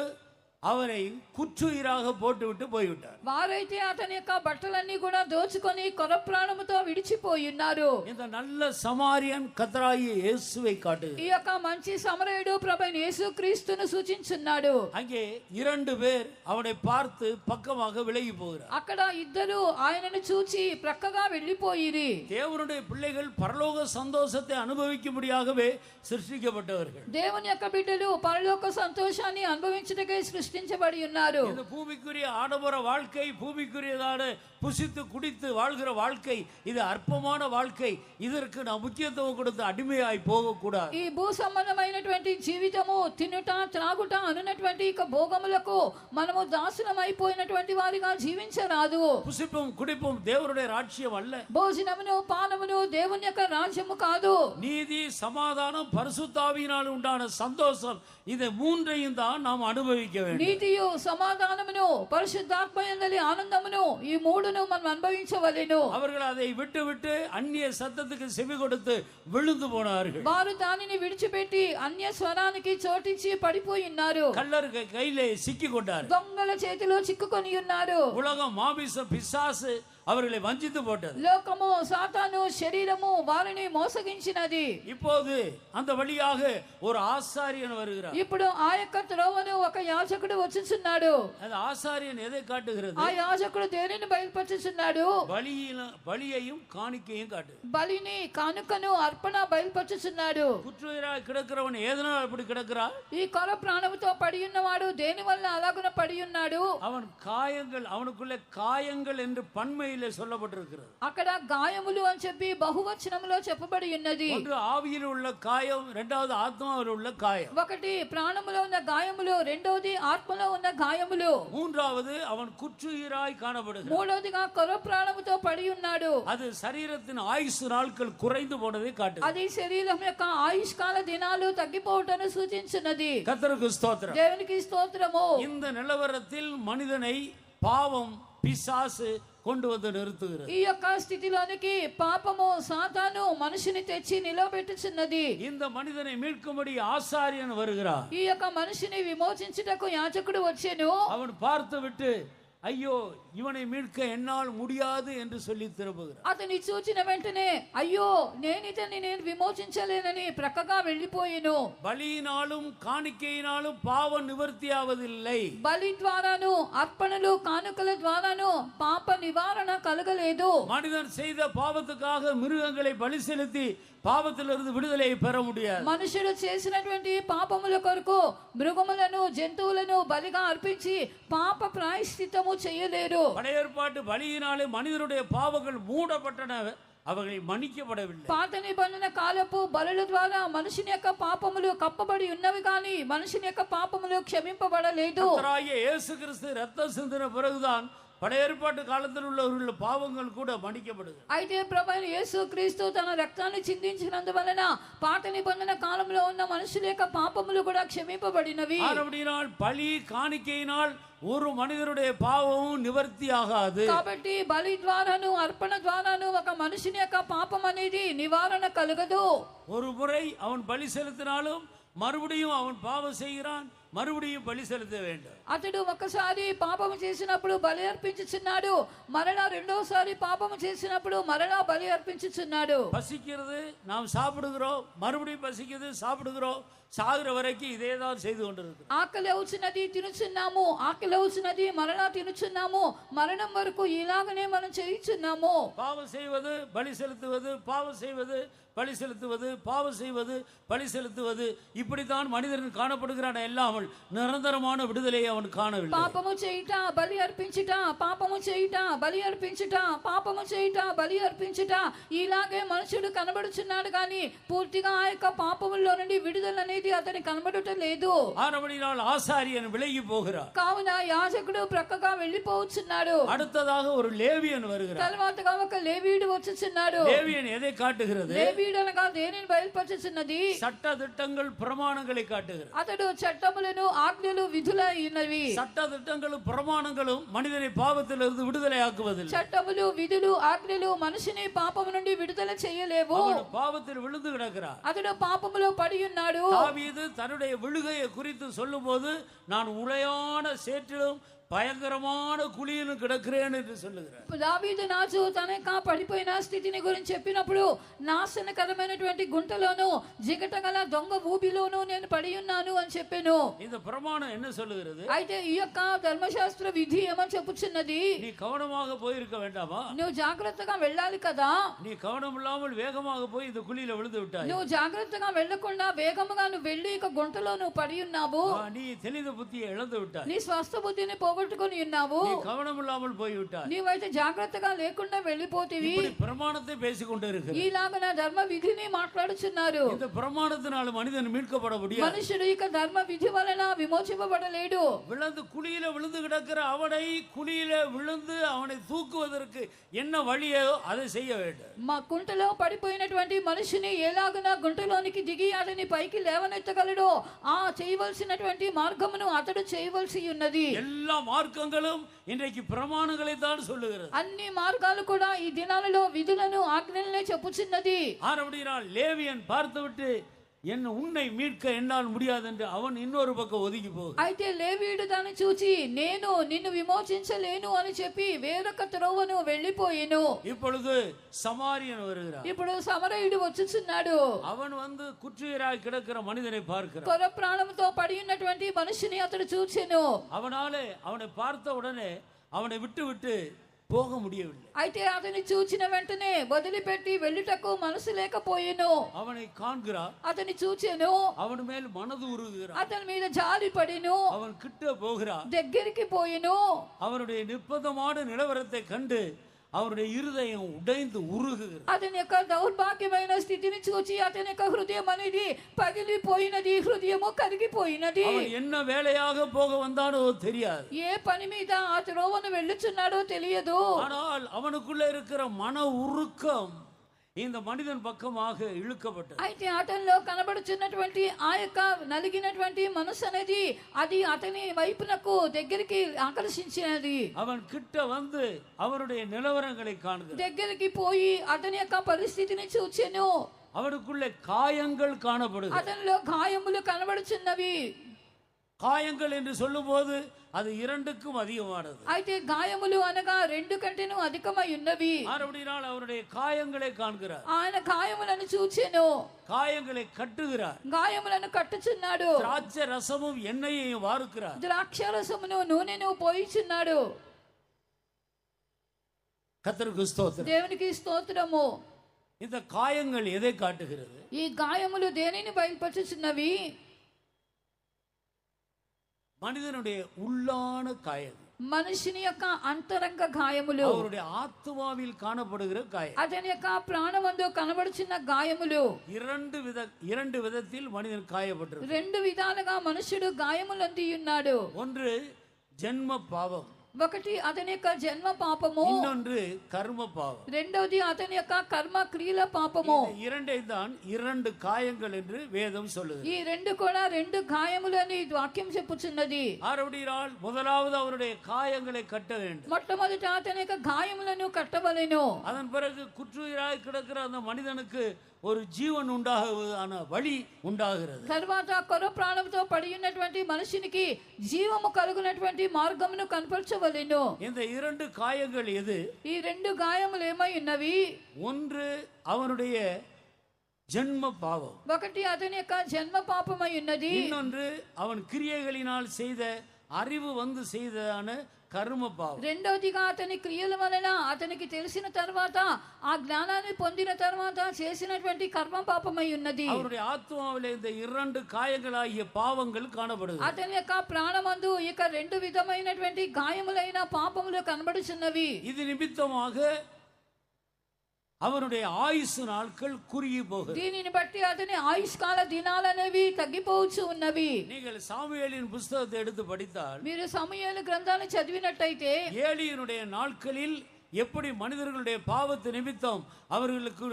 அவரை குற்றுயிராக போட்டுவிட்டு போய்விட்டார். వారైతే అతని యొక్క బట్టలన్నీ కూడా దోచుకొని కొర ప్రాణముతో విడిచిపోయి ఉన్నారు. இந்த நல்ல சமாரியன் கர்த்தராகிய இயேசுவை காட்டுகிறார். ఈ యొక్క మంచి సమరయుడు ప్రభువైన యేసుక్రీస్తును సూచించున్నాడు. அங்கே 2 பேர் அவனை பார்த்து பக்கமாக விலகி போகிறார். అక్కడ ఇద్దరు ఆయనను చూచి ప్రక్కగా వెళ్ళిపోయిరి. தேவனுடைய பிள்ளைகள் பரலோக சந்தோஷத்தை அனுபவிக்கும்படியாகவே சிருஷ்டிக்கப்பட்டவர்கள். దేవుని యొక్క బిడ్డలు పరలోక సంతోషాన్ని అనుభవించుటకై సృష్టించబడి ఉన్నారు. இந்த பூமிக்குரிய ஆடம்பர வாழ்க்கை, பூமிக்குரியதான புசித்து குடித்து வாழ்கிற வாழ்க்கை, இது அற்பமான வாழ்க்கை. இதற்கு நாம் முக்கியத்துவம் கொடுத்து அடிமையாய் போகக்கூடாது. ఈ భూ సంబంధమైనటువంటి జీవితము తినుట త్రాగుట అనునటువంటి ఇక భోగములకు మనము దాసులమైపోయినటువంటి వారిగా జీవించరాదు. புசிப்பும் குடிப்பும் தேவனுடைய ராஜ்யம் அல்ல. భోజనమును పానమును దేవుని యొక్క రాజ్యము కాదు. நீதி, சமாதானம், பரிசுத்தாவியினால் உண்டான சந்தோஷம், இதை மூன்றையும் தான் நாம் அனுபவிக்க வேண்டும். నీతియు సమాధానమును పరిశుద్ధాత్మ యందలి ఆనందమును ఈ మూడును మనం అనుభవించవలెను. அவர்கள் அதை விட்டு விட்டு அந்நிய சத்தத்துக்கு செவி கொடுத்து விழுந்து போனார்கள். వారు దానిని విడిచిపెట్టి అన్య స్వరానికి చోటించి పడిపోయి ఉన్నారు. கள்ளர்கள் கையிலே சிக்கி கொண்டார்கள். దొంగల చేతిలో చిక్కుకొని ఉన్నారు. உலகம், மாமிச, பிசாசு அவர்களை வஞ்சித்து போட்டது. లోకము సాతాను శరీరము వారిని మోసగించినది. இப்போது அந்த வழியாக ஒரு ஆசாரியன் வருகிறார். ఇప్పుడు ఆ యొక్క త్రోవను ఒక యాజకుడు వచ్చుచున్నాడు. அந்த ஆசாரியன் எதை காட்டுகிறது? ఆ యాజకుడు దేనిని బయలుపరుచుచున్నాడు? பலியையும் காணிக்கையும் காட்டு. బలిని కానుకను అర్పణ బయలుపరుచుచున్నాడు. குற்றுயிராய் கிடக்கிறவன் எதனால் அப்படி கிடக்கிறான்? ఈ కొర ప్రాణముతో పడి ఉన్నవాడు దేని వల్ల అలాగున పడి ఉన్నాడు? அவன் காயங்கள், அவனுக்குள்ள காயங்கள் என்று பன்மையிலே சொல்லப்பட்டிருக்கிறது. అక్కడ గాయములు అని చెప్పి బహువచనములో చెప్పబడి ఉన్నది. ஒன்று ஆவியில் உள்ள காயம், இரண்டாவது ஆத்மாவில் உள்ள காயம். ఒకటి ప్రాణములో ఉన్న గాయములు, రెండోది ఆత్మలో ఉన్న గాయములు, மூன்றாவது அவன் குற்றுயிராய் காணப்படுகிறான். మూడోదిగా కొర ప్రాణముతో పడి ఉన్నాడు. அது சரீரத்தின் ஆயுசு நாட்கள் குறைந்து போனதை காட்டுது. అది శరీరం యొక్క ఆయుష్కాల దినాలు తగ్గిపోవటను సూచించున్నది. கர்த்தருக்கு ஸ்தோத்திரம். దేవునికి స్తోత్రము. இந்த நிலவரத்தில் மனிதனை பாவம், பிசாசு கொண்டு வந்து நிறுத்துகிறது. ఈ యొక్క స్థితిలోనికి పాపము, సాతాను మనిషిని తెచ్చి నిలబెట్టుచున్నది. இந்த மனிதனை மீட்கும்படி ஆசாரியன் வருகிறார். ఈ యొక్క మనిషిని విమోచించుటకు యాజకుడు వచ్చెను. அவன் பார்த்து விட்டு, ஐயோ இவனை மீட்க என்னால் முடியாது என்று சொல்லி திரும்புகிறார். అతని చూచిన వెంటనే అయ్యో నేను విమోచించలేనని ప్రక్కగా వెళ్ళిపోయెను. பலியினாலும் காணிக்கையினாலும் பாவம் நிவர்த்தியாவதில்லை. బలి ద్వారాను, అర్పణలు, కానుకల ద్వారాను పాప నివారణ కలగలేదు. மனிதன் செய்த பாவத்துக்காக மிருகங்களை பலி செலுத்தி பாவத்திலிருந்து விடுதலையை பெற முடியாது. మనుషుడు చేసినటువంటి పాపముల కొరకు మృగములను, జంతువులను బలిగా అర్పించి పాప ప్రాయశ్చిత్తము చేయలేరు. பழைய ஏற்பாட்டு பலியினாலே மனிதனுடைய பாவங்கள் மூடப்பட்டன, அவைகளை மன்னிக்கப்படவில்லை. పాత నిబంధన కాలపు బలుల ద్వారా మనుషుని యొక్క పాపములు కప్పబడి ఉన్నవి కానీ మనుషుని యొక్క పాపములు క్షమింపబడలేదు. கர்த்தராகிய இயேசு கிறிஸ்து ரத்தம் சிந்தின பிறகுதான் பழைய ஏற்பாட்டு காலத்தில் உள்ளவர்கள் பாவங்கள் கூட மன்னிக்கப்படுது. అయితే ప్రభువైన యేసు క్రీస్తు తన రక్తాన్ని చిందించినందువలన పాత నిబంధన కాలంలో ఉన్న మనుషుల యొక్క పాపములు కూడా క్షమింపబడినవి. ஆனபடியால் பலி காணிக்கையினால் ஒரு மனிதனுடைய பாவமும் நிவர்த்தி ஆகாது. కాబట్టి బలి ద్వారాను, అర్పణ ద్వారాను ఒక మనుషుని యొక్క పాపం అనేది నివారణ కలగదు. ஒரு முறை அவன் பலி செலுத்தினாலும் மறுபடியும் அவன் பாவம் செய்கிறான், மறுபடியும் பலி செலுத்த வேண்டும். అతడు ఒకసారి పాపము చేసినప్పుడు బలి అర్పించుచున్నాడు, మరలా రెండోసారి పాపము చేసినప్పుడు మరలా బలి అర్పించుచున్నాడు. பசிக்கிறது, நாம் சாப்பிடுகிறோம், மறுபடியும் பசிக்கிறது, சாப்பிடுகிறோம், சாகுற வரைக்கும் இதே தான் செய்து கொண்டிருக்கு. ఆకలి అవుతున్నది, తినుచున్నాము, ఆకలి అవుతున్నది, మరలా తినుచున్నాము, మరణం వరకు ఇలాగనే మనం చేయుచున్నాము. பாவம் செய்வது, பலி செலுத்துவது, பாவம் செய்வது, பலி செலுத்துவது, பாவம் செய்வது, பலி செலுத்துவது, இப்படித்தான் மனிதன் காணப்படுகிறான். இல்லாமல் நிரந்தரமான விடுதலையை அவன் காணவில்லை. పాపము చేయుట, బలి అర్పించుట, పాపము చేయుట, బలి అర్పించుట, పాపము చేయుట, బలి అర్పించుట, ఇలాగే మనుషుడు కనబడుచున్నాడు కానీ పూర్తిగా ఆ యొక్క పాపములో నుండి విడుదల అనేది అతని కనబడటం లేదు. ஆனபடியால் ஆசாரியன் விலகி போகிறார். కావున యాజకుడు ప్రక్కగా వెళ్ళిపోవచ్చున్నాడు. அடுத்ததாக ஒரு லேவியன் வருகிறார். తర్వాతగా ఒక లేవీయుడు వచ్చుచున్నాడు. லேவியன் எதை காட்டுகிறது? లేవీయుడు అనగా దేనిని బయలుపరచుచున్నది? சட்ட திட்டங்கள், பிரமாணங்களை காட்டுகிறது. అతడు చట్టములను, ఆజ్ఞలు, విధులైనవి. சட்ட திட்டங்களும் பிரமாணங்களும் மனிதனை பாவத்திலிருந்து விடுதலை ஆக்குவதில்லை. చట్టములు, విధులు, ఆజ్ఞలు మనిషిని పాపము నుండి విడుదల చేయలేవు. அவன் பாவத்தில் விழுந்து கிடக்கிறார். అతడు పాపములో పడి ఉన్నాడు. தாவீது தன்னுடைய விழுகையை குறித்து சொல்லும்போது, நான் உளையான சேற்றிலும் பயங்கரமான குழியிலும் கிடக்கிறேன் என்று சொல்லுகிறார். దావీదు రాజు తన యొక్క పడిపోయిన స్థితిని గురించి చెప్పినప్పుడు, నాశనకరమైనటువంటి గుంటలోను, జిగటగల దొంగ ఊబిలోను నేను పడి ఉన్నాను అని చెప్పాను. இந்த பிரமாணம் என்ன சொல்லுகிறது? అయితే ఈ యొక్క ధర్మశాస్త్ర విధి ఏమని చెప్పుచున్నది? நீ கவனமாக போயிருக்க வேண்டாமா? నువ్వు జాగ్రత్తగా వెళ్ళాలి కదా. நீ கவனம் இல்லாமல் வேகமாக போய் இந்த குழியில விழுந்து விட்டாய். నువ్వు జాగ్రత్తగా వెళ్ళకుండా వేగముగా నువ్వు వెళ్ళి ఇక గుంటలో నువ్వు పడి ఉన్నావు. நீ தெளிந்த புத்தியை இழந்து விட்டாய். నీ స్వస్థ బుద్ధిని పోగొట్టుకొని ఉన్నావు. நீ கவனம் இல்லாமல் போய் விட்டாய். నీవైతే జాగ్రత్తగా లేకుండా వెళ్ళిపోతివి. இப்படி பிரமாணத்தை பேசிக்கொண்டு இருக்கிறார். ఈలాగన ధర్మ విధిని మాట్లాడుచున్నారు. இந்த பிரமாணத்தினால மனிதன் மீட்கப்பட முடியாது. మనుషుడు ఇక ధర్మ విధి వలన విమోచింపబడలేడు. விழுந்து குழியில விழுந்து கிடக்கிற அவனை குழியில விழுந்து அவனை தூக்குவதற்கு என்ன வழியோ அதை செய்ய வேண்டும். మా గుంటలో పడిపోయినటువంటి మనిషిని ఎలాగన గుంటలోనికి దిగి అతని పైకి లేవనెత్తగలడో ఆ చేయవలసినటువంటి మార్గమును అతడు చేయవలసి ఉన్నది. எல்லா மார்க்கங்களும் இன்றைக்கு பிரமாணங்களை தான் சொல்லுகிறது. అన్ని మార్గాలు కూడా ఈ దినాలలో విధులను, ఆజ్ఞలనే చెప్పుచున్నది. ஆனபடியால் லேவியன் பார்த்துவிட்டு, என்ன உன்னை மீட்க என்னால் முடியாது என்று அவன் இன்னொரு பக்கம் ஒதுங்கி போகும். అయితే లేవీయుడు దాన్ని చూచి నేను నిన్ను విమోచించలేను అని చెప్పి వేరొక త్రోవను వెళ్ళిపోయెను. இப்பொழுது சமாரியன் வருகிறான். ఇప్పుడు సమరయుడు వచ్చుచున్నాడు. அவன் வந்து குற்றுயிராய் கிடக்கிற மனிதனை பார்க்கிறான். కొర ప్రాణంతో పడి ఉన్నటువంటి మనిషిని అతడు చూచెను. அவனாலே அவனை பார்த்த உடனே அவனை விட்டு போக முடியவில்லை. అయితే అతని చూచిన వెంటనే వదిలిపెట్టి వెళ్ళుటకు మనసు లేకపోయెను. அவனை காண்கிறான். అతని చూచెను. அவன் மேல் மனது உருகுகிறான். అతని మీద జాలి పడిను. அவன் கிட்ட போகிறான். దగ్గరికి పోయెను. அவனுடைய நிர்பந்தமான நிலவரத்தை கண்டு அவனுடைய இருதயம் உடைந்து உருகுகிறது. అతని యొక్క దౌర్భాగ్యమైన స్థితిని చూచి అతని యొక్క హృదయం అనేది పగిలిపోయినది, హృదయము కరిగిపోయినది. அவன் என்ன வேலையாக போக வந்தானோ தெரியாது. ఏ పని మీద ఆ త్రోవను వెళ్ళుచున్నాడో తెలియదు. ஆனால் அவனுக்குள்ள இருக்கிற மன உருக்கம் இந்த மனிதன் பக்கமாக இழுக்கப்பட்டது. అయితే అతనిలో కనబడుచున్నటువంటి ఆ యొక్క నలిగినటువంటి మనసు అనేది అది అతని వైపునకు దగ్గరికి ఆకర్షించినది. அவன் கிட்ட வந்து அவருடைய நிலவரங்களை காணுகிறான். దగ్గరికి పోయి అతని యొక్క పరిస్థితిని చూచెను. அவனுக்குள்ளே காயங்கள் காணப்படுகிறது. అతనిలో గాయములు కనబడుచున్నవి. காயங்கள் என்று சொல்லும்போது அது இரண்டுக்கும் அதிகமானது. అయితే గాయములు అనగా రెండు కంటేను అధికమై ఉన్నవి. மறுபடியும் அவருடைய காயங்களை காண்கிறார். ఆయన గాయములను చూచెను. காயங்களை கட்டுகிறார். గాయములను కట్టుచున్నాడు. திராட்சை ரசமும் எண்ணெயையும் வார்க்கிறார். ద్రాక్షరసమును నూనెను పోయిచున్నాడు. கர்த்தருக்கு ஸ்தோத்திரம். దేవునికి స్తోత్రము. இந்த காயங்கள் எதை காட்டுகிறது? ఈ గాయములు దేనిని బయలుపరుచుచున్నవి? மனிதனுடைய உள்ளான காயம், మనిషిని యొక్క అంతరంగ గాయములు, அவருடைய ஆத்மாவில் காணப்படுகிற காயம். అతని యొక్క ప్రాణమందు కనబడుచున్న గాయములు. இரண்டு விதத்தில் மனிதன் காயப்பட்டிருக்கிறார். రెండు విధాలుగా మనుషుడు గాయములంది ఉన్నాడు. ஒன்று ஜென்ம பாவம், ఒకటి అతని యొక్క జన్మ పాపము, இன்னொன்று கர்ம பாவம். రెండవది అతని యొక్క కర్మ క్రియల పాపము. இரண்டை தான் இரண்டு காயங்கள் என்று வேதம் சொல்லுகிறது. ఈ రెండు కూడా రెండు గాయములు అని వాక్యం చెప్పుచున్నది. ஆரவடியால் முதலாவது அவருடைய காயங்களை கட்ட வேண்டும். మొట్టమొదట అతని యొక్క గాయములను కట్టవలెను. அதன் பிறகு குற்றுயிராய் கிடக்கிற அந்த மனிதனுக்கு ஒரு ஜீவன் உண்டாகுவதான வழி உண்டாகிறது. తర్వాత కొర ప్రాణంతో పడి ఉన్నటువంటి మనిషినికి జీవము కలుగునటువంటి మార్గమును కనపరచవలెను. இந்த இரண்டு காயங்கள் எது? ఈ రెండు గాయములు ఏమై ఉన్నవి? ஒன்று அவனுடைய ஜென்ம பாவம், ఒకటి అతని యొక్క జన్మ పాపమై ఉన్నది. இன்னொன்று அவன் கிரியைகளினால் செய்த அறிவு வந்து செய்ததான కర్మ పాపం. రెండవదిగా అతని క్రియల వలన అతనికి తెలిసిన తర్వాత ఆ జ్ఞానాన్ని పొందిన తర్వాత చేసినటువంటి కర్మ పాపమై ఉన్నది. அவருடைய ஆத்மாவிலே இந்த இரண்டு காயங்களாகிய பாவங்கள் காணப்படுகிறது. అతని యొక్క ప్రాణమందు ఇక రెండు విధమైనటువంటి గాయములైన పాపములు కనబడుచున్నవి. இது நிமித்தமாக அவனுடைய ஆயுசு நாட்கள் குறுகி போகிறது. దీనిని బట్టి అతని ఆయుష్కాల దినాలనేవి తగ్గిపోవచ్చు ఉన్నవి. நீங்கள் சாமுவேலின் புத்தகத்தை எடுத்து படித்தால், మీరు సమూయేలు గ్రంథాన్ని చదివినట్టయితే ஏலியினுடைய நாட்களில் எப்படி மனிதர்களுடைய பாவத்து நிமித்தம் அவர்களுக்கு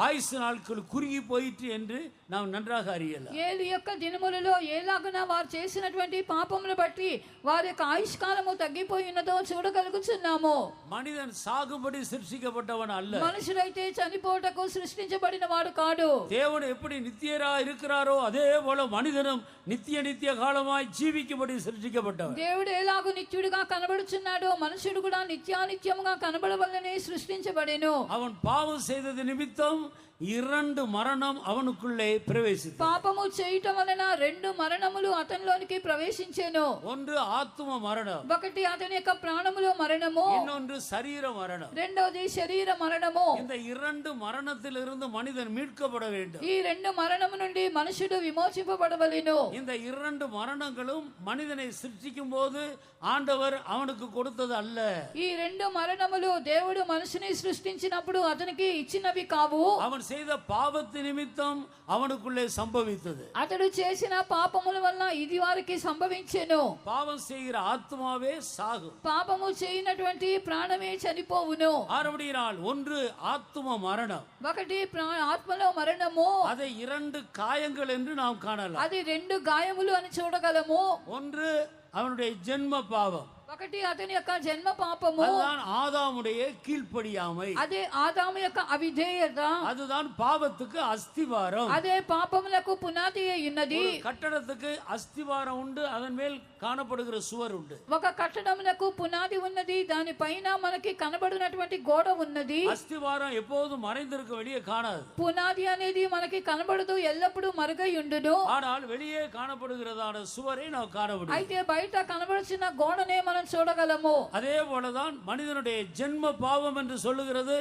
ஆயுசு நாட்கள் குறுகி போயிற்று என்று நாம் நன்றாக அறியலாம். ఏలి యొక్క దినములలో ఏలాగున వారు చేసినటువంటి పాపములు బట్టి వారి యొక్క ఆయుష్కాలము తగ్గిపోయి ఉన్నదో చూడగలుగుచున్నాము. மனிதன் சாகும்படி சிருஷ்டிக்கப்பட்டவன் அல்ல. మనుషుడైతే చనిపోటకు సృష్టించబడిన వాడు కాడు. தேவன் எப்படி நித்தியரா இருக்கிறாரோ அதே போல மனிதனும் நித்திய காலமாய் ஜீவிக்கும்படி சிருஷ்டிக்கப்பட்டவன். దేవుడు ఎలాగూ నిత్యుడిగా కనబడుచున్నాడో మనుషుడు కూడా నిత్యానిత్యముగా కనబడవలనే సృష్టించబడెను. அவன் பாவம் செய்தது நிமித்தம் இரண்டு மரணம் அவனுக்குள்ளே பிரவேசித்தது. పాపము చేయటం వలన రెండు మరణములు అతనిలోనికి ప్రవేశించెను. ஒன்று ஆத்ம மரணம், ఒకటి అతని యొక్క ప్రాణములో మరణము, இன்னொன்று சரீர மரணம். రెండవది శరీర మరణము. இந்த இரண்டு மரணத்திலிருந்து மனிதன் மீட்கப்பட வேண்டும். ఈ రెండు మరణము నుండి మనుషుడు విమోచింపబడవలెను. இந்த இரண்டு மரணங்களும் மனிதனை சிருஷ்டிக்கும் போது ஆண்டவர் அவனுக்கு கொடுத்தது அல்ல. ఈ రెండు మరణములు దేవుడు మనిషిని సృష్టించినప్పుడు అతనికి ఇచ్చినవి కావు. அவன் செய்த பாவத்து நிமித்தம் அவனுக்குள்ளே சம்பவித்தது. అతడు చేసిన పాపముల వల్ల ఇది వారికి సంభవించెను. பாவம் செய்கிற ஆத்மாவே சாகும். పాపము చేయనటువంటి ప్రాణమే చనిపోవును. ஆறுபடியினால் ஒன்று ஆத்ம மரணம், ఒకటి ఆత్మలో మరణము, அதை இரண்டு காயங்கள் என்று நாம் காணலாம். అది రెండు గాయములు అని చూడగలము. ஒன்று அவனுடைய ஜென்ம பாவம், ఒకటి అతని యొక్క జన్మ పాపము, அதுதான் ஆதாமுடைய கீழ்ப்படியாமை, అదే ఆదాము యొక్క అవిధేయత, அதுதான் பாவத்துக்கு அஸ்திவாரம். అదే పాపములకు పునాది అయి ఉన్నది. கட்டடத்துக்கு அஸ்திவாரம் உண்டு, அதன் மேல் காணப்படுகிற சுவர் உண்டு. ఒక కట్టడమునకు పునాది ఉన్నది, దాని పైన మనకి కనబడినటువంటి గోడ ఉన్నది. அஸ்திவாரம் எப்போதும் மறைந்திருக்க, வெளியே காணாது. పునాది అనేది మనకి కనబడదు, ఎల్లప్పుడూ మరుగై ఉండును. ஆனால் வெளியே காணப்படுகிறதான சுவரை நாம் காண முடியும். అయితే బయట కనబడుచున్న గోడనే మనం చూడగలము. அதே போலதான் மனிதனுடைய ஜென்ம பாவம் என்று சொல்லுகிறது,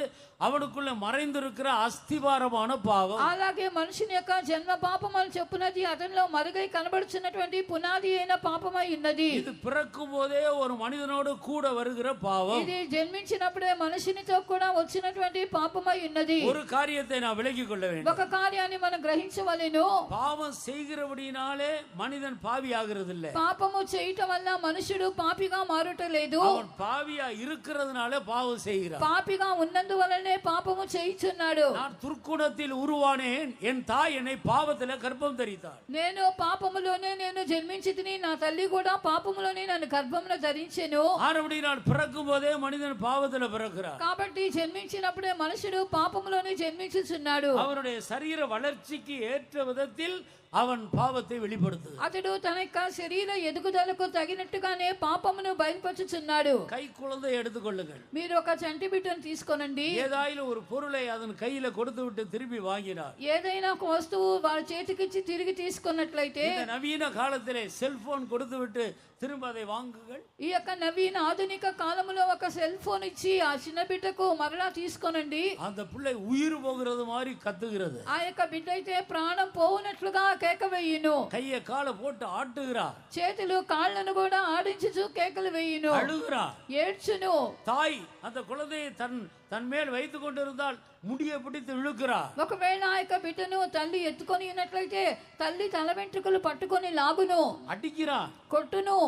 அவனுக்குள்ள மறைந்திருக்கிற அஸ்திவாரமான பாவம். అలాగే మనుషుని యొక్క జన్మ పాపం అని చెప్పున్నది అతనిలో మరుగై కనబడుచున్నటువంటి పునాది అయిన పాపమై ఉన్నది. இது பிறக்கும் போதே ஒரு மனிதனோடு கூட வருகிற பாவம். ఇది జన్మించినప్పుడే మనుషునితో కూడా వచ్చినటువంటి పాపమై ఉన్నది. ஒரு காரியத்தை நான் விலகிக் கொள்ள வேண்டும். ఒక కార్యాన్ని మనం గ్రహించవలెను. பாவம் செய்கிறபடினாலே மனிதன் பாவி ஆகிறது இல்லை. పాపము చేయటం వల్ల మనుషుడు పాపిగా మారుటలేదు. அவன் பாவியா இருக்கிறதுனால பாவம் செய்கிறான். పాపిగా ఉన్నందువలనే పాపము చేయుచున్నాడు. நான் துர்க்குணத்தில் உருவானேன், என் தாய் என்னை பாவத்திலே கர்ப்பம் தரித்தாள். నేను పాపములోనే నేను జన్మించితిని, నా తల్లి కూడా పాపములోనే నన్ను గర్భమున ధరించెను. ஆனபடி நான் பிறக்கும் போதே மனிதன் பாவத்திலே பிறக்கிறான். కాబట్టి జన్మించినప్పుడే మనుషుడు పాపములోనే జన్మించుచున్నాడు. அவனுடைய சரீர வளர்ச்சிக்கு ஏற்ற விதத்தில் அவன் பாவத்தை வெளிப்படுத்து. అతడు తన యొక్క శరీర ఎదుగుదలకు తగినట్టుగానే పాపమును బయలుపరుచుచున్నాడు. கை குழந்தை எடுத்துக்கொள்ளுங்கள். మీరు ఒక చంటి బిడ్డను తీసుకోనండి. ஏதாயிலும் ஒரு பொருளை அதன் கையில கொடுத்து விட்டு திரும்பி வாங்கினார். ఏదైనా ఒక వస్తువు వాళ్ళ చేతికిచ్చి తిరిగి తీసుకున్నట్లయితే, இந்த நவீன காலத்திலே செல்போன் கொடுத்து விட்டு திரும்ப அதை வாங்குங்கள். ఈ యొక్క నవీన ఆధునిక కాలములో ఒక సెల్ ఫోన్ ఇచ్చి ఆ చిన్న బిడ్డకు మరలా తీసుకోనండి. அந்த பிள்ளை உயிர் போகிறது மாதிரி கத்துகிறது. ఆ యొక్క బిడ్డ అయితే ప్రాణం పోవునట్లుగా కేక వేయును. கைய காலை போட்டு ஆட்டுகிறார். చేతులు కాళ్ళను కూడా ఆడించుచు కేకలు వేయును. அழுகிறார். ఏడ్చును. தாய் அந்த குழந்தையை தன் மேல் வைத்துக் கொண்டிருந்தால் முடியை பிடித்து இழுக்கிறார். ఒకవేళ ఆ యొక్క బిడ్డను తల్లి ఎత్తుకొని ఉన్నట్లయితే తల్లి తల వెంట్రుకలు పట్టుకొని లాగును, அடிக்கிறார், కొట్టును.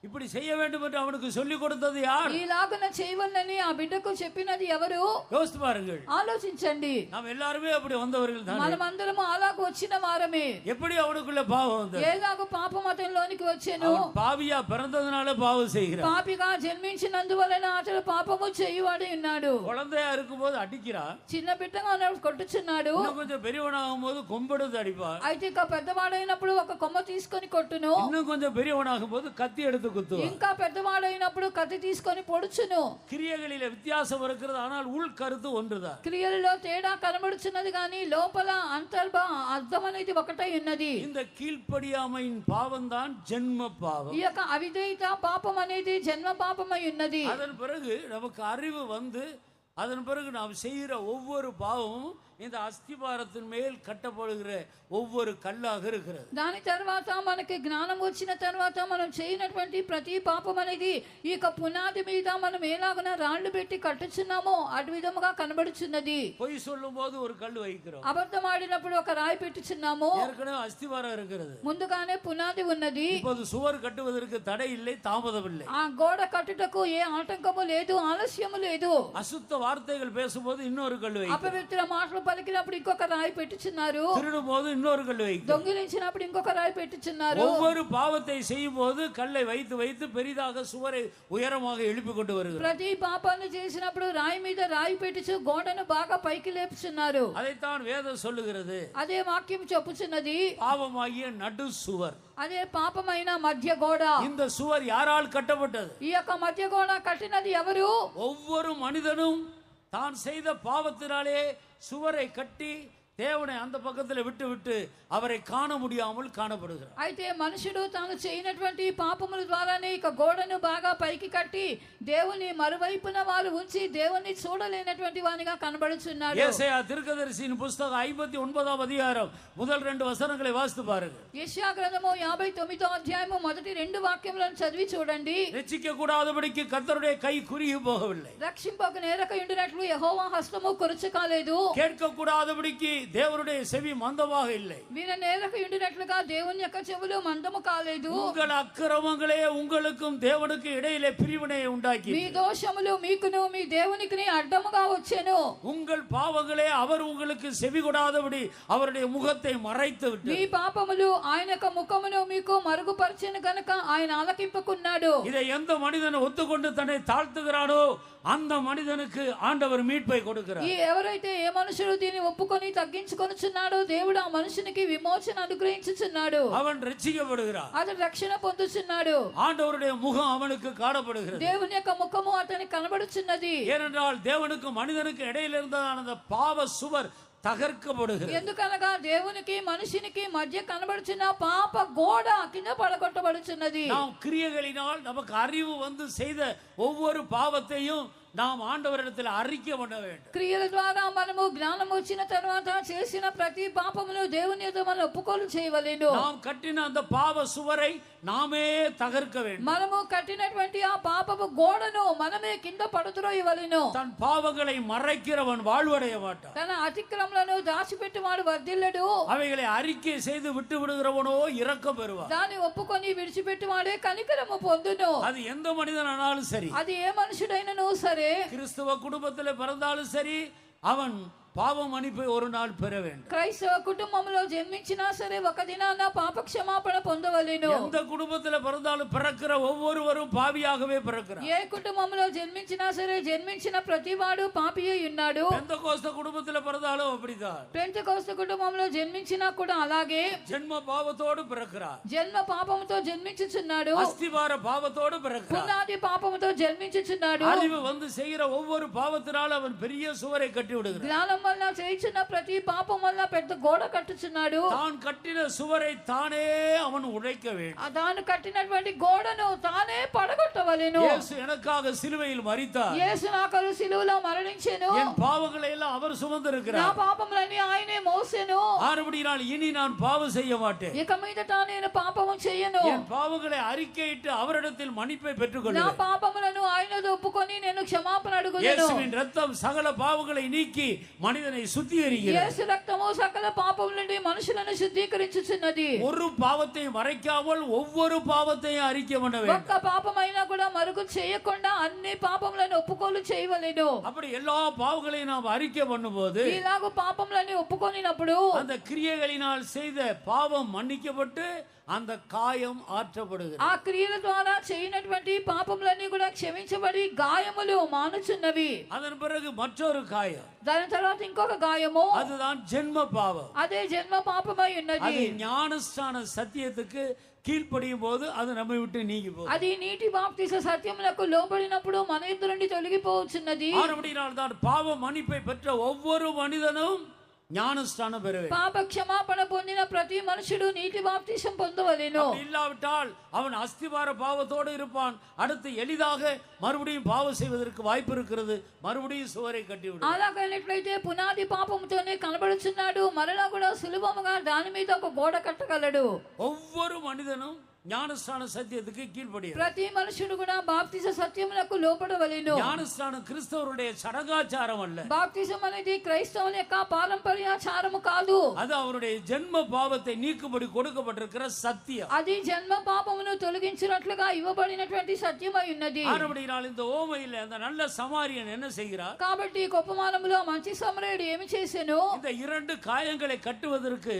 இப்படி செய்ய வேண்டும் என்று அவனுக்கு சொல்லிக் கொடுத்தது யார்? ఈలాగున చేయవలనని ఆ బిడ్డకు చెప్పినది ఎవరు? யோசித்து பாருங்கள். ఆలోచించండి. நாம் எல்லாருமே அப்படி வந்தவர்கள் தான். మనమందరము అలాగ వచ్చిన వారమే. எப்படி அவனுக்குள்ள பாவம் வந்தது? ఏలాగ పాపం అతనిలోనికి వచ్చెను? அவன் பாவியா பிறந்ததுனால பாவம் செய்கிறான். పాపిగా జన్మించినందువలన అతడు పాపము చేయువాడై ఉన్నాడు. குழந்தையா இருக்கும்போது அடிக்கிறான். చిన్న బిడ్డగా ఉన్నప్పుడు కొట్టుచున్నాడు. இன்னும் கொஞ்சம் பெரியவனாகும் போது கொம்பெடுத்து அடிப்பான். అయితే ఇక పెద్దవాడైనప్పుడు ఒక కొమ్మ తీసుకొని కొట్టును. இன்னும் கொஞ்சம் பெரியவனாகும் போது கத்தி எடுத்து குத்துவான். ఇంకా పెద్దవాడైనప్పుడు కత్తి తీసుకొని పొడుచును. கிரியைகளில வித்தியாசம் இருக்கிறது, ஆனால் உள் கருத்து ஒன்றுதான். క్రియలలో తేడా కనబడుచున్నది కానీ లోపల అర్థం అనేది ఒకటై ఉన్నది. இந்த கீழ்ப்படியாமையின் பாவம் தான் ஜென்ம பாவம். ఈ యొక్క అవిధేయత పాపం అనేది జన్మ పాపమై ఉన్నది. அதன் பிறகு நமக்கு அறிவு வந்து, அதன் பிறகு நாம் செய்கிற ஒவ்வொரு பாவமும் இந்த அஸ்திபாரத்தின் மேல் கட்டப்படுகிற ஒவ்வொரு கல்லாக இருக்கிறது. దాని తర్వాత మనకి జ్ఞానం వచ్చిన తర్వాత మనం చేయనటువంటి ప్రతి పాపం అనేది ఈ యొక్క పునాది మీద మనం ఎలాగున రాళ్లు పెట్టి కట్టుచున్నామో అటు విధముగా కనబడుచున్నది. பொய் சொல்லும் போது ஒரு கல் வைக்கிறோம். అబద్ధం ఆడినప్పుడు ఒక రాయి పెట్టుచున్నాము. ஏற்கனவே அஸ்திபாரம் இருக்கிறது. ముందుగానే పునాది ఉన్నది. இப்போது சுவர் கட்டுவதற்கு தடை இல்லை, தாமதம் இல்லை. ఆ గోడ కట్టుటకు ఏ ఆటంకము లేదు, ఆలస్యము లేదు. அசுத்த வார்த்தைகள் பேசும்போது இன்னொரு கல் வைக்கிறோம். అపవిత్ర మాటలు పలికినప్పుడు ఇంకొక రాయి పెట్టుచున్నారు. திருடும் போது இன்னொரு கல் வைக்கிறோம். దొంగిలించినప్పుడు ఇంకొక రాయి పెట్టుచున్నారు. ஒவ்வொரு பாவத்தை செய்யும் போது கல்லை வைத்து வைத்து பெரிதாக சுவரை உயரமாக எழுப்பி கொண்டு வருகிறார். ప్రతి పాపాన్ని చేసినప్పుడు రాయి మీద రాయి పెట్టుచు గోడను బాగా పైకి లేపుచున్నారు. அதைத்தான் வேதம் சொல்லுகிறது. అదే వాక్యం చెప్పుచున్నది. பாவமாகிய நடு சுவர். అదే పాపమైన మధ్య గోడ. இந்த சுவர் யாரால் கட்டப்பட்டது? ఈ యొక్క మధ్య గోడ కట్టినది ఎవరు? ஒவ்வொரு மனிதனும் தான் செய்த பாவத்தினாலே சுவரை கட்டி தேவனை அந்த பக்கத்தில் விட்டு விட்டு அவரை காண முடியாமல் காணப்படுகிறார். అయితే మనుషుడు తాను చేయనటువంటి పాపముల ద్వారానే ఇక గోడను బాగా పైకి కట్టి దేవుని మరువైపున వారు ఉంచి దేవుని చూడలేనటువంటి వానిగా కనబడుచున్నాడు. యేషయా தீர்க்கதரிசியின் புத்தகம் 59ஆம் அதிகாரம் முதல் 2 వచనங்களை వాసిத்து பாருங்கள். యెషయా గ్రంథము 59వ అధ్యాయము మొదటి 2 వాక్యములను చదివి చూడండి. ரட்சிக்க கூடாதபடிக்கு கர்த்தருடைய கை குறுகி போகவில்லை. రక్షింపక నేరక ఉండినట్లు యెహోవా హస్తము కొరచ కాలేదు. கேட்க கூடாதபடிக்கு தேவனுடைய செவி மந்தமாக இல்லை. విన నేలకు ఉండినట్లుగా దేవుని యొక్క చెవులు మందము కాలేదు. உங்கள் அக்கிரமங்களே உங்களுக்கும் தேவனுக்கு இடையிலே பிரிவினை உண்டாக்கி, మీ దోషములు మీకును మీ దేవునికి అడ్డముగా వచ్చెను. உங்கள் பாவங்களே அவர் உங்களுக்கு செவி கொடாதபடி அவருடைய முகத்தை மறைத்து விட்டு, మీ పాపములు ఆయన యొక్క ముఖమును మీకు మరుగుపరచెను గనుక ఆయన ఆలకింపుకున్నాడు. இதை எந்த மனிதன் ஒத்துக்கொண்டு தன்னை தாழ்த்துகிறானோ அந்த மனிதனுக்கு ஆண்டவர் மீட்பை கொடுக்கிறார். ఎవరైతే ఏ మనుషుడు దీన్ని ఒప్పుకొని తగ్గించుకొనుచున్నాడో దేవుడు ఆ మనుషునికి విమోచన అనుగ్రహించుచున్నాడు. அவன் ரட்சிக்கப்படுகிறான். అతడు రక్షణ పొందుచున్నాడు. ஆண்டவருடைய முகம் அவனுக்கு காணப்படுகிறது. దేవుని యొక్క ముఖము అతనికి కనబడుచున్నది. ஏனென்றால் தேவனுக்கு மனிதனுக்கு இடையில இருந்ததான அந்த பாவ சுவர் தகர்க்கப்படுகிறது. ఎందుకనగా దేవునికి మనిషినికి మధ్య కనబడుచున్న పాప గోడ కింద పడగొట్టబడుచున్నది. நாம் கிரியைகளினால் நமக்கு அறிவு வந்து செய்த ஒவ்வொரு பாவத்தையும் நாம் ஆண்டவரிடத்தில் அறிக்கை பண்ண வேண்டும். క్రియల ద్వారా మనము జ్ఞానం వచ్చిన తర్వాత చేసిన ప్రతి పాపమును దేవుని ఎదుట మనం ఒప్పుకోలు చేయవలెను. நாம் கட்டின அந்த பாவ சுவரை நாமே தகர்க்க வேண்டும். మనము కట్టినటువంటి ఆ పాపపు గోడను మనమే కింద పడుద్రోయవలెను. தன் பாவங்களை மறைக்கிறவன் வாழ்வடைய மாட்டான். తన అతిక్రమలను దాచిపెట్టువాడు వర్ధిల్లడు. அவைகளை அறிக்கை செய்து விட்டு விடுகிறவனோ இரக்கம் பெறுவான். దాన్ని ఒప్పుకొని విడిచిపెట్టువాడే కనికరము పొందును. அது எந்த மனிதனானாலும் சரி, అది ఏ మనుషుడైనను సరే, கிறிஸ்தவ குடும்பத்தில் பிறந்தாலும் சரி, அவன் பாவ மன்னிப்பை ஒரு நாள் பெற வேண்டும். క్రైస్తవ కుటుంబంలో జన్మించినా సరే ఒక దినాన పాప క్షమాపణ పొందవలెను. எந்த குடும்பத்தில் பிறந்தாலும் பிறக்கிற ஒவ்வொருவரும் பாவியாகவே பிறக்கிறார். ఏ కుటుంబంలో జన్మించినా సరే జన్మించిన ప్రతివాడు పాపియే ఉన్నాడు. பெந்தகோஸ்த குடும்பத்தில் பிறந்தாலும் அப்படிதான். పెంతెకోస్తు కుటుంబంలో జన్మించినా కూడా అలాగే ஜென்ம பாவத்தோடு பிறக்கிறார். జన్మ పాపముతో జన్మించుచున్నాడు. அஸ்திவார பாவத்தோடு பிறக்கிறார். పునాది పాపముతో జన్మించుచున్నాడు. அறிவு வந்து செய்கிற ஒவ்வொரு பாவத்தினால் அவன் பெரிய சுவரை கட்டி விடுகிறான். జ్ఞానం వల్ల చేయుచున్న ప్రతి పాపం వల్ల పెద్ద గోడ కట్టుచున్నాడు. தான் கட்டின சுவரை தானே அவன் உடைக்க வேண்டும். తాను కట్టినటువంటి గోడను తానే పడగొట్టవలెను. இயேசு எனக்காக சிலுவையில் மரித்தார். యేసు నాకొరకు సిలువలో మరణించెను. என் பாவங்களை எல்லாம் அவர் నా சுமந்திருக்கிறார். పాపములన్నీ ఆయనే మోసెను. ஆறுபடியால் இனி நான் பாவம் செய்ய மாட்டேன். ఇక మీదట నేను పాపము చేయను. என் பாவங்களை அறிக்கையிட்டு அவரிடத்தில் மன்னிப்பை నా பெற்றுக்கொள்வேன். పాపములను ఆయనతో ఒప్పుకొని నేను క్షమాపణ అడుగుదును. இயேசுவின் ரத்தம் சகல பாவங்களை நீக்கி மனிதனை சுத்திகரிக்கிறது. యేసు రక్తము సకల పాపముల నుండి మనుషులను శుద్ధీకరించుచున్నది. ஒரு பாவத்தையும் மறைக்காமல் ஒவ்வொரு பாவத்தையும் அறிக்கை பண்ண வேண்டும். ఒక్క పాపమైనా కూడా మరుగు చేయకుండా అన్ని పాపములను ఒప్పుకోలు చేయవలెను. அப்படி எல்லா பாவங்களையும் நாம் அறிக்கை பண்ணும்போது ఇలాగ పాపములని ఒప్పుకొనినప్పుడు அந்த கிரியைகளினால் செய்த பாவம் மன்னிக்கப்பட்டு அந்த காயம் ஆற்றப்படுகிறது. ఆ క్రియల ద్వారా చేయనటువంటి పాపములన్నీ కూడా క్షమించబడి గాయములు మానుచున్నవి. அதன் பிறகு மற்றொரு காயம், దాని తర్వాత ఇంకొక గాయము, அதுதான் ஜென்ம பாவம். అదే జన్మ పాపమై ఉన్నది. அது ஞானஸ்தான சத்தியத்துக்கு கீழ்ப்படியும் போது அது நம்மை விட்டு நீங்கி போகுது. అది నీటి బాప్తిస సత్యములకు లోబడినప్పుడు మన ఎదురు నుండి తొలగిపోవచ్చున్నది. ஆனபடியால் தான் பாவ மன்னிப்பை பெற்ற ஒவ்வொரு மனிதனும் ஞானஸ்தானம் பெற வேண்டும். పాప క్షమాపణ పొందిన ప్రతి మనుషుడు నీటి బాప్తిసం పొందవలెను. அப்படி இல்லாவிட்டால் அவன் அஸ்திவார பாவத்தோடு இருப்பான். அடுத்து எளிதாக மறுபடியும் பாவம் செய்வதற்கு வாய்ப்பு இருக்கிறது. மறுபடியும் சுவரை கட்டிவிடும். అలాగైనట్లయితే పునాది పాపముతోనే కనబడుచున్నాడు. మరలా కూడా సులభముగా దాని మీద ఒక గోడ కట్టగలడు. ஒவ்வொரு மனிதனும் ஞானஸ்தான சத்தியத்துக்கு கீழ்ப்படிய. ప్రతి మనుషుడు కూడా బాప్తిస సత్యములకు లోబడవలెను. ஞானஸ்தானம் கிறிஸ்தவருடைய சடங்காச்சாரம் அல்ல. బాప్తిసం అనేది క్రైస్తవుల యొక్క పారంపర్యాచారము కాదు. அது அவருடைய ஜென்ம பாவத்தை நீக்கும்படி கொடுக்கப்பட்டிருக்கிற சத்தியம். అది జన్మ పాపమును తొలగించినట్లుగా ఇవ్వబడినటువంటి సత్యమై ఉన్నది. ஆனபடியால் இந்த ஓமையில அந்த நல்ல சமாரியன் என்ன செய்கிறார்? కాబట్టి ఉపమానములో మంచి సమరయుడు ఏమి చేసెను? இந்த இரண்டு காயங்களை கட்டுவதற்கு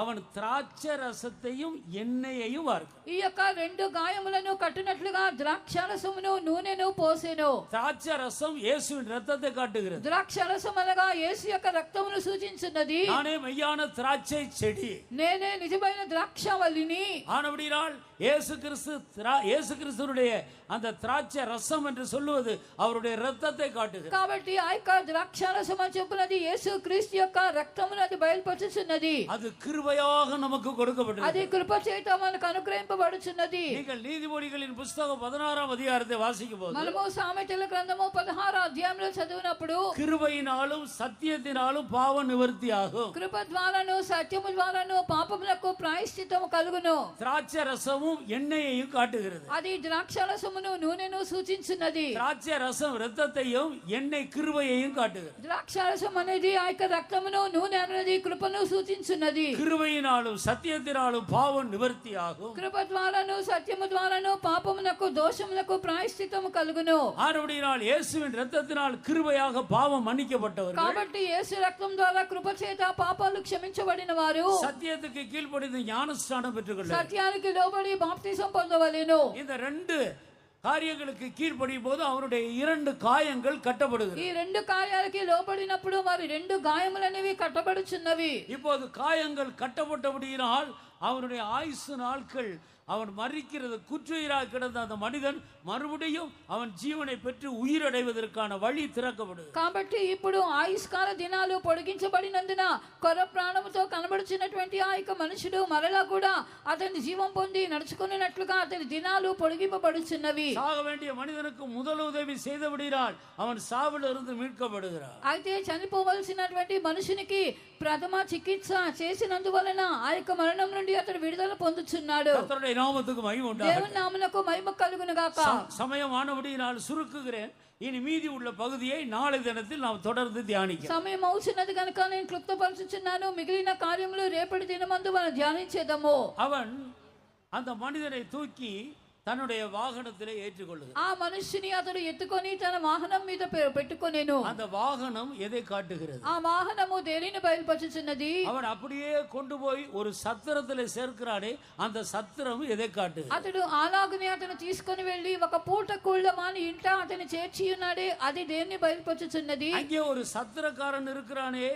அவன் திராட்சை ரசத்தையும் எண்ணெயையும் வார்க்க. ఈ యొక్క రెండు గాయములను కట్టినట్లుగా ద్రాక్షారసమును నూనెను పోసెను. திராட்சை ரசம் இயேசுவின் ரத்தத்தை காட்டுகிறது. ద్రాక్షారసం అనగా యేసు యొక్క రక్తమును సూచించున్నది. நானே மெய்யான திராட்சை செடி, నేనే నిజమైన ద్రాక్షావల్లిని. ஆனபடியால் இயேசு கிறிஸ்துவுடைய அந்த திராட்சை ரசம் என்று சொல்லுவது அவருடைய ரத்தத்தை காட்டுகிறது. కాబట్టి ఆ యొక్క ద్రాక్షారసం అని చెప్పున్నది యేసు క్రీస్తు యొక్క రక్తమును అది బయలుపరుచుచున్నది. அது கிருபையாக நமக்கு கொடுக்கப்பட்டது. అది కృప చేత మనకు అనుగ్రహింప జరిగింపబడుచున్నది. நீங்கள் நீதிமொழிகளின் புஸ்தகம் 16ஆம் அதிகாரத்தை வாசிக்கும் போது మనము సామెతల గ్రంథము 16వ అధ్యాయంలో చదివినప్పుడు கிருபையினாலும் சத்தியத்தினாலும் பாவ நிவர்த்தியாகும். కృప ద్వారాను సత్యము ద్వారాను పాపములకు ప్రాయశ్చిత్తము కలుగును. திராட்சை ரசமும் எண்ணெயையும் காட்டுகிறது. అది ద్రాక్షారసమును నూనెను సూచించున్నది. திராட்சை ரசம் இரத்தத்தையும் எண்ணெய் கிருபையையும் காட்டுகிறது. ద్రాక్షారసం అనేది ఆ యొక్క రక్తమును నూనె అనేది కృపను సూచించున్నది. கிருபையினாலும் சத்தியத்தினாலும் பாவம் நிவர்த்தியாகும். కృప ద్వారాను సత్యము ద్వారాను పాపమునకు దోషములకు ప్రాయశ్చిత్తము కలుగును. ஆனபடியினால் இயேசுவின் இரத்தத்தினால் கிருபையாக பாவம் மன்னிக்கப்பட்டவர்கள், కాబట్టి యేసు రక్తం ద్వారా కృప చేత పాపాలు క్షమించబడిన వారు சத்தியத்துக்கு கீழ்ப்படிந்து ஞானஸ்நானம் பெற்றுக்கொள்ள సత్యానికి లోబడి బాప్తిసం పొందవలెను. இந்த ரெண்டு காரியங்களுக்கு கீழ்ப்படியும் போது அவருடைய 2 காயங்கள் கட்டப்படுகிறது. ఈ రెండు కార్యాలకి లోబడినప్పుడు వారి రెండు గాయములనేవి కట్టబడుచున్నవి. இப்போது காயங்கள் கட்டப்பட்டபடியினால் அவருடைய ஆயுசு நாட்கள் அவன் மறிக்கிறது, குற்றுயிராக கிடந்த அந்த மனிதன் மறுபடியும் அவன் ஜீவனை பெற்று உயிரடைவதற்கான வழி திறக்கப்படுது. కాబట్టి ఇప్పుడు ఆయుష్కాల దినాలు పొడిగించబడినందున కొర ప్రాణముతో కనబడుచున్నటువంటి ఆ యొక్క మనుషుడు మరలా కూడా అతని జీవం పొంది నడుచుకున్నట్లుగా అతని దినాలు పొడిగింపబడుచున్నవి. சாக வேண்டிய மனிதனுக்கு முதல் உதவி செய்தபடியால் அவன் சாவிலிருந்து மீட்கப்படுகிறான். అయితే చనిపోవలసినటువంటి మనుషునికి ప్రథమ చికిత్స చేసినందువలన ఆ యొక్క మరణం నుండి అతడు విడుదల పొందుచున్నాడు. கர்த்தருடைய நாமத்துக்கு மகிமை உண்டாகட்டும். దేవుని నామమునకు మహిమ కలుగును గాక. சமயமானபடியினால் சுருக்குகிறேன். இனி மீதி உள்ள பகுதியை நாளை தினத்தில் நாம் தொடர்ந்து தியானிக்கலாம். సమయం అవుతున్నది కనుక నేను క్లుప్తపరుచుచున్నాను. మిగిలిన కార్యములు రేపటి దినమందు మనం ధ్యానించేదము. அவன் அந்த மனிதனை தூக்கி தன்னுடைய வாகனத்திலே ஏற்றிக்கொள்ளுகிறான். ఆ మనుష్యుని అతడు ఎత్తుకొని తన వాహనం మీద పెట్టుకొనేను. அந்த வாகனம் எதை காட்டுகிறது? ఆ వాహనము దేనిని బయలుపరుచుచున్నది? அவன் அப்படியே கொண்டு போய் ஒரு சத்திரத்திலே சேர்க்கிறானே, அந்த சத்திரம் எதை காட்டுகிறது? అతడు అలాగనే అతను తీసుకొని వెళ్ళి ఒక పూట కుళ్ళమాని ఇంట అతను చేర్చి ఉన్నాడే, అది దేన్ని బయలుపరుచుచున్నది? அங்கே ஒரு சத்திரக்காரன் இருக்கிறானே,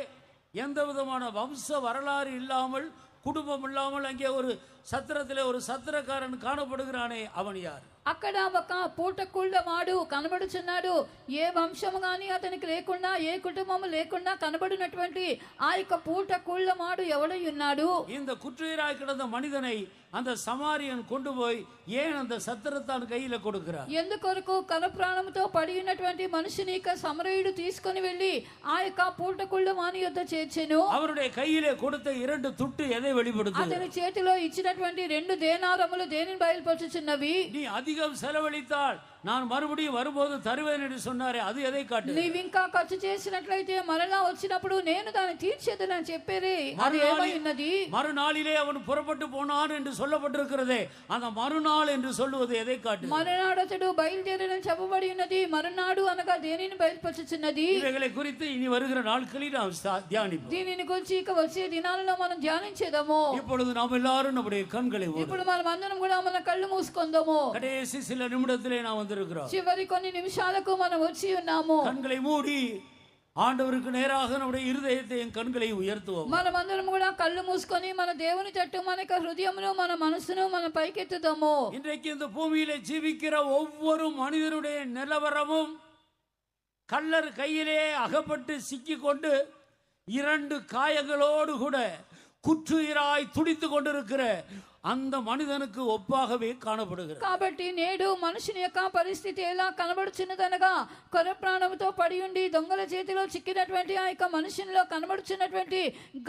எந்த விதமான வம்ச வரலாறு இல்லாமல் குடும்பம் இல்லாமல் அங்கே ஒரு சத்திரத்திலே ஒரு சத்திரக்காரன் காணப்படுகிறானே, அவன் யார்? అక్కడ ఒక పూటకుళ్ళ వాడు కనబడుచున్నాడు. ఏ వంశము గాని అతనికి లేకుండా, ఏ కుటుంబము లేకుండా కనబడినటువంటి ఆ యొక్క పూటకుళ్ళ వాడు ఎవడై ఉన్నాడు? இந்த குற்றுயிராய் கிடந்த மனிதனை அந்த சமாரியன் கொண்டு போய் ஏன் அந்த சத்திரத்தான் கையில கொடுக்கிறார்? ఎందుకొరకు కల ప్రాణముతో పడి ఉన్నటువంటి మనిషిని సమరయుడు తీసుకొని వెళ్ళి ఆ యొక్క పూటకుళ్ళ వాని యొద్ద చేర్చెను. அவருடைய கையிலே கொடுத்த 2 துட்டு எதை வெளிப்படுத்துது? అతని చేతిలో ఇచ్చినటువంటి 2 దేనారములు దేనిని బయలుపరుచుచున్నవి? நீ அதிகம் செலவழித்தால் நான் மறுபடியும் வரும்போது தருவேன் என்று சொன்னாரே, அது எதை காட்டுது? నీవు ఇంకా ఖర్చు చేసినట్లయితే మరలా వచ్చినప్పుడు నేను దాన్ని తీర్చేదని చెప్పేది అది ఏమై ఉన్నది? மறுநாளிலே அவன் புறப்பட்டு போனான் என்று சொல்லப்பட்டிருக்கிறதே, அந்த மறுநாள் என்று சொல்லுவது எதை காட்டுது? మరునాడు అతడు బయలుదేరని చెప్పబడి ఉన్నది. మరునాడు అనగా దేనిని బయలుపరుచుచున్నది? இவைகளை குறித்து இனி வருகிற நாட்களில் நாம் தியானிப்போம். దీనిని గురించి ఇక వచ్చే దినాలలో మనం ధ్యానించేదము. இப்பொழுது நாம் எல்லாரும் நம்முடைய கண்களை மூடுவோம். ఇప్పుడు మనం అందరం కూడా మన కళ్ళు మూసుకుందాము. கடைசி சில நிமிடத்திலே நாம் வந்திருக்கிறோம். చివరి కొన్ని నిమిషాలకు మనం వచ్చి ఉన్నాము. கண்களை மூடி ஆண்டவருக்கு நேராக நம்முடைய இருதயத்தை கண்களை உயர்த்துவோம். మనమందరం కూడా కళ్ళు మూసుకొని మన దేవుని తట్టు మన హృదయమును మన మనసును మన పైకెత్తుదాము. இன்றைக்கு இந்த பூமியிலே ஜீவிக்கிற ஒவ்வொரு மனிதனுடைய நிலவரமும் கள்ளர் கையிலே அகப்பட்டு சிக்கிக்கொண்டு 2 காயங்களோடு கூட குற்றுயிராய் துடித்து கொண்டிருக்கிற அந்த மனிதனுக்கு ஒப்பாகவே காணப்படுகிறது. కాబట్టి నేడు మనుషుని యొక్క పరిస్థితి ఎలా కనబడుచున్నదనగా కొర ప్రాణముతో పడి ఉండి దొంగల చేతిలో చిక్కినటువంటి ఆ యొక్క మనుషునిలో కనబడుచున్నటువంటి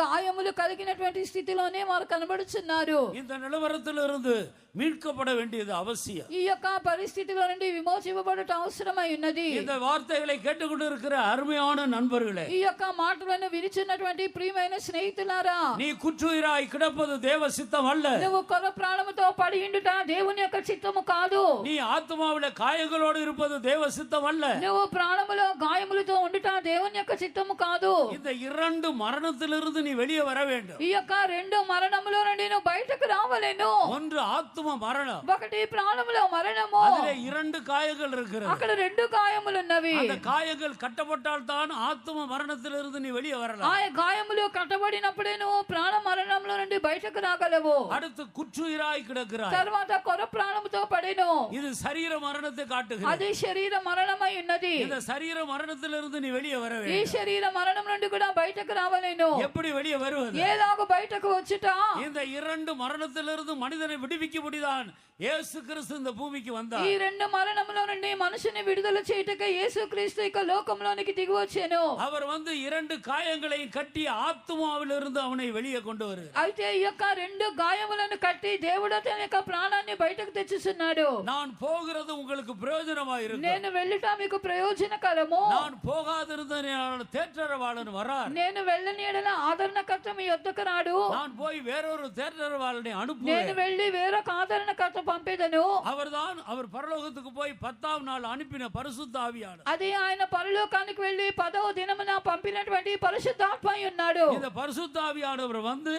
గాయములు కలిగినటువంటి స్థితిలోనే వారు కనబడుచున్నారు. இந்த நிலவரத்திலிருந்து மீட்கப்பட வேண்டியது அவசியம். ఈ యొక్క పరిస్థితిలో నుండి విమోచింపబడట అవసరమై ఉన్నది. இந்த వార్తகளை கேட்டுக்கொண்டிருக்கிற அருமையான நண்பர்களே, ఈ యొక్క మాటలను వినిచున్నటువంటి ప్రియమైన స్నేహితులారా, நீ குற்றுயிராய் கிடப்பது தேவ சித்தம் அல்ல. నువ్వు కొర ప్రాణముతో పడి ఉండుట దేవుని యొక్క చిత్తము కాదు. நீ ஆத்மாவில காயங்களோடு இருப்பது தேவ சித்தம் அல்ல. నువ్వు ప్రాణములో గాయములతో ఉండుట దేవుని యొక్క చిత్తము కాదు. இந்த 2 மரணத்திலிருந்து நீ வெளியே வர வேண்டும். ఈ యొక్క 2 మరణములో నుండి నువ్వు బయటకు రావలేను. ஒன்று ஆத்ம மரணம், ఒకటి ప్రాణములో మరణము. அதிலே 2 காயங்கள் இருக்கிறது. అక్కడ 2 గాయములు ఉన్నవి. அந்த காயங்கள் கட்டப்பட்டால் தான் ஆத்ம மரணத்திலிருந்து நீ வெளியே வரலாம். ఆ గాయములు కట్టబడినప్పుడే నువ్వు ప్రాణ మరణంలో నుండి బయటకు రాగలవు. அடுத்து குற்றுயிராய் கிடக்கிறாய். తర్వాత కొర ప్రాణముతో పడెను. இது சரீர மரணத்தை காட்டுகிறது. అది శరీర మరణమై ఉన్నది. இந்த சரீர மரணத்திலிருந்து நீ வெளியே வர ఈ வேண்டும். శరీర మరణం నుండి కూడా బయటకు రావలేను. எப்படி வெளியே வருவது? ఏలాగ బయటకు వచ్చుట? இந்த 2 மரணத்திலிருந்து மனிதனை விடுவிக்க கொடுக்கும்படிதான் இயேசு கிறிஸ்து இந்த பூமிக்கு வந்தார். ఈ రెండు మరణముల నుండి మనిషిని విడుదల చేయుటకై యేసుక్రీస్తు ఈ లోకంలోనికి దిగి వచ్చెను. அவர் வந்து 2 காயங்களை கட்டி ஆத்துமாவிலிருந்து அவனை வெளியே கொண்டு வருகிறார். అయితే ఈ యొక్క 2 గాయములను కట్టి దేవుడు తన యొక్క ప్రాణాన్ని బయటకు తెచ్చుచున్నాడు. நான் போகிறது உங்களுக்கு பிரயோஜனமா இருக்கும். నేను వెళ్ళుట మీకు ప్రయోజనకరము. நான் போகாதிருந்தனால் தேற்றரவாளன் வரார். నేను వెళ్ళని ఎడల ఆదరణకర్త మీ యొద్దకు రాడు. நான் போய் வேறொரு தேற்றரவாளனை నేను அனுப்புவேன். వెళ్ళి వేరొక ఆదరణకర్త పంపేదను. அவர் பரலோகத்துக்கு போய் 10ஆம் நாள் அனுப்பின பரிசுத்த ஆவியானவர். అది ఆయన పరలోకానికి వెళ్ళి 10వ దినమున పంపినటువంటి పరిశుద్ధాత్మ అయి ఉన్నాడు. இந்த பரிசுத்த ஆவியானவர் வந்து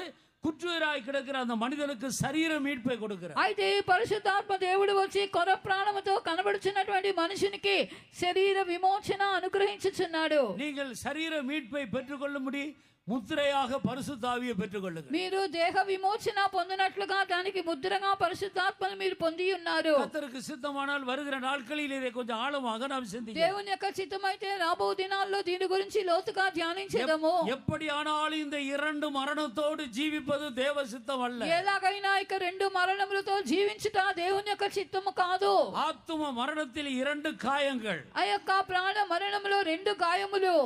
குற்றுயிராய் கிடக்கிற அந்த மனிதனுக்கு சரீர மீட்பை கொடுக்கிறார். అయితే ఈ పరిశుద్ధాత్మ దేవుడు వచ్చి కొర ప్రాణముతో కనబడుచున్నటువంటి మనుషునికి శరీర విమోచన అనుగ్రహించుచున్నాడు. நீங்கள் சரீர மீட்பை பெற்றுக்கொள்ளும்படி முத்திரையாக பரிசுத்த ஆவியை பெற்றுக்கொள்ளுங்கள். మీరు దేహ విమోచన పొందినట్లుగా దానికి ముద్రగా పరిశుద్ధాత్మను మీరు పొంది ఉన్నారు. கர்த்தருக்கு சித்தமானால் வருகிற நாட்களில் இதை கொஞ்சம் ஆழமாக நாம் சிந்திக்கலாம். దేవుని యొక్క చిత్తమైతే రాబో దినాల్లో దీని గురించి లోతుగా ధ్యానించేదము. எப்படியானாலும் இந்த 2 மரணத்தோடு ஜீவிப்பது தேவ சித்தம் அல்ல. ఎలాగైనా ఇక 2 మరణములతో జీవించుట దేవుని యొక్క చిత్తము కాదు. ஆத்தும மரணத்தில் 2 காயங்கள். ఆ యొక్క ప్రాణ మరణములో 2 గాయములు.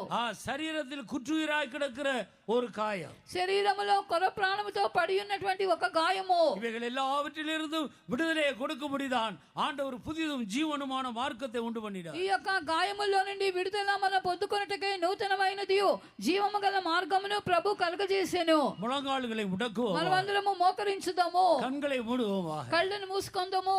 சரீரத்தில் குற்றுயிராய் கிடக்கிற ஒரு காயம், శరీరములో కొర ప్రాణముతో పడి ఉన్నటువంటి ఒక గాయము. இவைகள் எல்லாவற்றிலிருந்தும் விடுதலையை கொடுக்கும்படிதான் ஆண்டவர் புதிதும் ஜீவனுமான மார்க்கத்தை உண்டு பண்ணினார். ఈ యొక్క గాయముల్లో నుండి విడుదల మనం పొందుకొనుటకై నూతనమైనది జీవము గల మార్గమును ప్రభు కలుగజేసెను. முழங்கால்களை முடக்குவோம், మనమందరము మోకరించుదాము, கண்களை மூடுவோமாக, కళ్ళను మూసుకొందాము,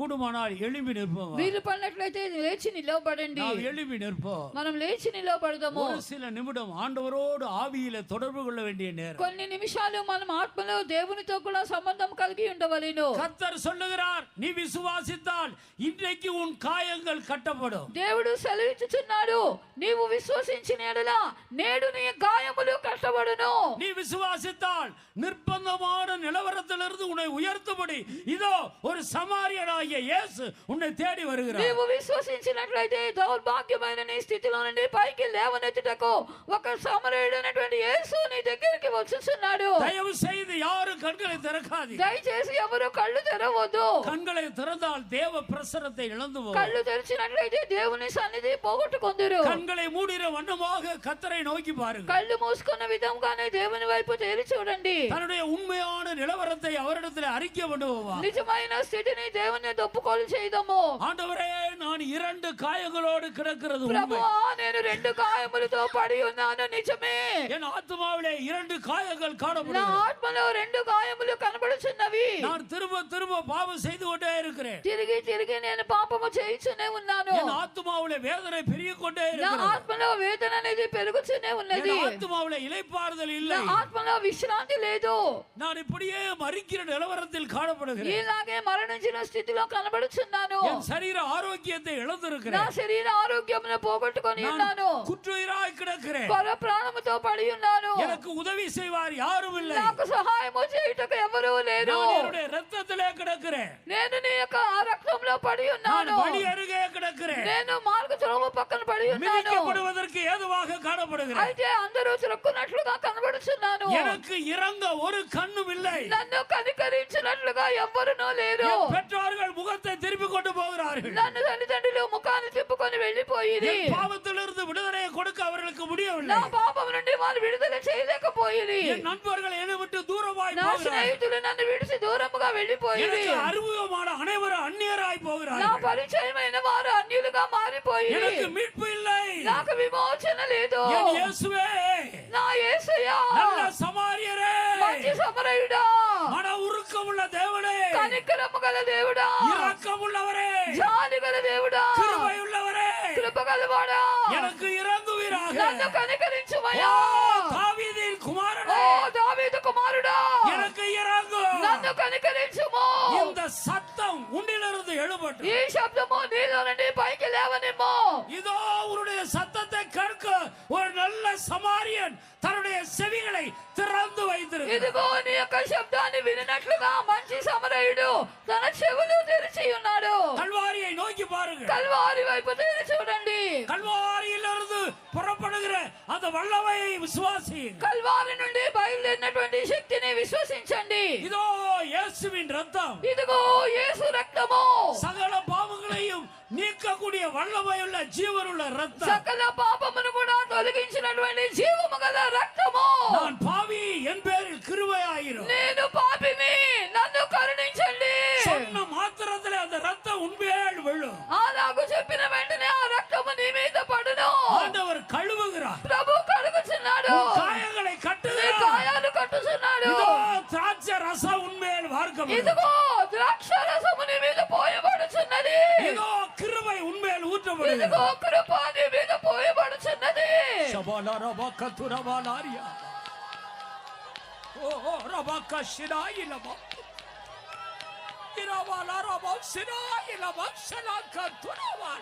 கூடுமானால் எழும்பி நிற்போம். వీలు పడినట్లయితే లేచి నిలవబడండి. நாம் எழும்பி நிற்போம். మనం లేచి నిలవబడదాము. ஒரு சில நிமிடம் ஆண்டவரோடு ஆவியில தொடர்பு கொள்ள வேண்டிய நேரம். కొన్ని నిమిషాలు మనం ఆత్మలో దేవునితో కూడా సంబంధం కలిగి ఉండవలెను. கர்த்தர் சொல்லுகிறார், நீ விசுவாசித்தால் இன்றைக்கு உன் காயங்கள் கட்டப்படும். దేవుడు సెలవిచ్చుచున్నాడు, నీవు విశ్వసించిన ఎడల నేడు నీ గాయములు కట్టబడును. நீ விசுவாசித்தால் நிர்பந்தமான நிலவரத்திலிருந்து உன்னை உயர்த்தும்படி இதோ ஒரு சமாரியனாகிய இயேசு உன்னை தேடி வருகிறார். నీవు విశ్వసించినట్లయితే దౌర్భాగ్యమైన నీ స్థితిలో నుండి పైకి లేవనెత్తుటకు ఒక సమరయుడైనటువంటి యేసు నీ దగ్గరికి వచ్చుచున్నాడు. தயவு செய்து யாரும் கண்களை திறக்காதீர்கள். దయచేసి ఎవరు కళ్ళు తెరవద్దు. கண்களை திறந்தால் தேவ பிரசன்னத்தை இழந்து போகும். కళ్ళు తెరిచినట్లయితే దేవుని సన్నిధి పోగొట్టుకొందురు. கண்களை மூடிற வண்ணமாக கர்த்தரை நோக்கி பாருங்கள். కళ్ళు మూసుకున్న విధంగానే దేవుని వైపు తేరి చూడండి. தன்னுடைய உண்மையான நிலவரத்தை அவரிடத்தில் அறிக்கை பண்ணுவோம். నిజమైన స్థితిని దేవుని ఒప్పుకోలు చేయదము. ஆண்டவரே, நான் 2 காயங்களோடு கிடக்கிறது உண்மை. ప్రభువా, నేను 2 గాయములతో పడి ఉన్నాను, నిజమే. என் ஆத்துமாவிலே 2 காயங்கள் నా காணப்படுகிறது. ఆత్మలో 2 గాయములు కనబడుచున్నవి. நான் திரும்ப திரும்ப பாவம் செய்து கொண்டே இருக்கிறேன். తిరిగి తిరిగి నేను పాపము చేయుచునే ఉన్నాను. என் ஆத்துமாவிலே வேதனை பெருகிக் கொண்டே నా இருக்கிறது. ఆత్మలో వేదన అనేది పెరుగుతూనే ఉన్నది. என் ஆத்துமாவிலே இளைப்பாறுதல் నా இல்லை. ఆత్మలో విశ్రాంతి లేదు. நான் இப்படியே மரிக்கிற நிலவரத்தில் காணப்படுகிறேன். ఇలాగే మరణించిన స్థితిలో కనబడుచున్నాను. என் சரீர ஆரோக்கியத்தை నా இழந்திருக்கிறேன். శరీర ఆరోగ్యమును పోగొట్టుకొని நான் ఉన్నాను. குற்றுயிராய் கிடக்கிறேன். కొర ప్రాణముతో పడి ఉన్నాను. எனக்கு உதவி செய்வார் யாரும் இல்லை. నాకు సహాయము చేయుటకు ఎవరూ లేరు. நான் என்னுடைய ரத்தத்திலே கிடக்கிறேன். నేను నీ యొక్క రక్తంలో పడి நான் ఉన్నాను. வழி அருகே கிடக்கிறேன். నేను మార్గ త్రోవ పక్కన పడి ఉన్నాను. மிதிக்கப்படுவதற்கு ஏதுவாக காணப்படுகிறேன். అయితే అందరూ చురుక్కున్నట్లుగా కనబడుచున్నాను. எனக்கு இறங்க ஒரு கண்ணும் இல்லை. నన్ను కనికరించినట్లుగా ఎవ్వరునూ లేరు. என் பெற்றோர்கள் முகத்தை திருப்பி கொண்டு போகிறார்கள். నన్ను తల్లిదండ్రులు ముఖాన్ని తిప్పుకొని వెళ్ళిపోయింది. என் பாவத்திலிருந்து விடுதலையை கொடுக்க அவர்களுக்கு முடியவில்லை. నా పాపం నుండి వాళ్ళు విడుదల చేయలేకపోయింది. என் நண்பர்கள் என்னை விட்டு தூரமாய் నా போகிறார்கள். స్నేహితులు నన్ను విడిచి దూరముగా వెళ్ళిపోయింది. எனக்கு அறிமுகமான அனைவரும் அந்நியராய் నా போகிறார்கள். పరిచయమైన వారు అన్యులుగా మారిపోయింది. எனக்கு மீட்பு இல்லை. నాకు విమోచన లేదు. என் இயேசுவே, నా యేసయ్యా, நல்ல சமாரியரே, మంచి సమరయుడా, மன உருக்கமுள்ள தேவனே, కనికరము గల దేవుడా, இரக்கமுள்ளவரே, జాలి గల దేవుడా, கிருபையுள்ளவரே, కృప గలవాడా, எனக்கு இறங்குவீராக. నన్ను కనికరించుమయ్యా. தாவீதின் ఓ குமாரனே, దావీదు కుమారుడా, எனக்கு இறங்கு. నన్ను కనికరించుము. இந்த சத்தம் உன்னிலிருந்து எழுபட்டும். ఈ శబ్దము నీలో నుండి పైకి లేవనిమ్ము. இதோ உன்னுடைய சத்தத்தை கேட்க ஒரு நல்ல சமாரியன் தன்னுடைய செவிகளை திறந்து வைத்திருக்கிறார். ఇదిగో నీ యొక్క శబ్దాన్ని వినినట్లుగా మంచి సమరయుడు తన చెవులు తెరిచి ఉన్నాడు. கல்வாரியை நோக்கி பாருங்க. కల్వారి వైపు తెరిచి చూడండి. கல்வாரியிலிருந்து புறப்படுகிற அந்த அந்த வல்லமையை விசுவாசியுங்கள். కల్వారి నుండి బయలుదేరినటువంటి శక్తిని విశ్వసించండి. இதோ இயேசுவின் ரத்தம், ఇదిగో యేసు రక్తము, சகல பாவங்களையும் நீக்கக்கூடிய வல்லமையுள்ள ஜீவனுள்ள ரத்தம், సకల పాపమును కూడా తొలగించినటువంటి జీవము గల రక్తము. நான் பாவி, என் பேரில் கிருபையாயிரும். నేను పాపిని, నన్ను కరుణించండి. சொன்ன மாத்திரத்திலே அந்த ரத்தம் உண்மையால் விழும். అలాగూ చెప్పిన వెంటనే ఆ రక్తము నీ మీద పడును. ஆண்டவர் கழுவுகிறார், ప్రభు కడుగుచున్నాడు, காயங்களை నీ கட்டுகிறார். గాయాలు కట్టుచున్నాడు. இதோ திராட்சை ரசம் உண்மையால் வார்க்கப்படும். ఇదిగో ద్రాక్ష రసము నీ మీద పోయబడుచున్నది. இதோ கிருபை உண்மையால் ஊற்றப்படுகிறது. ఇదిగో కృప నీ మీద పోయబడుచున్నది. శబలరబకతురబలారియా. ఓ రబకషిరాయిలబ. ఇరబలరబసిరాయిలబ శలకతురబలా.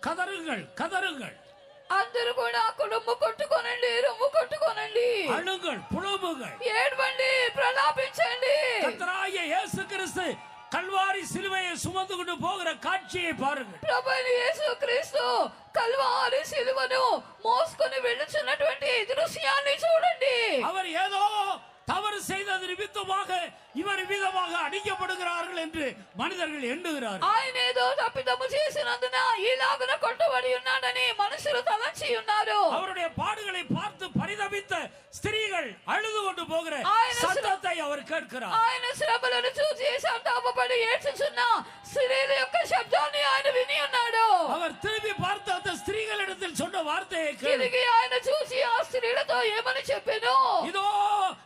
கதறுங்கள், கதறுங்கள், అందరూ కూడా కుడుము కొట్టుకోనండి, రొమ్ము కొట్టుకోనండి, அழுங்கள், புலம்புங்கள். ఏడ్వండి, ప్రలాపించండి. கர்த்தராகிய இயேசு கிறிஸ்து கல்வாரி சிலுவையை சுமந்து கொண்டு போகிற காட்சியை பாருங்கள். ప్రభువైన యేసుక్రీస్తు కల్వారి సిలువను మోసుకొని వెళ్ళుచున్నటువంటి దృశ్యాన్ని చూడండి. அவர் ஏதோ தவறு செய்தது நிமித்தமாக இவர் விதமாக அடிக்கப்படுகிறார்கள் என்று மனிதர்கள் எண்ணுகிறார்கள். ఆయన ఏదో తప్పిదము చేసినందున ఇలాగున కొట్టబడి ఉన్నాడని మనుషులు తలంచి ఉన్నారు. அவருடைய பாடுகளை பார்த்து பரிதபித்த ஸ்திரீகள் அழுது கொண்டு போகிற சத்தத்தை அவர் கேட்கிறார். ఆయన శ్రమలను చూసి సంతాపపడి ఏడ్చుచున్న స్త్రీల యొక్క శబ్దాన్ని ఆయన విని ఉన్నాడు. அவர் திரும்பி பார்த்த அந்த ஸ்திரீகளிடத்தில் சொன்ன வார்த்தையை கேளு. తిరిగి ఆయన చూసి ఆ స్త్రీలతో ఏమని చెప్పెను? இதோ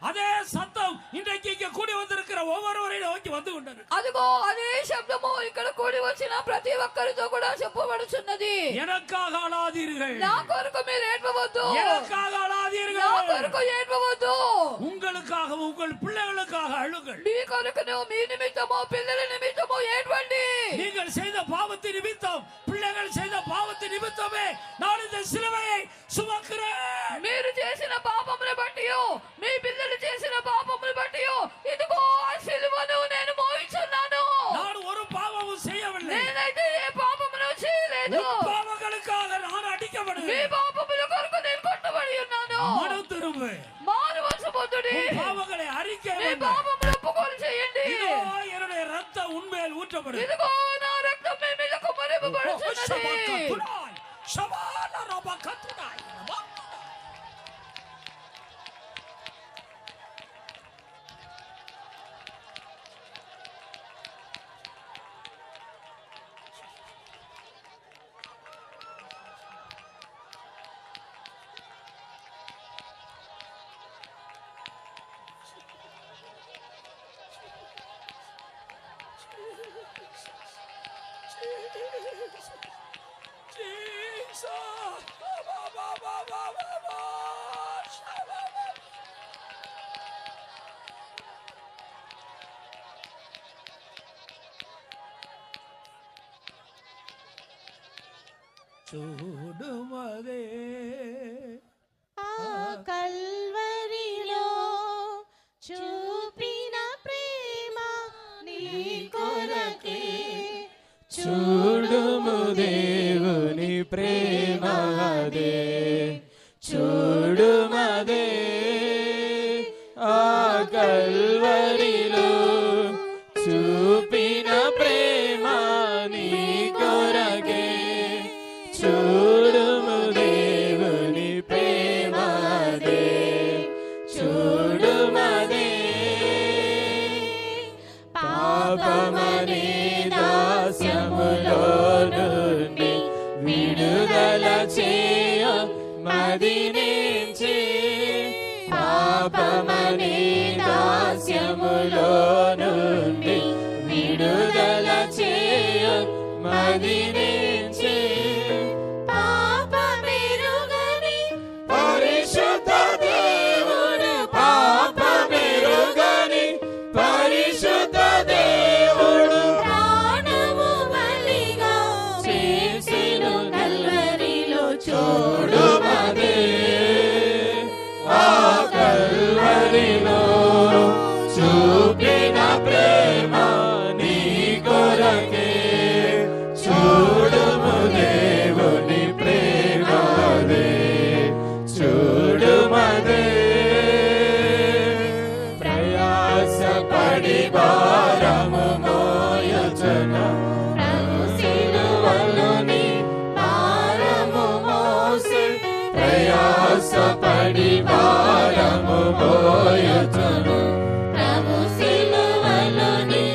அதே சத்தம் இன்றைக்கு இங்கே கூடி வந்திருக்கிற ஒவ்வொருவரையும் நோக்கி வந்து கொண்டது. అదిగో అదే శబ్దము ఇక్కడ కూడి వచ్చిన ప్రతి ఒక్కరితో కూడా చెప్పబడుచున్నది. எனக்காக அழாதீர்கள், నా కొరకు మీరు ఏడ్వవద్దు, எனக்காக నా அழாதீர்கள், కొరకు ఏడ్వవద్దు, உங்களுக்காக உங்கள் பிள்ளைகளுக்காக அழுங்கள். మీ కొరకును మీ నిమిత్తము పిల్లల నిమిత్తము ఏడ్వండి. நீங்கள் செய்த பாவத்தின் நிமித்தம், பிள்ளைகள் செய்த பாவத்தின் நிமித்தமே நான் இந்த சிலுவையை சுமக்கிறேன். మీరు చేసిన పాపమును బట్టి, మీ పిల్లలు చేసిన పాపమును బట్టి ఇదిగో ఆ సిలువను నేను మోయించున్నాను. நான் ஒரு பாவமும் செய்யவில்லை. నేనైతే ఏ పాపమును చేయలేదు. உன் பாவங்களுக்காக நான் మీ அடிக்கப்படுகிறேன். పాపముల కొరకు నేను కొట్టబడి ఉన్నాను. மனம் திரும்பு, మారు మనసు పొందుడి, உன் பாவங்களை அறிக்கை మీ பண்ணு. పాపములు ఒప్పుకొని చేయండి. இதோ என்னுடைய ரத்தம் உண்மையில் ஊற்றப்படுகிறது. ఇదిగో నా రక్తం మీ మీద కుమ్మరింపబడుచున్నది. ஷபக்கத்துனாய், ஷபாலரபக்கத்துனாய். చూడుమదే కల్వరిలో చూపిన ప్రేమ నీ కొరకే. చూడుము దేవుని ప్రేమదే, చూడుమదే ఆ కల్వరిలో చూపిన ప్రేమ నీ కొరకే. చూడుము దేవుని ప్రేమదే, చూడుమదే పాపమనే దాస్యములో నుండి విడుదల చేయ మదినించి. పాపమనే దాస్యములో నుండి విడుదల చేయ మదినించి. పాపమెరుగని పరిశుద్ధ దేవుడు, పాపమెరుగని చూడుమదే ఆ కల్వరిలో చూపిన ప్రేమ నీ కొరకే చూడుము దేవుని ప్రేమదే చూడుమదే ప్రయాసపడి భారము మోయుచున్న ప్రభు సిలువలోని భారము మోసి ప్రయాసపడి భారము మోయుచున్న ప్రభు సిలువలోని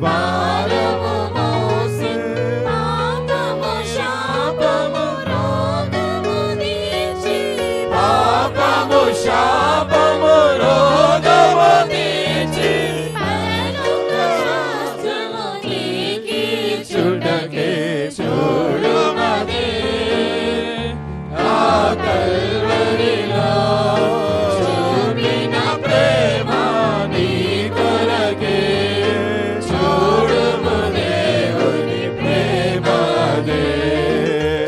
భారము మోసి పాపము శాపము రోగము తీర్చి పాపము శాపము రోగము తీర్చి పరలోక రాజ్యము నీకిచ్చుటకే చూడుమదే ఆ కల్వరిలో చూపిన ప్రేమ నీ కొరకే చూడుము దేవుని ప్రేమదే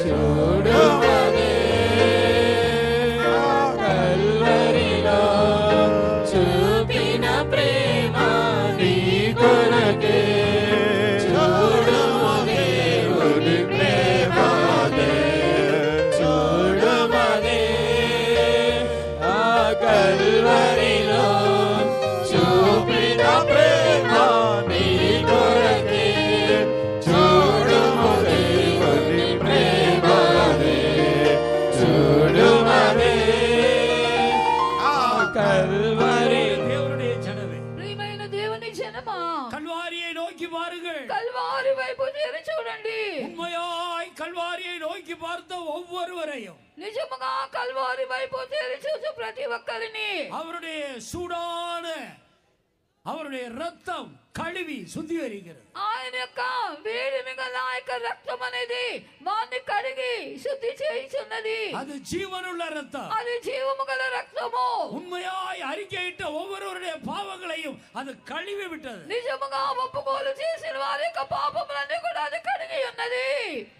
చూడుమదే ఆ కల్వరిలో చూపిన ప్రేమ నీ కొరకే చూడుము దేవుని ప్రేమదే చూడుమదే ఆ కల్వరిలో చూపిన ప్రేమ నీ కొరకే చూడుము దేవుని ప్రేమదే చూడుమదే ఆ కల్వరి தேவனுடைய ஜனமே, ప్రియమైన దేవుని జనమా, கல்வாரியை நோக்கி பாருங்கள். కల్వారి వైపు తెరి చూడండి. உண்மையாய் கல்வாரியை நோக்கி பார்த்த ஒவ்வொருவரையும் నిజముగా కల్వారి వైపు తెరి చూసి ప్రతి ఒక్కరిని அவருடைய சூடான அவருடைய ரத்தம் கழுவி சுத்திகரிக்கிறது. ఆయన యొక్క వేడిమి గల ఆ యొక్క రక్తం అనేది వారిని కడిగి శుద్ధి చేయుచున్నది. அது ஜீவனுள்ள ரத்தம். అది జీవము గల రక్తము. உண்மையாய் அறிக்கையிட்ட ஒவ்வொருவருடைய பாவங்களையும் அது கழுவி விட்டது. నిజముగా ఒప్పుకోలు చేసిన వారి యొక్క పాపములన్నీ కూడా అది కడిగి ఉన్నది.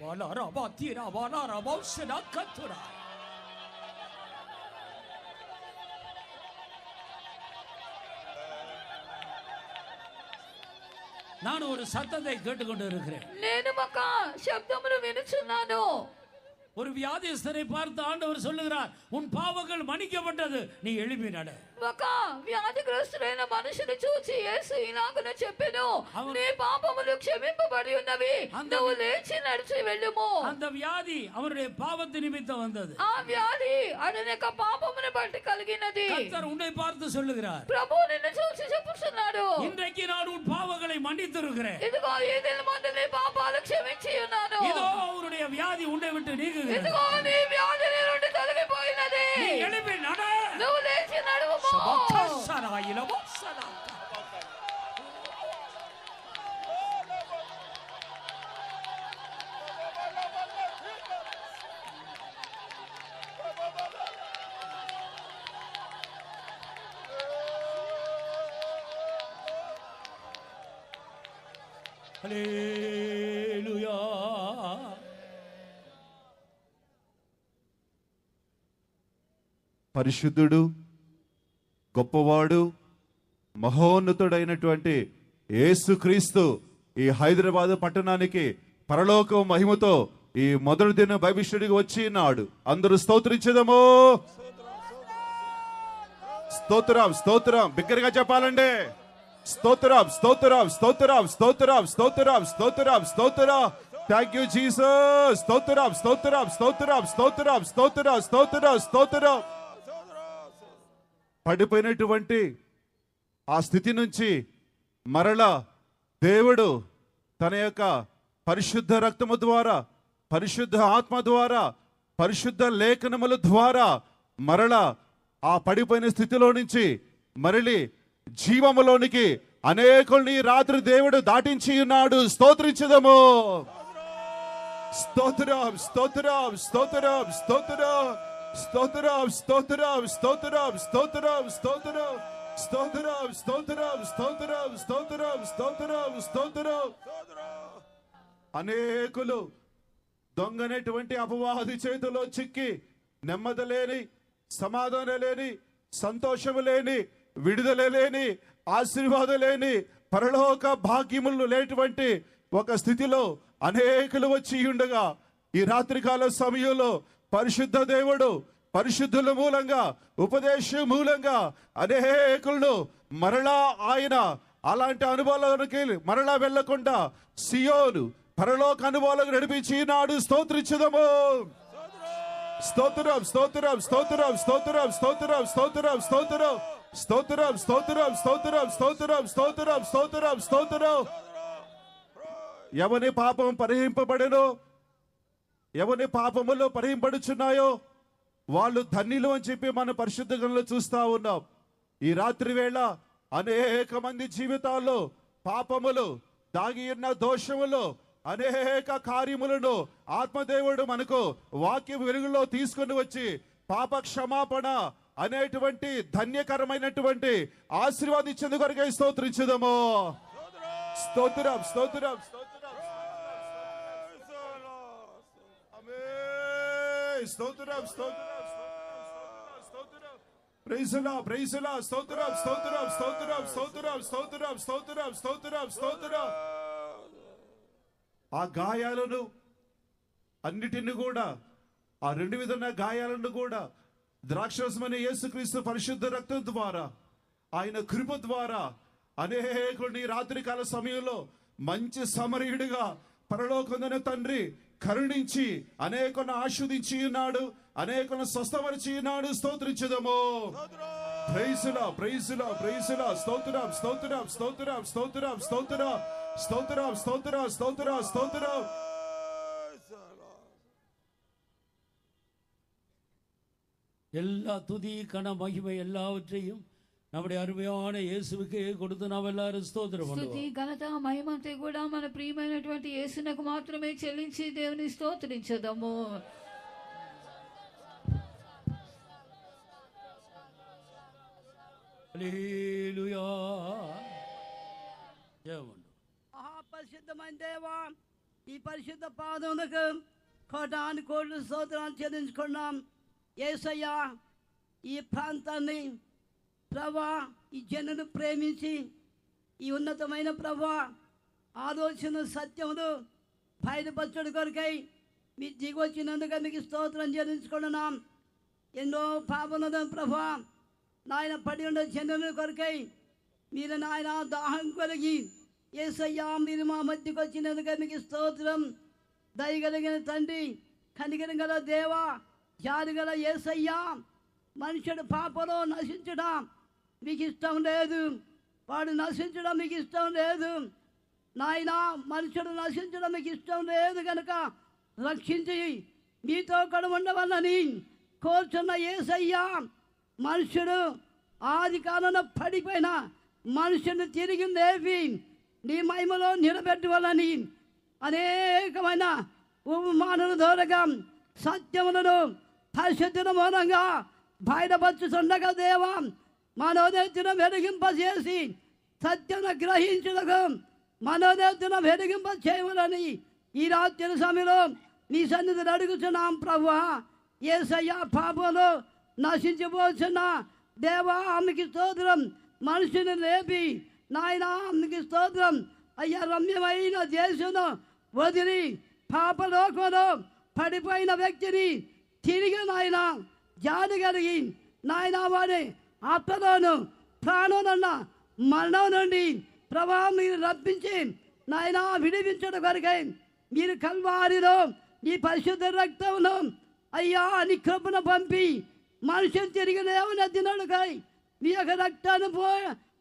வாலாரபா தீரா வாலாரபா உஸ்ஸனா கத்துரா. நான் ஒரு சத்தத்தை கேட்டுக்கொண்டு இருக்கிறேன். నేను ఒక శబ్దమును వినుచున్నాను. ஒரு வியாதிஸ்தரை பார்த்து ஆண்டவர் சொல்லுகிறார், உன் பாவங்கள் மன்னிக்கப்பட்டது, நீ எழும்பி நட. ఒక వ్యాధిగ్రస్తుడైన మనుషుని చూసి యేసు ఇలాగన చెప్పెను, నీ పాపములు క్షమింపబడి ఉన్నవి, నువ్వు లేచి నడిచి వెళ్ళుము. அந்த வியாதி அவருடைய பாவத்து நிமித்தம் வந்தது. ఆ వ్యాధి అతని యొక్క పాపమును బట్టి కలిగినది. கர்த்தர் உன்னை பார்த்து சொல்லுகிறார், ప్రభు నిన్ను చూసి చెప్పుచున్నాడు, இன்றைக்கு நான் உன் பாவங்களை மன்னித்திருக்கிறேன். ఇదిగో ఈ దినమందు నీ పాపాలు క్షమించి ఉన్నాను. இதோ அவருடைய வியாதி உன்னை விட்டு நீங்குகிறது. ఇదిగో నీ వ్యాధి నీ నుండి తొలగిపోయినది. நீ எழும்பி நட. నువ్వు లేచి నడువుము. சபக்கசராயிலமோ சலா. హల్లెలూయా. పరిశుద్ధుడు, గొప్పవాడు, మహోన్నతుడైనటువంటి యేసుక్రీస్తు ఈ హైదరాబాద్ పట్టణానికి పరలోక మహిమతో ఈ మొదటి దిన భవిష్యుడికి వచ్చి నాడు. అందరూ స్తోత్రించదము. స్తోత్రం స్తోత్రం బిగ్గరగా చెప్పాలండి. స్తోత్రం స్తోత్రం స్తోత్రం స్తోత్రం స్తోత్రం స్తోత్రం స్తోత్రం. Thank you Jesus. స్తోత్రం స్తోత్రం స్తోత్రం స్తోత్రం స్తోత్రం స్తోత్రం స్తోత్రం. పడిపోయినటువంటి ఆ స్థితి నుంచి మరలా దేవుడు తన యొక్క పరిశుద్ధ రక్తము ద్వారా, పరిశుద్ధ ఆత్మ ద్వారా, పరిశుద్ధ లేఖనముల ద్వారా మరలా ఆ పడిపోయిన స్థితిలో నుంచి మరలి జీవములోనికి అనేకుల్ని రాత్రి దేవుడు దాటించి ఉన్నాడు. స్తోత్రించదము. స్తోత్రం స్తోత్రం స్తోత్రం స్తోత్రం స్తోత్రం స్తోత్రం స్తోత్రం స్తోత్రం స్తోత్రం స్తోత్రం స్తోత్రం స్తోత్రం స్తోత్రం స్తోత్రం స్తోత్రం. అనేకులు దొంగనేటువంటి అపవాది చేతిలో చిక్కి నెమ్మది లేని, సమాధానం లేని, సంతోషము లేని, విడుదల లేని, ఆశీర్వాదం లేని, పరలోక భాగ్యములు లేటువంటి ఒక స్థితిలో అనేకులు వచ్చి ఉండగా ఈ రాత్రికాల సమయంలో పరిశుద్ధ దేవుడు పరిశుద్ధుల మూలంగా, ఉపదేశం మూలంగా అనేకులను మరలా ఆయన అలాంటి అనుభవాలకి మరలా వెళ్లకుండా సియోను పరలోక అనుభవాలకు నడిపించి నాడు స్తోత్రించుదాము. స్తోత్రం స్తోత్రం స్తోత్రం స్తోత్రం స్తోత్రం స్తోత్రం స్తోత్రం స్తోత్రం స్తోత్రం స్తోత్రం స్తోత్రం స్తోత్రం స్తోత్రం స్తోత్రం. ఎవని పాపం పరిహరింపబడెనో, ఎవని పాపములో పరిహరింపడుచున్నాయో వాళ్ళు ధన్యులు అని చెప్పి మన పరిశుద్ధ గ్రంథంలో చూస్తా ఉన్నాం. ఈ రాత్రి వేళ అనేక మంది జీవితాల్లో పాపములు, దాగి ఉన్న దోషములు, అనేక కార్యములను ఆత్మదేవుడు మనకు వాక్య వెలుగులో తీసుకొని వచ్చి పాప క్షమాపణ అనేటువంటి ధన్యకరమైనటువంటి ఆశీర్వాదించేందు కొరకై స్తోత్రించుదాము. స్తోత్రం స్తోత్రం స్తోత్రం స్తోత్రం స్తోత్రం స్తోత్రం. ప్రైజులా ప్రైజులా స్తోత్రం స్తోత్రం స్తోత్రం స్తోత్రం స్తోత్రం స్తోత్రం స్తోత్రం స్తోత్రం. ఆ గాయాలను అన్నిటిని కూడా, ఆ రెండు విధమైన గాయాలను కూడా ద్రాక్షరసమైన యేసుక్రీస్తు పరిశుద్ధ రక్తం ద్వారా, ఆయన కృప ద్వారా అనేకుని రాత్రికాల సమయంలో మంచి సమరయుడిగా పరలోకంలోని తండ్రి కరుణించి అనేకులను ఆస్వాదించి ఉన్నాడు, అనేకులను స్వస్థపరిచి ఉన్నాడు. స్తోత్రించుదాము. ప్రైజులా ప్రైజులా ప్రైజులా స్తోత్రం స్తోత్రం స్తోత్రం స్తోత్రం స్తోత్రం స్తోత్రం స్తోత్రం స్తోత్రం స్తోత్రం. எல்லா துதி கன மகிமை எல்லாவற்றையும் நம்முடைய அருமையான இயேசுவுக்கே கொடுத்து நாம் எல்லாரும் స్తోత్రం స్తుతి ఘనత మహిమంతా కూడా మన ప్రియమైనటువంటి యేసునకు మాత్రమే చెల్లించి దేవుని స్తోత్రించుదాము. హల్లెలూయా. జయమండు. మహాపరిశుద్ధమైన దేవా, ఈ పరిశుద్ధ పాదములకు కోటాను కోట్లు స్తోత్రాలు చెల్లించుకున్నాం. యేసయ్యా, ఈ ప్రాంతాన్ని ప్రభా, ఈ జనును ప్రేమించి ఈ ఉన్నతమైన ప్రభా ఆలోచన సత్యములు బయలుపరచడు కొరకై మీరు దిగొచ్చినందుకు మీకు స్తోత్రం చెల్లించుకున్నాం. ఎన్నో పాపములను ప్రభా నాయన పడి ఉన్న జనుల కొరకై మీరు నాయన దాహం కలిగి యేసయ్యా మీరు మా మధ్యకు వచ్చినందుకు మీకు స్తోత్రం. దయగలిగిన తండ్రి, కనికరం గల దేవా, జాలి గల యేసయ్యా, మనుషుడు పాపలో నశించడం మీకు ఇష్టం లేదు. వాడు నశించడం మీకు ఇష్టం లేదు నాయన. మనుషుడు నశించడం మీకు ఇష్టం లేదు కనుక రక్షించి మీతో కూడా ఉండవాలని కోరుచున్న యేసయ్యా, మనుషుడు ఆది కాలంలో పడిపోయిన మనుషుని తిరిగి లేపి నీ మహిమలో నిలబెట్టవాలని అనేకమైన ఉపమానుల దూరగా సత్యములను పరిశుద్ధుల మూలంగా బయటపరచుతుండగా దేవా, మనోనేత్తున వెలిగింపజేసి సత్యను గ్రహించుటకు మనోనేత్తున వెలిగింప చేయవలని ఈ రాత్రి సమయంలో నీ సన్నిధిని అడుగుతున్నాం ప్రభువా. యేసయ్యా, పాపంలో నశించిపోతున్న దేవా ఆమెకి స్తోత్రం. మనుషుని లేపి నాయన ఆమెకి స్తోత్రం. అయ్యా, రమ్యమైన దేశంలో వదిలి పాపలోకంలో పడిపోయిన వ్యక్తిని తిరిగి నాయన జాలి కలిగి నాయన వాడి ఆత్మలోను ప్రాణంలో మరణం నుండి ప్రభా మీరు రప్పించి నాయన విడిపించడం కొరకై మీరు కల్వారిలో ఈ పరిశుద్ధ రక్తమును అయ్యా నీ కృపను పంపి మనుషులు తిరిగి లేవనెత్తినడుకై మీ యొక్క రక్తాన్ని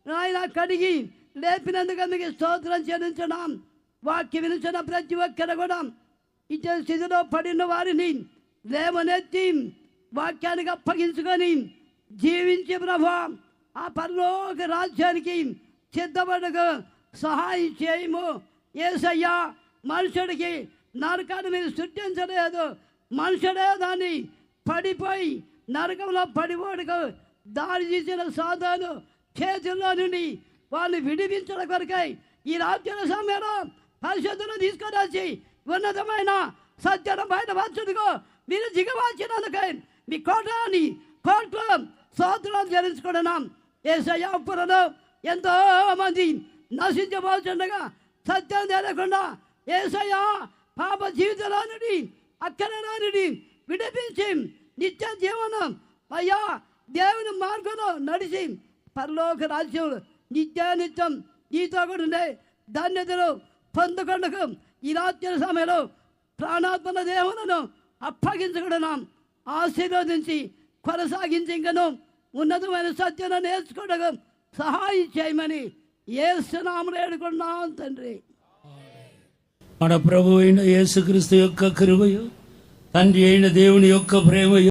నాయన కడిగి లేపినందుకు మీకు స్తోత్రం చెల్లించడం. వాక్యం వినిచిన ప్రతి ఒక్కరు కూడా ఇచ్చే స్థితిలో పడిన వారిని లేవనెత్తి వాక్యానికి అప్పగించుకొని జీవించే ప్రభా ఆ పరలోక రాజ్యానికి సిద్ధపడకు సహాయం చేయము. యేసయ్యా, మనుషుడికి నరకాన్ని మీరు సృష్టించలేదు. మనుషుడే దాన్ని పడిపోయి నరకంలో పడిపోడుకు దారి తీసిన సాధాను చేతుల్లో నుండి వాళ్ళు విడిపించడం కొరకై ఈ రాజ్యాల సమయంలో పరిశుద్ధులు తీసుకొని వచ్చి ఉన్నతమైన సత్యాన్ని బయటపరచుడుగా మీరు దిగవచ్చినందుకై మీ కోటాని కోట్ల స్తోత్రాలు చెల్లించుకుంటున్నాం. యేసయ్య పురలో ఎంతో మంది నశించబోతుండగా సత్యం తెలియకుండా యేసయ్య పాప జీవితంలో నుండి అక్కరలో నుండి విడిపించి నిత్య జీవనం అయ్యా దేవుని మార్గంలో నడిచి పరలోక రాజ్యం నిత్యం నీతో కూడా ఉండే ధన్యతలు పొందుకొండకు ఈ రాత్రి సమయంలో ప్రాణాత్మల దేవులను అప్పగించుకుంటున్నాం. ఆశీర్వదించి కొనసాగించి ఇంకను ఉన్నతమైన సత్యాన్ని నేర్చుకోవడం సహాయం చేయమని యేసు నామములో వేడుకుంటున్నాం తండ్రి. మన ప్రభు అయిన యేసుక్రీస్తు యొక్క కృపయు తండ్రి అయిన దేవుని యొక్క ప్రేమయు